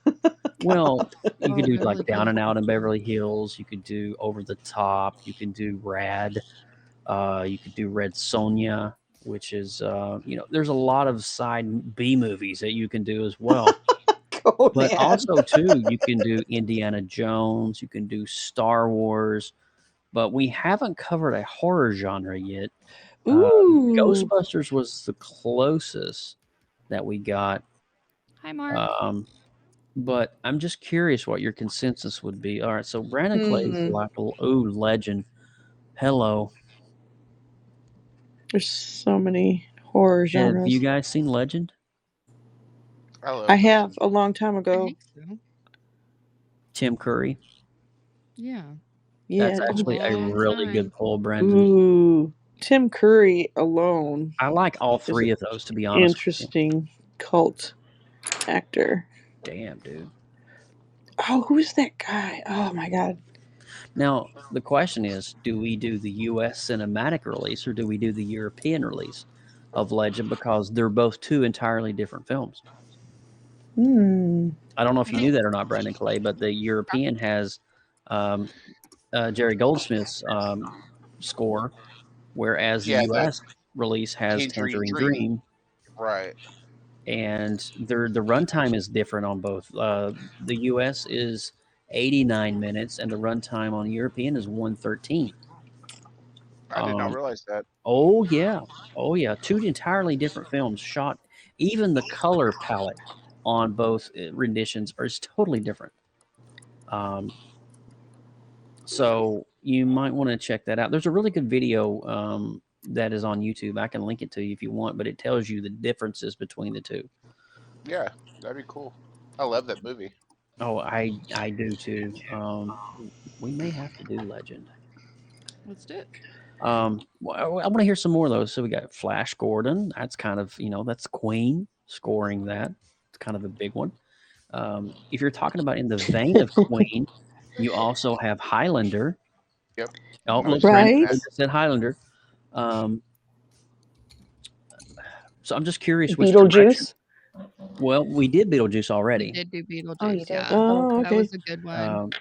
Well, you could do like Down and Out in Beverly Hills. You could do Over the Top. You can do Rad. You could do Red Sonja, which is there's a lot of side B movies that you can do as well. But also too, you can do Indiana Jones. You can do Star Wars. But we haven't covered a horror genre yet. Ghostbusters was the closest that we got. Hi, Mark. But I'm just curious what your consensus would be. All right, so Brandon Clay's like, Legend. Hello. There's so many horror genres. Have you guys seen Legend? I have a long time ago. I think so. Tim Curry. Yeah. That's actually a really good pull, Brandon. Ooh, Tim Curry alone. I like all three of those, to be honest. Interesting cult actor. Damn, dude. Oh, who's that guy? Oh my God. Now, the question is, do we do the U.S. cinematic release or do we do the European release of Legend? Because they're both two entirely different films. I don't know if you knew that or not, Brandon Clay, but the European has Jerry Goldsmith's score, whereas the U.S. release has Tangerine Dream. Right. And the runtime is different on both. The U.S. is 89 minutes, and the runtime on European is 113. I did not realize that. Oh yeah. Two entirely different films shot. Even the color palette on both renditions is totally different. So you might want to check that out. There's a really good video that is on YouTube. I can link it to you if you want, but it tells you the differences between the two. Yeah, that'd be cool. I love that movie. Oh, I do too. We may have to do Legend. Let's do it. I want to hear some more of those. So we got Flash Gordon. That's kind of, that's Queen scoring that. It's kind of a big one. If you're talking about in the vein of Queen, you also have Highlander. Yep. Oh, look, right. I said Highlander. So I'm just curious which direction. Beetlejuice. Well, we did Beetlejuice We already. did do Beetlejuice. Oh, you did? Yeah. Oh, That okay. was a good one.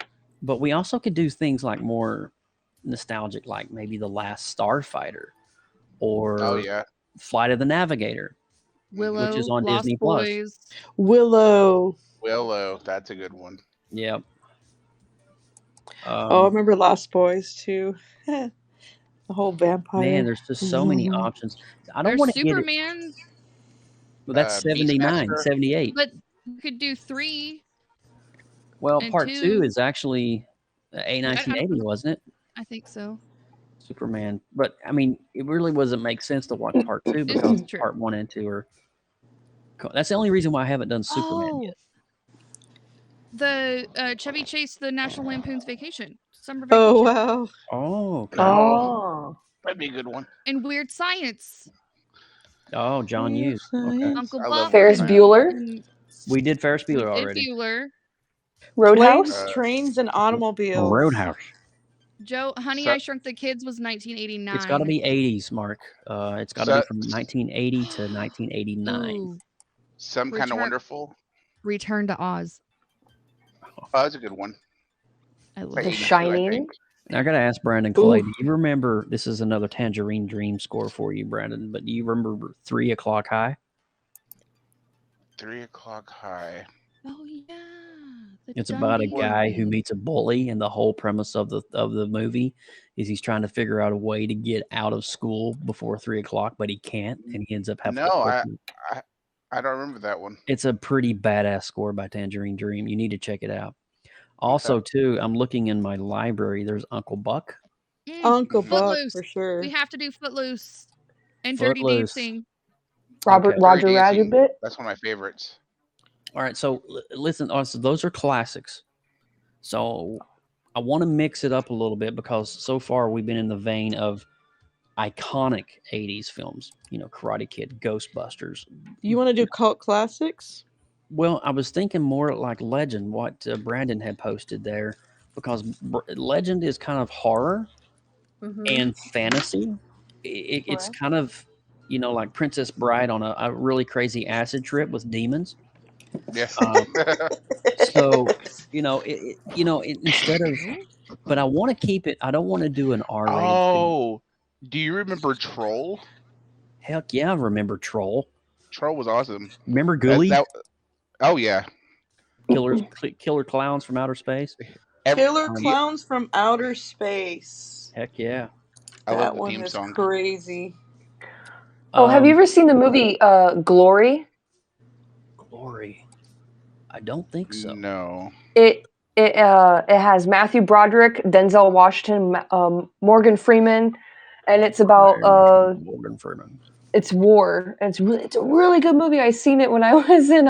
But we also could do things like more nostalgic, like maybe The Last Starfighter or Oh yeah. Flight of the Navigator, Willow, which is on Lost Disney Boys. Willow. Willow, that's a good one. Yep. Oh, I remember Lost Boys too. The whole vampire. Man, there's just so many options. I don't There's want to hit it. Superman, Well, that's 79, Beastmaster. 78. but you could do 3 Well, and part 2 2. is actually a 1980, wasn't it? I think so. Superman. But I mean, it really doesn't make sense to watch part 2 This because is true. part 1 and 2 are. That's the only reason why I haven't done Superman Oh, yet. the Chevy Chase, the National Lampoon's Vacation, Summer Vacation, Oh wow. Oh, okay. Oh. That'd be a good one. and Weird Science. Oh, John Hughes. Okay. Uncle I Buck. love Ferris that. Bueller. and We did Ferris we Bueller did already. Bueller. Roadhouse. Planes, trains, and automobiles. Roadhouse. Joe, Honey, So- I Shrunk the Kids was 1989. It's got to be 80s, Mark. It's got to be from 1980 to 1989. Ooh, Some Kind of Return- Wonderful. Return to Oz. Oh, that's a good one. I love Like The it. 82, I Shining. think. Now, I got to ask Brandon Clay, Ooh. do you remember, this is another Tangerine Dream score for you, Brandon, but do you remember 3 O'Clock High? 3 O'Clock High. Oh yeah. the It's about a dummy guy who movie. meets a bully, and the whole premise of the movie is he's trying to figure out a way to get out of school before 3 o'clock, but he can't, and he ends up having to No, quit. I don't remember that one. It's a pretty badass score by Tangerine Dream. You need to check it out. Also, too, I'm looking in my library. There's Uncle Buck. Uncle Buck Footloose. for sure. We have to do Footloose and Dirty Footloose. Dancing. Roger Dirty Dancing, Rabbit. That's one of my favorites. All right, so listen, also, those are classics. So I want to mix it up a little bit because so far we've been in the vein of iconic 80s films. You know, Karate Kid, Ghostbusters. You want to do cult classics? Well, I was thinking more like Legend, what Brandon had posted there, because Legend is kind of horror and fantasy. It's kind of, you know, like Princess Bride on a really crazy acid trip with demons. Yeah. So, instead of, but I want to keep it. I don't want to do an R-rated film. Oh, do you remember Troll? Heck yeah, I remember Troll. Troll was awesome. Remember Ghoulie? Oh yeah. Killer clowns from outer space. Killer Clowns from Outer Space. Heck yeah. I That love the one theme is song. crazy. Oh, have you ever seen the movie Glory? Glory. I don't think so. No. It has Matthew Broderick, Denzel Washington, Morgan Freeman, and it's about Morgan Freeman. It's war. And it's a really good movie. I seen it when I was in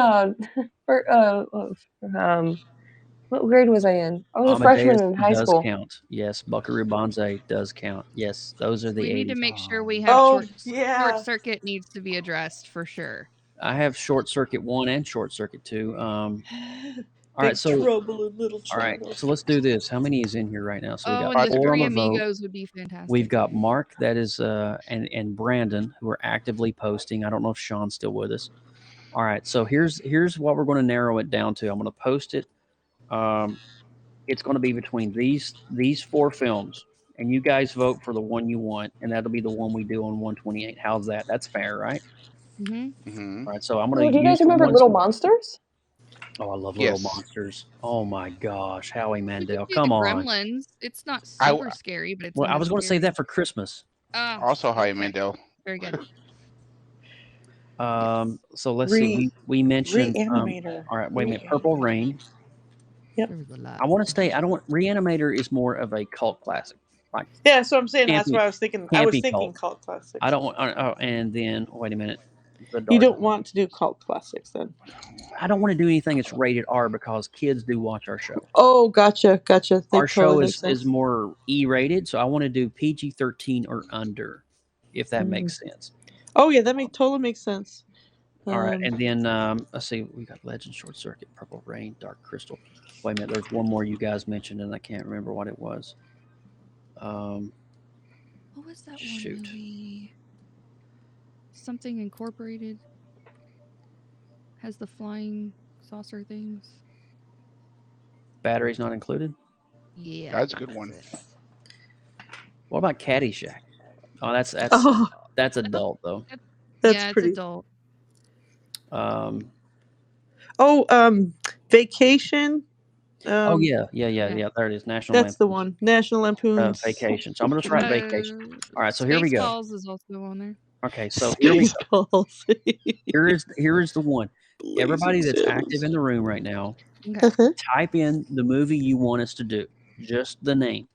what grade was I in? I was a freshman in high school. Count. Yes, Buckaroo Banzai does count. Yes, those are the 80s. We need to make sure we have Short Circuit needs to be addressed for sure. I have Short Circuit 1 and Short Circuit 2. All right, so Trouble in Little all China. right, so let's do this. How many is in here right now? So we got and the 4 Three on the vote. Amigos would be fantastic. We've got Mark, that is, and Brandon, who are actively posting. I don't know if Sean's still with us. All right, so here's what we're going to narrow it down to. I'm going to post it. It's going to be between these 4 films, and you guys vote for the one you want, and that'll be the one we do on 128. How's that? That's fair, right? Mm-hmm. All right, so I'm going to. Do you guys remember Little Monsters? Oh, I love Little Monsters. Oh my gosh, Howie Mandel, Do come the on. Gremlins. It's not super scary, but it's. Well, I was going to say that for Christmas. Also, Howie Mandel. Very good. So let's see. We mentioned. Reanimator. All right, wait a minute. Purple Rain. Yep. I want to stay. I don't want. Reanimator is more of a cult classic. Like, Yeah, so I'm saying that's campy- what I was thinking. I was campy thinking cult. cult classics. I don't want. Oh, and then wait a minute. You don't want to do cult classics then. I don't want to do anything that's rated R because kids do watch our show. Oh, gotcha. That Our show totally makes is sense. more E-rated, so I want to do PG-13 or under, if that makes sense. Oh yeah, that totally makes sense. All right, and then let's see, we got Legend, Short Circuit, Purple Rain, Dark Crystal. Wait a minute, there's one more you guys mentioned, and I can't remember what it was. What was that one movie? something incorporated. Has the flying saucer things. Batteries not included? Yeah. That's a good one. What about Caddyshack? Oh, that's adult though. That's yeah, pretty. it's adult. Vacation. Oh yeah. There it is. National That's the Lampoon's one. National Lampoon's Vacation. So I'm gonna try Vacation. All right, so here we go. Spaceballs is also on there. Okay, so here we go. Spaceballs. Here is the one. Everybody that's active in the room right now, type in the movie you want us to do, just the name,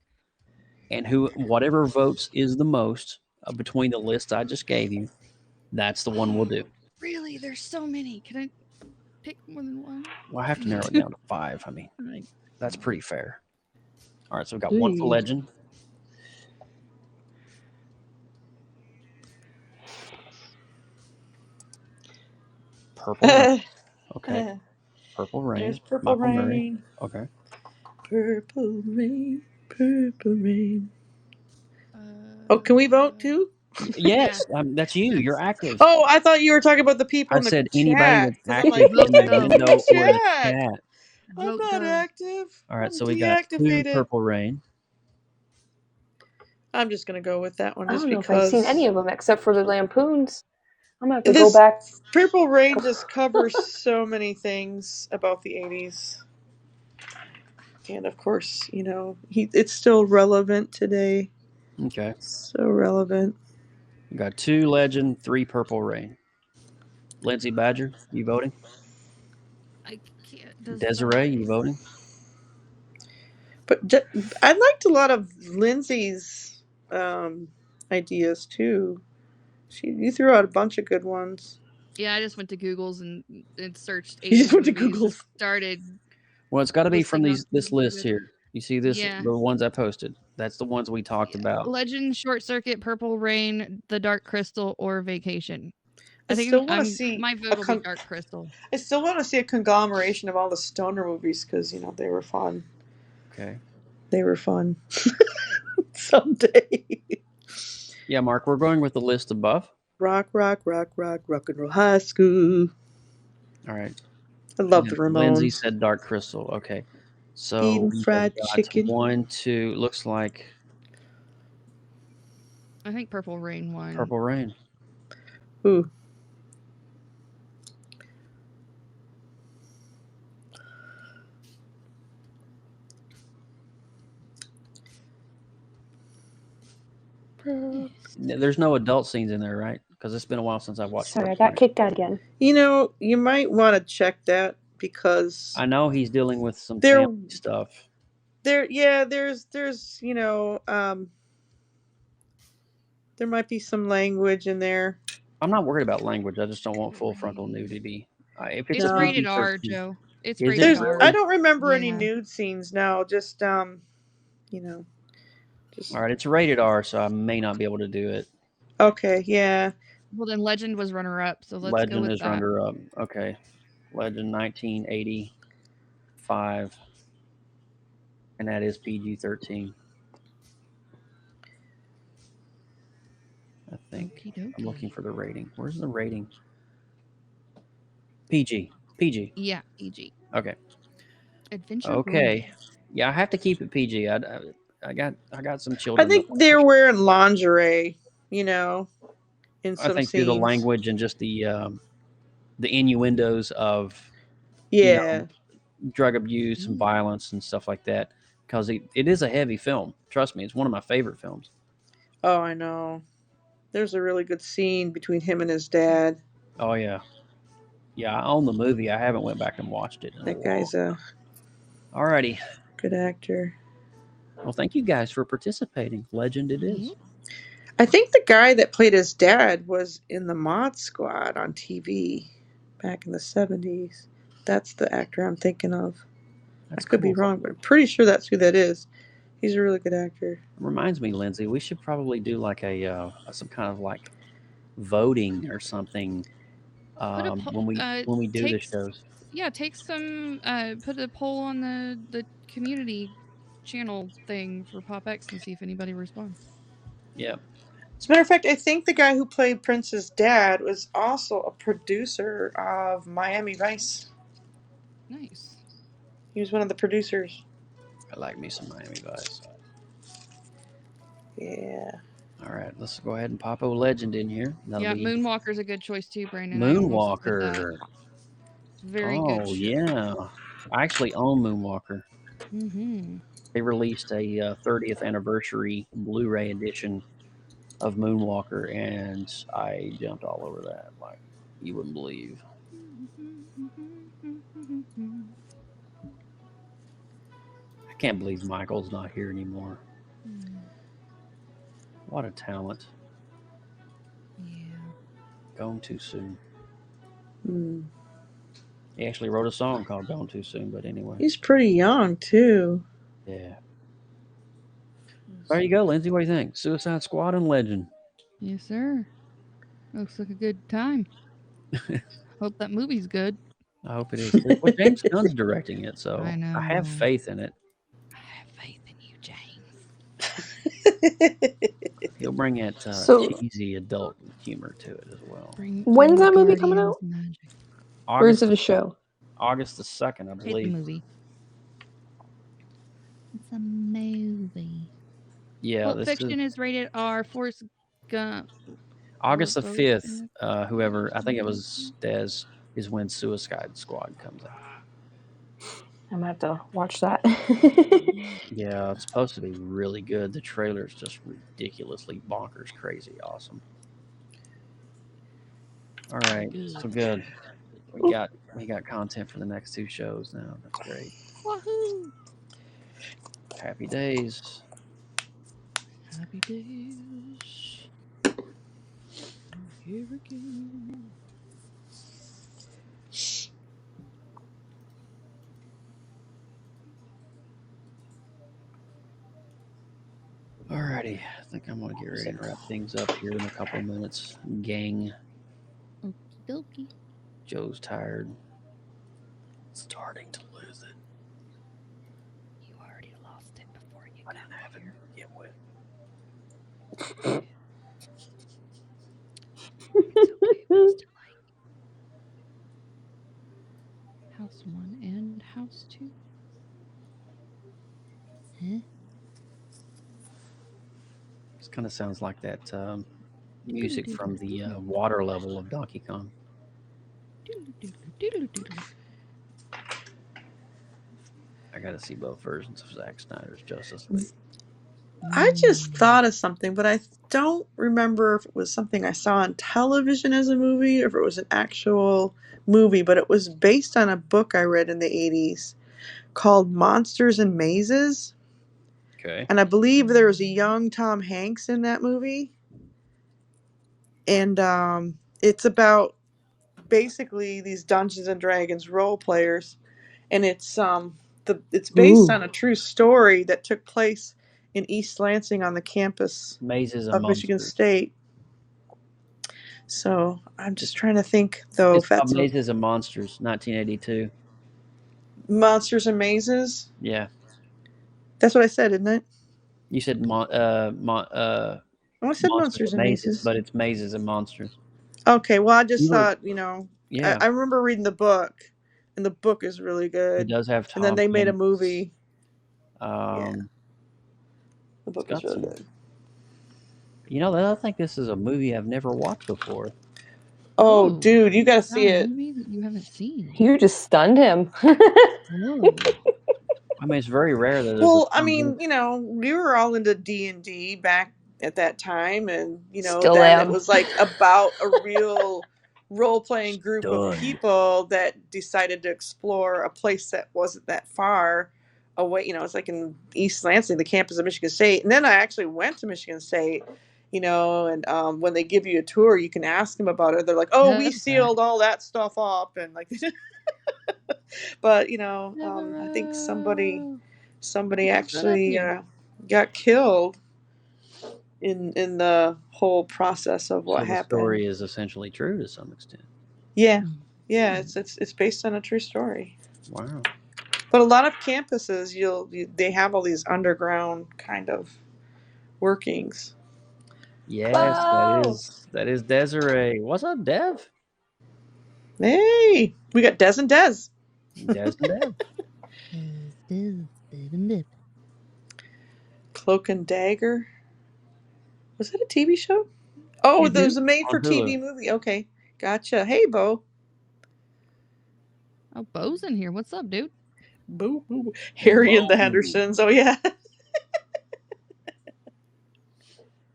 and whatever votes is the most between the lists I just gave you. That's the one we'll do. Really? There's so many. Can I pick more than one? Well, I have to narrow it down to 5. I mean, that's pretty fair. All right, so we've got one for Legend. Purple Rain. Okay. Purple Rain. There's Purple Michael Rain. Murray. Okay. Purple Rain. Purple Rain. Can we vote too? Yes, that's you. You're active. Oh, I thought you were talking about the people I in the said chat. anybody that's 'Cause I'm active like, in the window or the chat. chat. I'm not active. All right, I'm so we got 2 deactivated. Purple Rain. I'm just gonna go with that one I just don't know because. if I've seen any of them except for the Lampoons. I'm gonna have to go back. Purple Rain just covers so many things about the 80s. And of course, it's still relevant today. Okay. So relevant. We got 2 Legend, 3 Purple Rain. Lindsay Badger, you voting? I can't. Desiree, you voting? But I liked a lot of Lindsay's ideas too. You threw out a bunch of good ones. Yeah, I just went to Google's and searched. You just went to Google's. Started. Well, it's got to be from this list here. You see this? Yeah. The ones I posted. That's the ones we talked about. Legend, Short Circuit, Purple Rain, The Dark Crystal, or Vacation. I think still want to see my vote will be Dark Crystal. I still want to see a conglomeration of all the stoner movies because they were fun. Okay. They were fun. Someday. Yeah, Mark, we're going with the list above. Rock and roll high school. All right. I love the Ramones. Lindsay said Dark Crystal. Okay. So eating fried chicken. 1, 2. Looks like. I think Purple Rain won. Purple Rain. Ooh. There's no adult scenes in there, right? Because it's been a while since I've watched. Sorry, I got kicked out again. You might want to check that because I know he's dealing with some family stuff. There's there might be some language in there. I'm not worried about language. I just don't want full frontal nudity. If it's rated R, Joe. It's rated R. I don't remember any nude scenes now. Just All right, it's rated R, so I may not be able to do it. Okay, yeah. Well, then Legend was runner-up, so let's Legend go with is that. runner-up. Okay. Legend 1985. And that is PG-13. I think. I'm looking for the rating. Where's the rating? PG. Yeah, PG. Okay. Adventure. Okay. Yeah, I have to keep it PG. I got some children. I think they're wearing lingerie, in some I think scenes. through the language and just the innuendos of drug abuse and violence and stuff like that, because it is a heavy film. Trust me, it's one of my favorite films. Oh, I know. There's a really good scene between him and his dad. Oh yeah, I own the movie. I haven't went back and watched it. That guy's a alrighty good actor. Well, thank you guys for participating. Legend it is. I think the guy that played his dad was in the Mod Squad on TV back in the 70s. That's the actor I'm thinking of. I could be wrong, but I'm pretty sure that's who that is. He's a really good actor. Reminds me, Lindsay, we should probably do like some kind of like voting or something when we do the shows. Yeah, take some. Put a poll on the community channel thing for POPX and see if anybody responds. Yeah. As a matter of fact, I think the guy who played Prince's dad was also a producer of Miami Vice. Nice. He was one of the producers. I like me some Miami Vice. Yeah. All right, let's go ahead and pop a legend in here. That'll be Moonwalker's a good choice too, Brandon. I almost did that. Moonwalker. It's very good. Oh yeah, I actually own Moonwalker. Mm-hmm. They released a 30th anniversary Blu-ray edition of Moonwalker, and I jumped all over that like you wouldn't believe. I can't believe Michael's not here anymore. What a talent. Yeah. Gone too soon. Hmm. He actually wrote a song called Gone Too Soon, but anyway. He's pretty young, too. Yeah. There you go, Lindsay. What do you think? Suicide Squad and Legend. Yes, sir. Looks like a good time. Hope that movie's good. I hope it is too. Well, James Gunn's directing it, so I know. I have faith in it. I have faith in you, James. He'll bring that cheesy adult humor to it as well. When's that movie coming out? Or is it a show? August the 2nd, I believe. It's a movie. It's a movie. Yeah, Pulp Fiction is rated R. Forrest Gump. August the 5th, whoever, I think it was Des, is when Suicide Squad comes out. I'm going to have to watch that. Yeah, it's supposed to be really good. The trailer's just ridiculously bonkers, crazy, awesome. All right, so good. We got content for the next 2 shows now. That's great. Wahoo! Happy days. Happy days. Here again. Alrighty, I think I'm gonna get ready to wrap things up here in a couple of minutes. Gang. Okie dokie. Joe's tired. Starting to lose it. You already lost it before you got here. Get wet. It's okay. We'll still like House 1 and House 2. Huh? This kind of sounds like that music from the water level of Donkey Kong. I gotta see both versions of Zack Snyder's Justice League. I just thought of something, but I don't remember if it was something I saw on television as a movie or if it was an actual movie, but it was based on a book I read in the 80s called Monsters and Mazes. Okay. And I believe there was a young Tom Hanks in that movie. And it's about basically these Dungeons and Dragons role players. And it's based on a true story that took place in East Lansing on the campus of Michigan State. So I'm just trying to think, though, if that's Mazes and Monsters, 1982. Monsters and Mazes. Yeah, that's what I said, isn't it? You said I said Monsters and Mazes, but it's Mazes and Monsters. Okay, well, I just thought, yeah. I remember reading the book, and the book is really good. It does have Tom and then they made a Hanks. movie. Yeah. The book is really good. I think this is a movie I've never watched before. Oh, dude, you gotta see it. A movie that you haven't seen. You just stunned him. I mean, it's very rare that. Well, I mean, we were all into D&D back at that time, and Still then am. it was like about a real role-playing group of people that decided to explore a place that wasn't that far away. It's like in East Lansing, the campus of Michigan State. And then I actually went to Michigan State, and when they give you a tour, you can ask them about it. They're like, "Oh, we sealed all that stuff up," and like. But I think somebody actually got killed in the whole process of what happened. The story is essentially true to some extent. Yeah, it's based on a true story. Wow. But a lot of campuses, they have all these underground kind of workings. Yes, that is Desiree. What's up, Dev? Hey, we got Des and Des. Des and Dev. Cloak and Dagger. Was that a TV show? Oh, there was a made-for-TV movie. Okay, gotcha. Hey, Bo. Oh, Bo's in here. What's up, dude? Boo, boo. Harry and the Hendersons. Oh, yeah.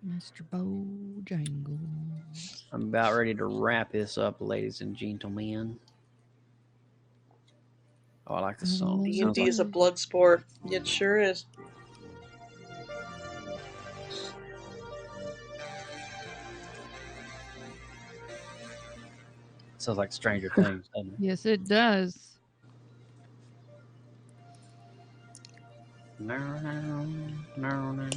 Mr. Bojangles. I'm about ready to wrap this up, ladies and gentlemen. Oh, I like the song. D&D is a blood sport. It sure is. Sounds like Stranger Things, doesn't it? Yes, it does.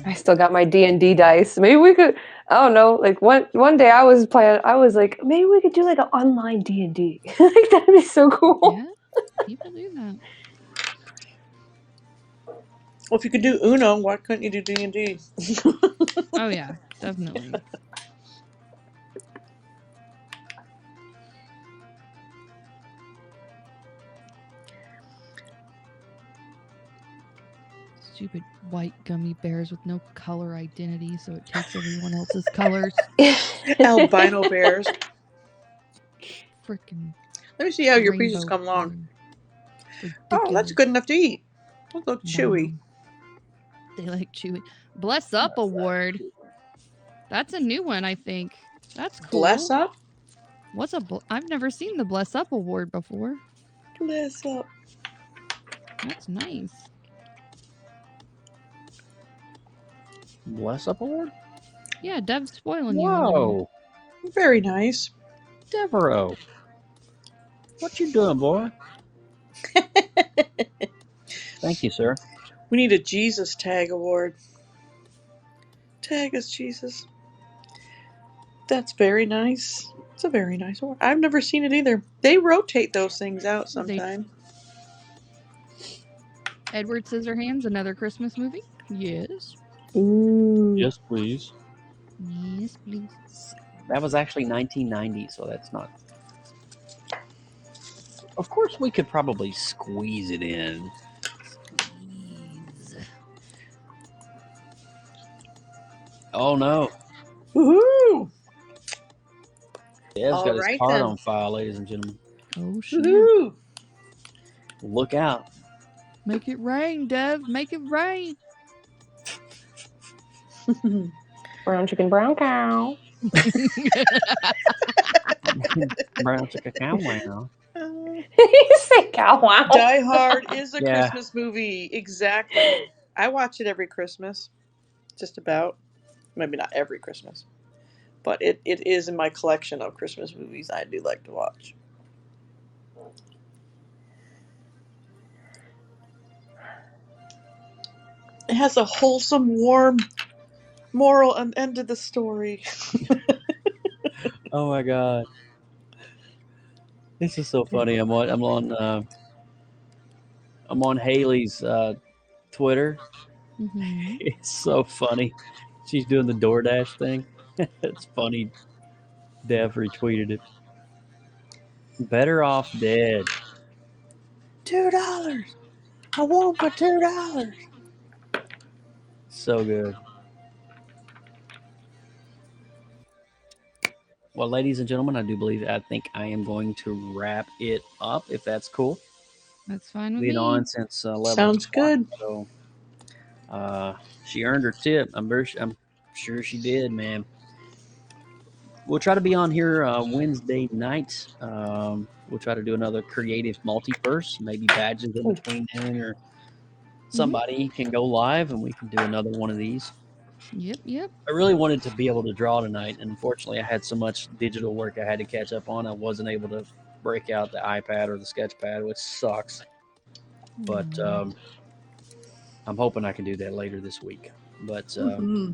I still got my D&D dice. Maybe we could. I don't know. Like one day I was playing. I was like, maybe we could do like an online D&D. Like that'd be so cool. Yeah, people do that. Well, if you could do Uno, why couldn't you do D&D? Oh yeah, definitely. Stupid white gummy bears with no color identity, so it takes everyone else's colors. Albino bears. Freaking. Let me see how your pieces come along. Oh, that's good enough to eat. Those look chewy. They like chewy. Bless Up Award. That's a new one, I think. That's cool. Bless Up? What's I've never seen the Bless Up Award before. Bless Up. That's nice. Bless Up Award? Yeah, Dev's spoiling you. Whoa. Very nice. Devereaux. What you doing, boy? Thank you, sir. We need a Jesus Tag Award. Tag us, Jesus. That's very nice. It's a very nice award. I've never seen it either. They rotate those things out sometime. Edward Scissorhands, another Christmas movie? Yes. Ooh. Yes, please. Yes, please. That was actually 1990, so that's not. Of course, we could probably squeeze it in. Oh no! Woohoo! Dev's got his card on file, ladies and gentlemen. Oh shit! Woohoo! Look out! Make it rain, Dev. Make it rain. Brown chicken, brown cow. Brown chicken, cow wow. You say cow wow. Die Hard is a Christmas movie. Exactly. I watch it every Christmas. Just about. Maybe not every Christmas. But it is in my collection of Christmas movies I do like to watch. It has a wholesome, warm moral and end of the story. Oh my god. This is so funny. I'm on Haley's Twitter. Mm-hmm. It's so funny. She's doing the DoorDash thing. It's funny. Dev retweeted it. Better off dead. $2. I want for $2. So good. Well, ladies and gentlemen, I think I am going to wrap it up, if that's cool. That's fine with Been me. on since 11 Sounds good. So, she earned her tip. I'm sure she did, man. We'll try to be on here Wednesday night. We'll try to do another creative multiverse, maybe badges in between then, or somebody can go live and we can do another one of these. Yep. I really wanted to be able to draw tonight, and unfortunately I had so much digital work I had to catch up on. I wasn't able to break out the iPad or the sketchpad, which sucks. But I'm hoping I can do that later this week. But There'll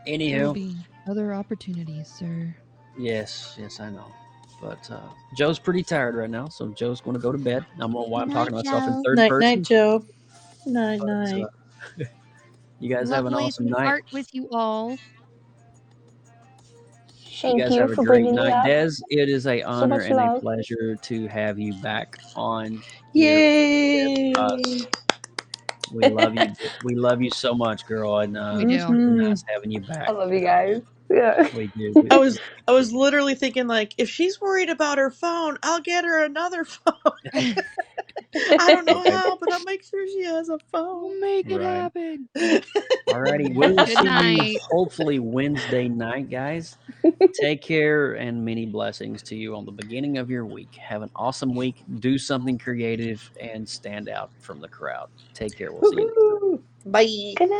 anywho, be other opportunities, sir. yes, I know. But Joe's pretty tired right now, so Joe's going to go to bed. I'm talking to myself in third person. Night, Joe. Night. You guys have an awesome night. Art with you all. Thank guys you have a for great bringing me night. up. Des, it is a honor much and a love. pleasure to have you back on here Yay! with us. We love you. We love you so much, girl, and We do. it's really nice having you back. I love you guys. Yeah. We do. I was literally thinking, like, if she's worried about her phone, I'll get her another phone. I don't know how, but I'll make sure she has a phone. We'll make it Right. happen. Alrighty, we will Good see you night. hopefully Wednesday night, guys. Take care and many blessings to you on the beginning of your week. Have an awesome week. Do something creative and stand out from the crowd. Take care. We'll see you next time. Bye. Good night.